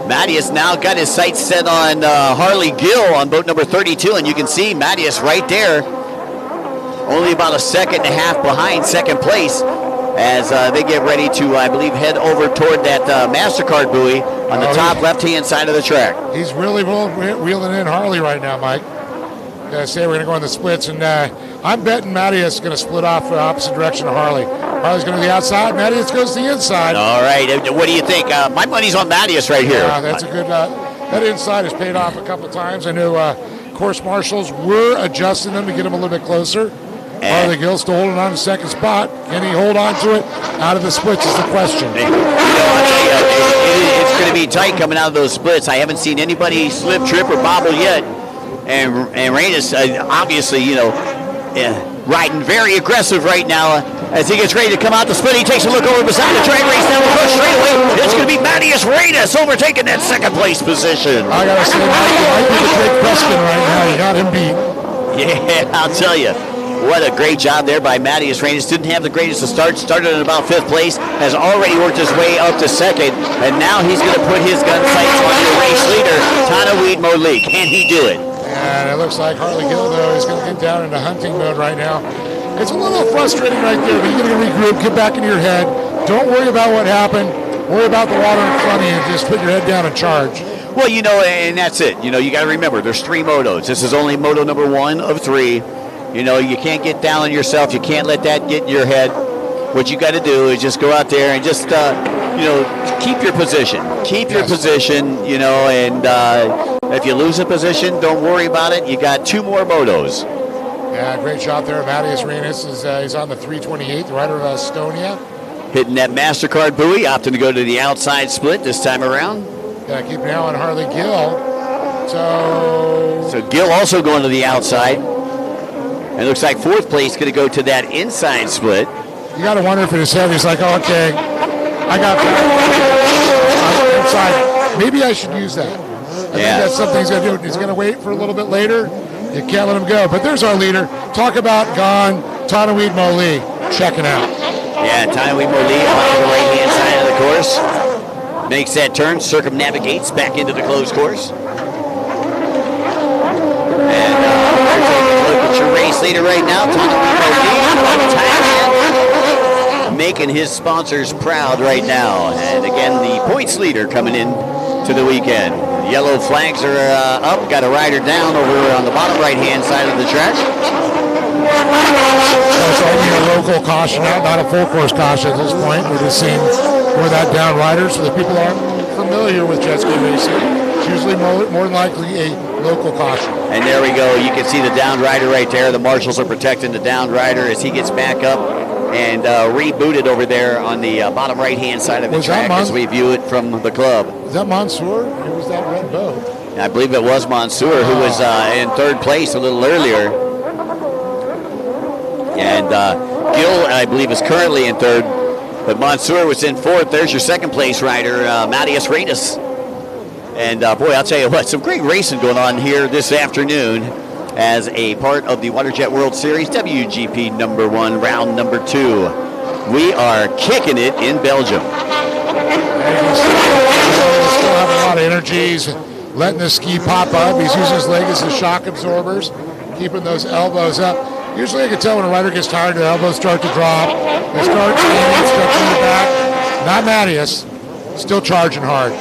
Mattias now got his sights set on Harley Gill on boat number 32, and you can see Mattias right there, only about a second and a half behind second place as they get ready to, I believe, head over toward that MasterCard buoy on the top left-hand side of the track. He's really reeling in Harley right now, Mike. say we're going to go on the splits, and I'm betting Mattias is going to split off the opposite direction of Harley. Harley's going to the outside, Mattias goes to the inside. All right, what do you think? My money's on Mattias right here. Yeah, that's a good, that inside has paid off a couple times. I know course marshals were adjusting them to get him a little bit closer. Harley Gill still holding on to second spot. Can he hold on to it out of the splits is the question. It's going to be tight coming out of those splits. I haven't seen anybody slip, trip, or bobble yet. And Reynes, obviously, riding very aggressive right now as he gets ready to come out the split. He takes a look over beside the drag race now. We'll go straight away. It's going to be Mattias Reynes overtaking that second place position. I got to say, might be the Drake Preston right now. You got him beat. Yeah, I'll tell you. What a great job there by Mattias Reynes. Didn't have the greatest of starts. Started in about 5th place. Has already worked his way up to 2nd. And now he's going to put his gun sights on your race leader, Tanaweed Moli. Can he do it? And it looks like Harley Gill, though, is going to get down into hunting mode right now. It's a little frustrating right there, but you got to regroup, get back into your head. Don't worry about what happened. Worry about the water in front of you and just put your head down and charge. Well, and that's it. You got to remember, there's 3 motos. This is only moto number 1 of 3. You can't get down on yourself. You can't let that get in your head. What you got to do is just go out there and just, keep your position. Keep your position, and if you lose a position, don't worry about it. You got 2 more motos. Yeah, great shot there. Mattias Reynes he's on the 328, the rider of Estonia. Hitting that MasterCard buoy, opting to go to the outside split this time around. Yeah, keep an eye on Harley Gill. So Gill also going to the outside. And it looks like 4th place going to go to that inside split. You got to wonder if in his head he's like, oh, okay, I got that inside. Maybe I should use that. I think that's something he's going to do. He's going to wait for a little bit later. You can't let him go. But there's our leader. Talk about gone. Tanaweed Moli checking out. Yeah, Tanaweed Moli on the right-hand side of the course. Makes that turn, circumnavigates back into the closed course. Your race leader right now, Thailand, making his sponsors proud right now. And again, the points leader coming in to the weekend. Yellow flags are up. Got a rider down over on the bottom right-hand side of the track. It's only a local caution, not a full course caution at this point. We're just seeing more of that down rider, so that people aren't familiar with jet ski racing. It's usually more than likely a local caution. And there we go. You can see the down rider right there. The marshals are protecting the down rider as he gets back up and rebooted over there on the bottom right-hand side of the track as we view it from the club. Is that Mansour? Or was that Red Bow? I believe it was Mansour who was in 3rd place a little earlier. And Gill, I believe, is currently in 3rd. But Mansour was in 4th. There's your 2nd place rider, Mattias Reynes. And, boy, I'll tell you what, some great racing going on here this afternoon as a part of the WaterJet World Series, WGP number 1, round number 2. We are kicking it in Belgium. Still have a lot of energy. He's letting the ski pop up. He's using his legs as shock absorbers, keeping those elbows up. Usually I can tell when a rider gets tired, the elbows start to drop. They start stretching the back. Not Mattias, still charging hard.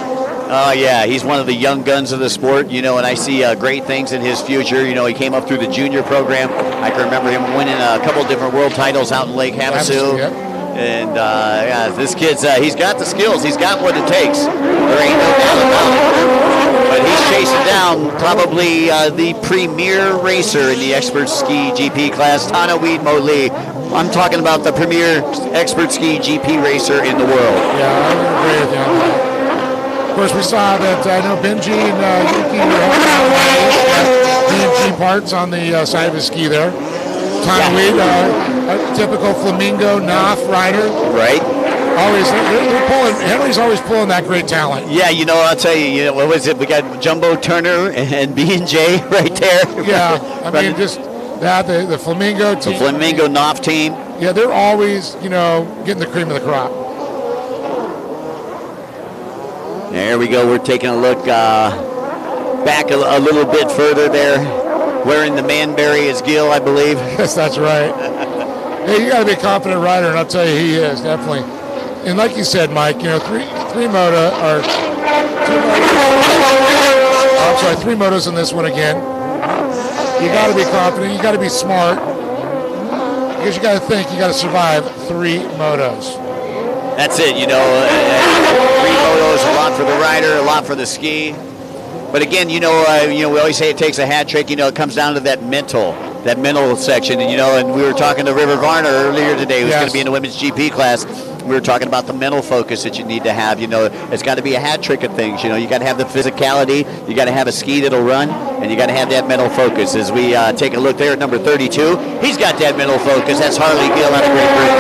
Yeah, he's one of the young guns of the sport, and I see great things in his future. He came up through the junior program. I can remember him winning a couple different world titles out in Lake Havasu. Yep. And, this kid's, he's got the skills. He's got what it takes. There ain't no doubt about it. But he's chasing down probably the premier racer in the expert ski GP class, Tanaweed Moli. I'm talking about the premier expert ski GP racer in the world. Yeah, I would agree with you on that. Of course, we saw that I know Benji and Yuki were B&G parts on the side of his ski there. Tanaweed, a typical flamingo Knopf rider. Right. Always, they're pulling. Henry's always pulling that great talent. Yeah, I'll tell you. What was it? We got Jumbo Turner and B&J right there. Yeah, I mean, just that the flamingo team. The flamingo Knopf team. Yeah, they're always getting the cream of the crop. There we go. We're taking a look back a little bit further there. Wearing the Manberry is Gill, I believe. Yes, that's right. Hey, you got to be a confident rider, and I'll tell you, he is definitely. And like you said, Mike, three motos in this one again. You got to be confident. You got to be smart. Because you got to think. You got to survive 3 motos. That's it, 3 motos, a lot for the rider, a lot for the ski. But again, we always say it takes a hat trick. It comes down to that mental section. And we were talking to River Varner earlier today, who's going to be in the women's GP class. We were talking about the mental focus that you need to have. It's got to be a hat trick of things. You got to have the physicality, you got to have a ski that'll run, and you got to have that mental focus. As we take a look there at number 32, he's got that mental focus. That's Harley Gill out of Great Britain.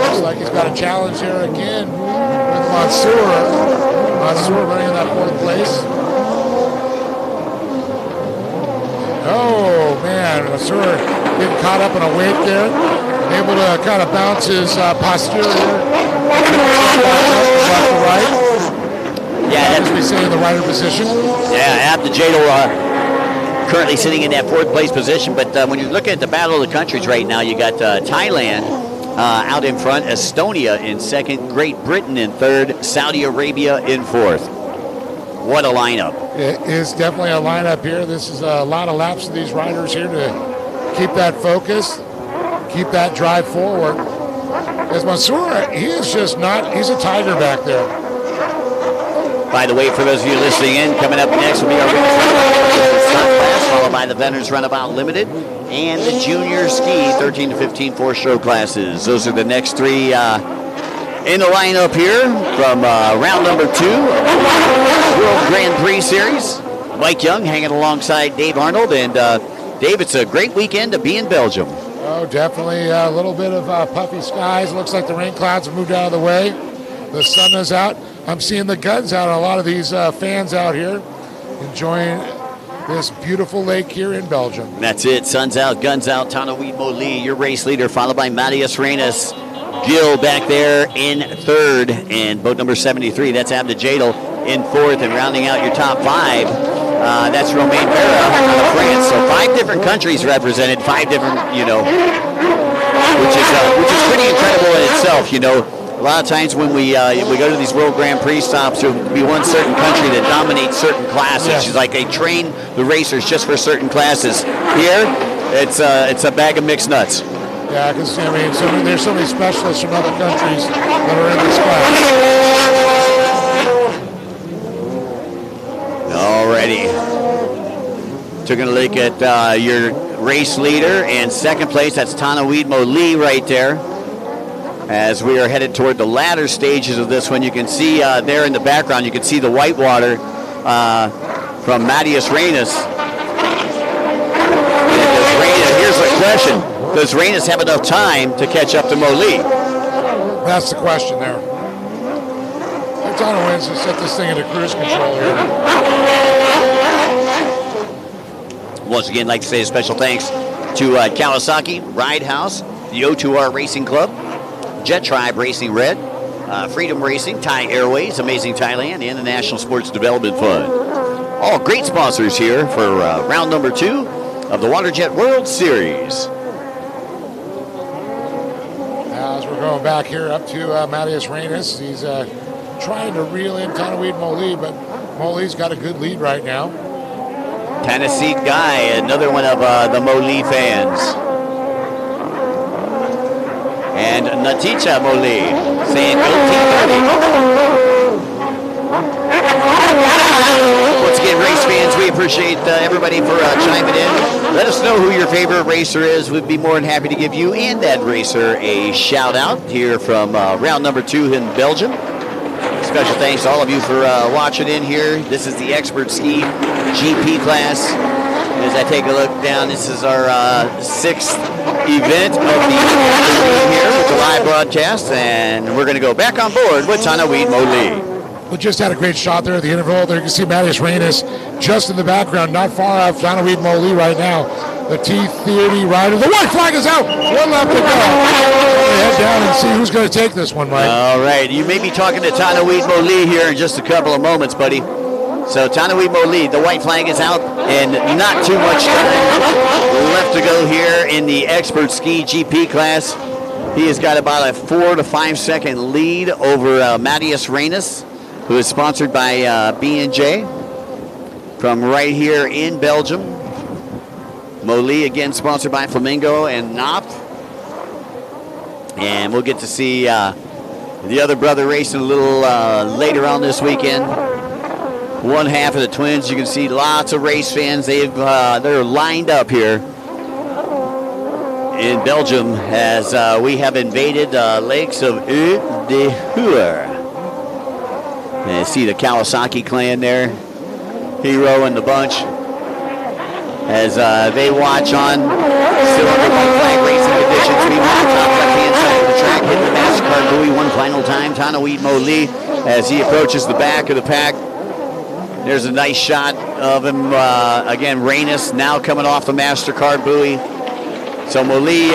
Looks like he's got a challenge here again with Mansour. Mansour running in that 4th place. Oh, man. Mansour getting caught up in a weight there. Able to kind of bounce his posterior left to right. Yeah, as we say in the rider position. Yeah, Abdijadel currently sitting in that 4th place position. But when you look at the battle of the countries right now, you got Thailand out in front, Estonia in 2nd, Great Britain in 3rd, Saudi Arabia in 4th. What a lineup. It is definitely a lineup here. This is a lot of laps of these riders here to keep that focus, keep that drive forward. As Mansour, he is just not, he's a tiger back there. By the way, for those of you listening in, coming up next will be our women's class, followed by the Veterans Runabout Limited and the Junior Ski 13 to 15 4-stroke classes. Those are the next 3 in the lineup here from round number 2 World Grand Prix Series. Mike Young hanging alongside Dave Arnold. And Dave, it's a great weekend to be in Belgium. Oh, definitely a little bit of puffy skies. Looks like the rain clouds have moved out of the way. The sun is out. I'm seeing the guns out. A lot of these fans out here enjoying this beautiful lake here in Belgium. That's it. Sun's out, guns out. Tanaweed Moli, your race leader, followed by Matthias Reines. Gill back there in 3rd, and boat number 73, that's Abdijadel in 4th, and rounding out your top 5, that's Romain Barra of France. So 5 different countries represented, 5 different, which is pretty incredible in itself. A lot of times when we go to these World Grand Prix stops, there will be one certain country that dominates certain classes. Yes. It's like they train the racers just for certain classes. Here, it's a bag of mixed nuts. Yeah, because there's so many specialists from other countries that are in this class. Alrighty. Taking a look at your race leader in 2nd place. That's Tanaweed Moli right there. As we are headed toward the latter stages of this one, you can see there in the background, you can see the whitewater from Matthias Reines. Here's the question. Does Reines have enough time to catch up to Moli? That's the question there. Tana wins to set this thing into cruise control here. Once again, I'd like to say a special thanks to Kawasaki, Ride House, the O2R Racing Club, Jet Tribe Racing Red, Freedom Racing, Thai Airways, Amazing Thailand, and the National Sports Development Fund. All great sponsors here for round number 2 of the WaterJet World Series. As we're going back here up to Matthias Reines, he's trying to reel in Tanaweed Moli, but Moli's got a good lead right now. Tennessee Guy, another one of the Moli fans. And Naticha Moli saying go T30. Once again, race fans, we appreciate everybody for chiming in. Let us know who your favorite racer is. We'd be more than happy to give you and that racer a shout out here from round number 2 in Belgium. Special thanks to all of you for watching in here. This is the Expert Ski GP class. As I take a look down, this is our 6th event of the afternoon here with the live broadcast, and we're going to go back on board with Tanaweed Moli. We just had a great shot there at the interval. There you can see Matthias Reines just in the background, not far off Tanaweed Moli right now. The T30 rider. The white flag is out. One left to go. Head down and see who's going to take this one, Mike. All right. You may be talking to Tanaweed Moli here in just a couple of moments, buddy. So Tanaweed Moli, the white flag is out, and not too much time left to go here in the Expert Ski GP class. He has got about a 4 to 5 second lead over Matthias Reines, who is sponsored by B&J from right here in Belgium. Moli, again, sponsored by Flamingo and Knopf. And we'll get to see the other brother racing a little later on this weekend. One half of the twins. You can see lots of race fans. They're lined up here in Belgium as we have invaded lakes of Eau de Hur. And you see the Kawasaki clan there, Hero and the bunch, as they watch on. Still under white flag racing conditions. We watch on the left-hand side of the track, hitting the MasterCard buoy one final time. Tanaweed Moli as he approaches the back of the pack. There's a nice shot of him, again, Reynes now coming off the MasterCard buoy. So Moli,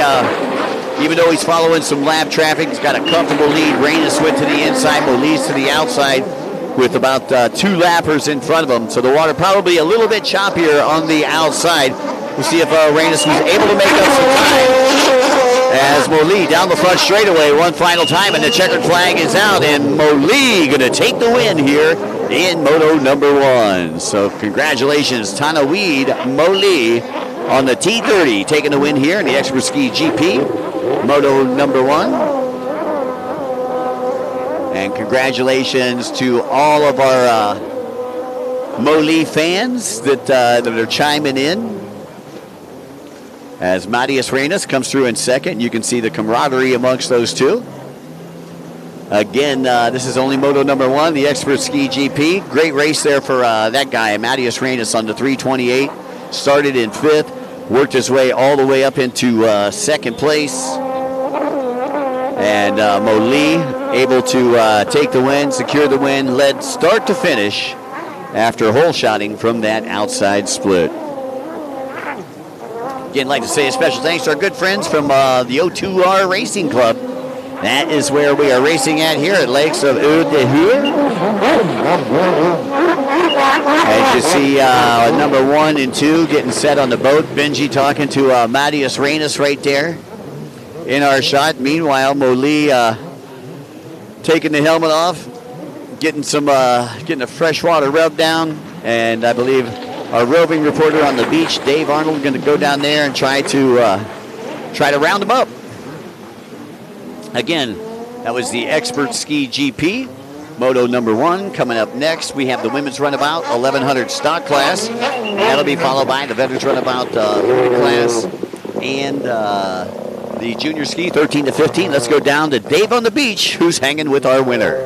even though he's following some lap traffic, he's got a comfortable lead. Reynes went to the inside, Moli's to the outside with about 2 lappers in front of him. So the water probably a little bit choppier on the outside. We'll see if Reynes was able to make up some time. As Moli down the front straightaway one final time, and the checkered flag is out, and Moli going to take the win here in Moto number 1. So congratulations, Tanaweed Moli on the T30, taking the win here in the Expert Ski GP, Moto number 1. And congratulations to all of our Moli fans that are chiming in. As Matthias Reynes comes through in second, you can see the camaraderie amongst those two. Again, this is only Moto number 1, the Expert Ski GP. Great race there for that guy, Matthias Reynes, on the 328. Started in 5th, worked his way all the way up into second place. And Moli able to take the win, secure the win, led start to finish after hole shotting from that outside split. Again, I'd like to say a special thanks to our good friends from the O2R Racing Club. That is where we are racing at here at Lakes of Eau de Hur. As you see, number 1 and 2 getting set on the boat. Benji talking to Matthias Reynes right there in our shot. Meanwhile, Moli taking the helmet off, getting a freshwater rub down, and I believe our roving reporter on the beach, Dave Arnold, going to go down there and try to round him up. Again, that was the Expert Ski GP, Moto number 1. Coming up next, we have the women's runabout, 1100 stock class. That'll be followed by the veterans runabout class and the junior ski, 13 to 15. Let's go down to Dave on the beach, who's hanging with our winner.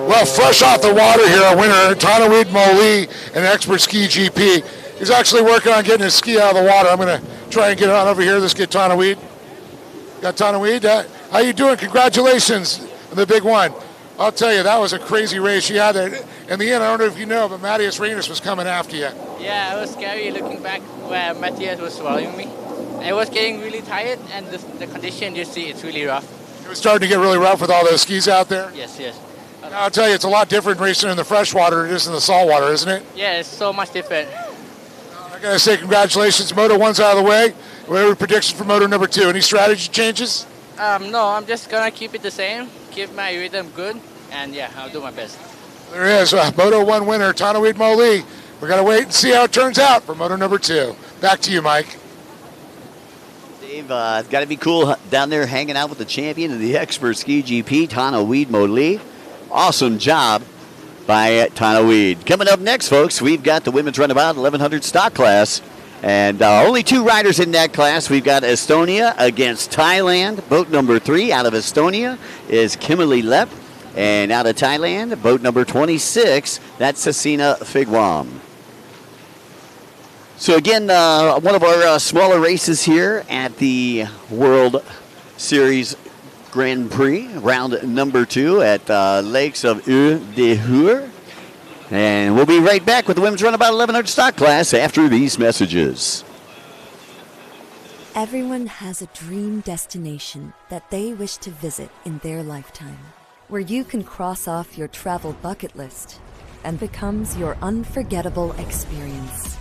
Well, fresh off the water here, our winner, Tanaweed Moli, in Expert Ski GP. He's actually working on getting his ski out of the water. I'm going to try and get it on over here. Let's get Tanaweed. Got Tanaweed. How you doing? Congratulations on the big one. I'll tell you, that was a crazy race you had there. In the end, I don't know if you know, but Matthias Reynes was coming after you. Yeah, it was scary looking back where Matthias was following me. I was getting really tired, and the condition, you see, it's really rough. It was starting to get really rough with all those skis out there? Yes. Now, I'll tell you, it's a lot different racing in the freshwater than it is in the saltwater, isn't it? Yeah, it's so much different. I got to say congratulations. Moto 1's out of the way. What are your predictions for Moto number 2? Any strategy changes? No, I'm just going to keep it the same, keep my rhythm good, and yeah, I'll do my best. There is Moto 1 winner, Tanaweed Moli. We're going to wait and see how it turns out for Moto number 2. Back to you, Mike. Dave, it's got to be cool down there hanging out with the champion of the Expert Ski GP, Tanaweed Moli. Awesome job by Tanaweed. Coming up next, folks, we've got the women's runabout 1100 stock class. And only 2 riders in that class. We've got Estonia against Thailand. Boat number 3 out of Estonia is Kimberly Lepp. And out of Thailand, boat number 26, that's Cecina Figwam. So again, one of our smaller races here at the World Series Grand Prix, round number 2 at Lakes of Eau de Hur. And we'll be right back with the women's runabout 1100 stock class after these messages. Everyone has a dream destination that they wish to visit in their lifetime, where you can cross off your travel bucket list and becomes your unforgettable experience.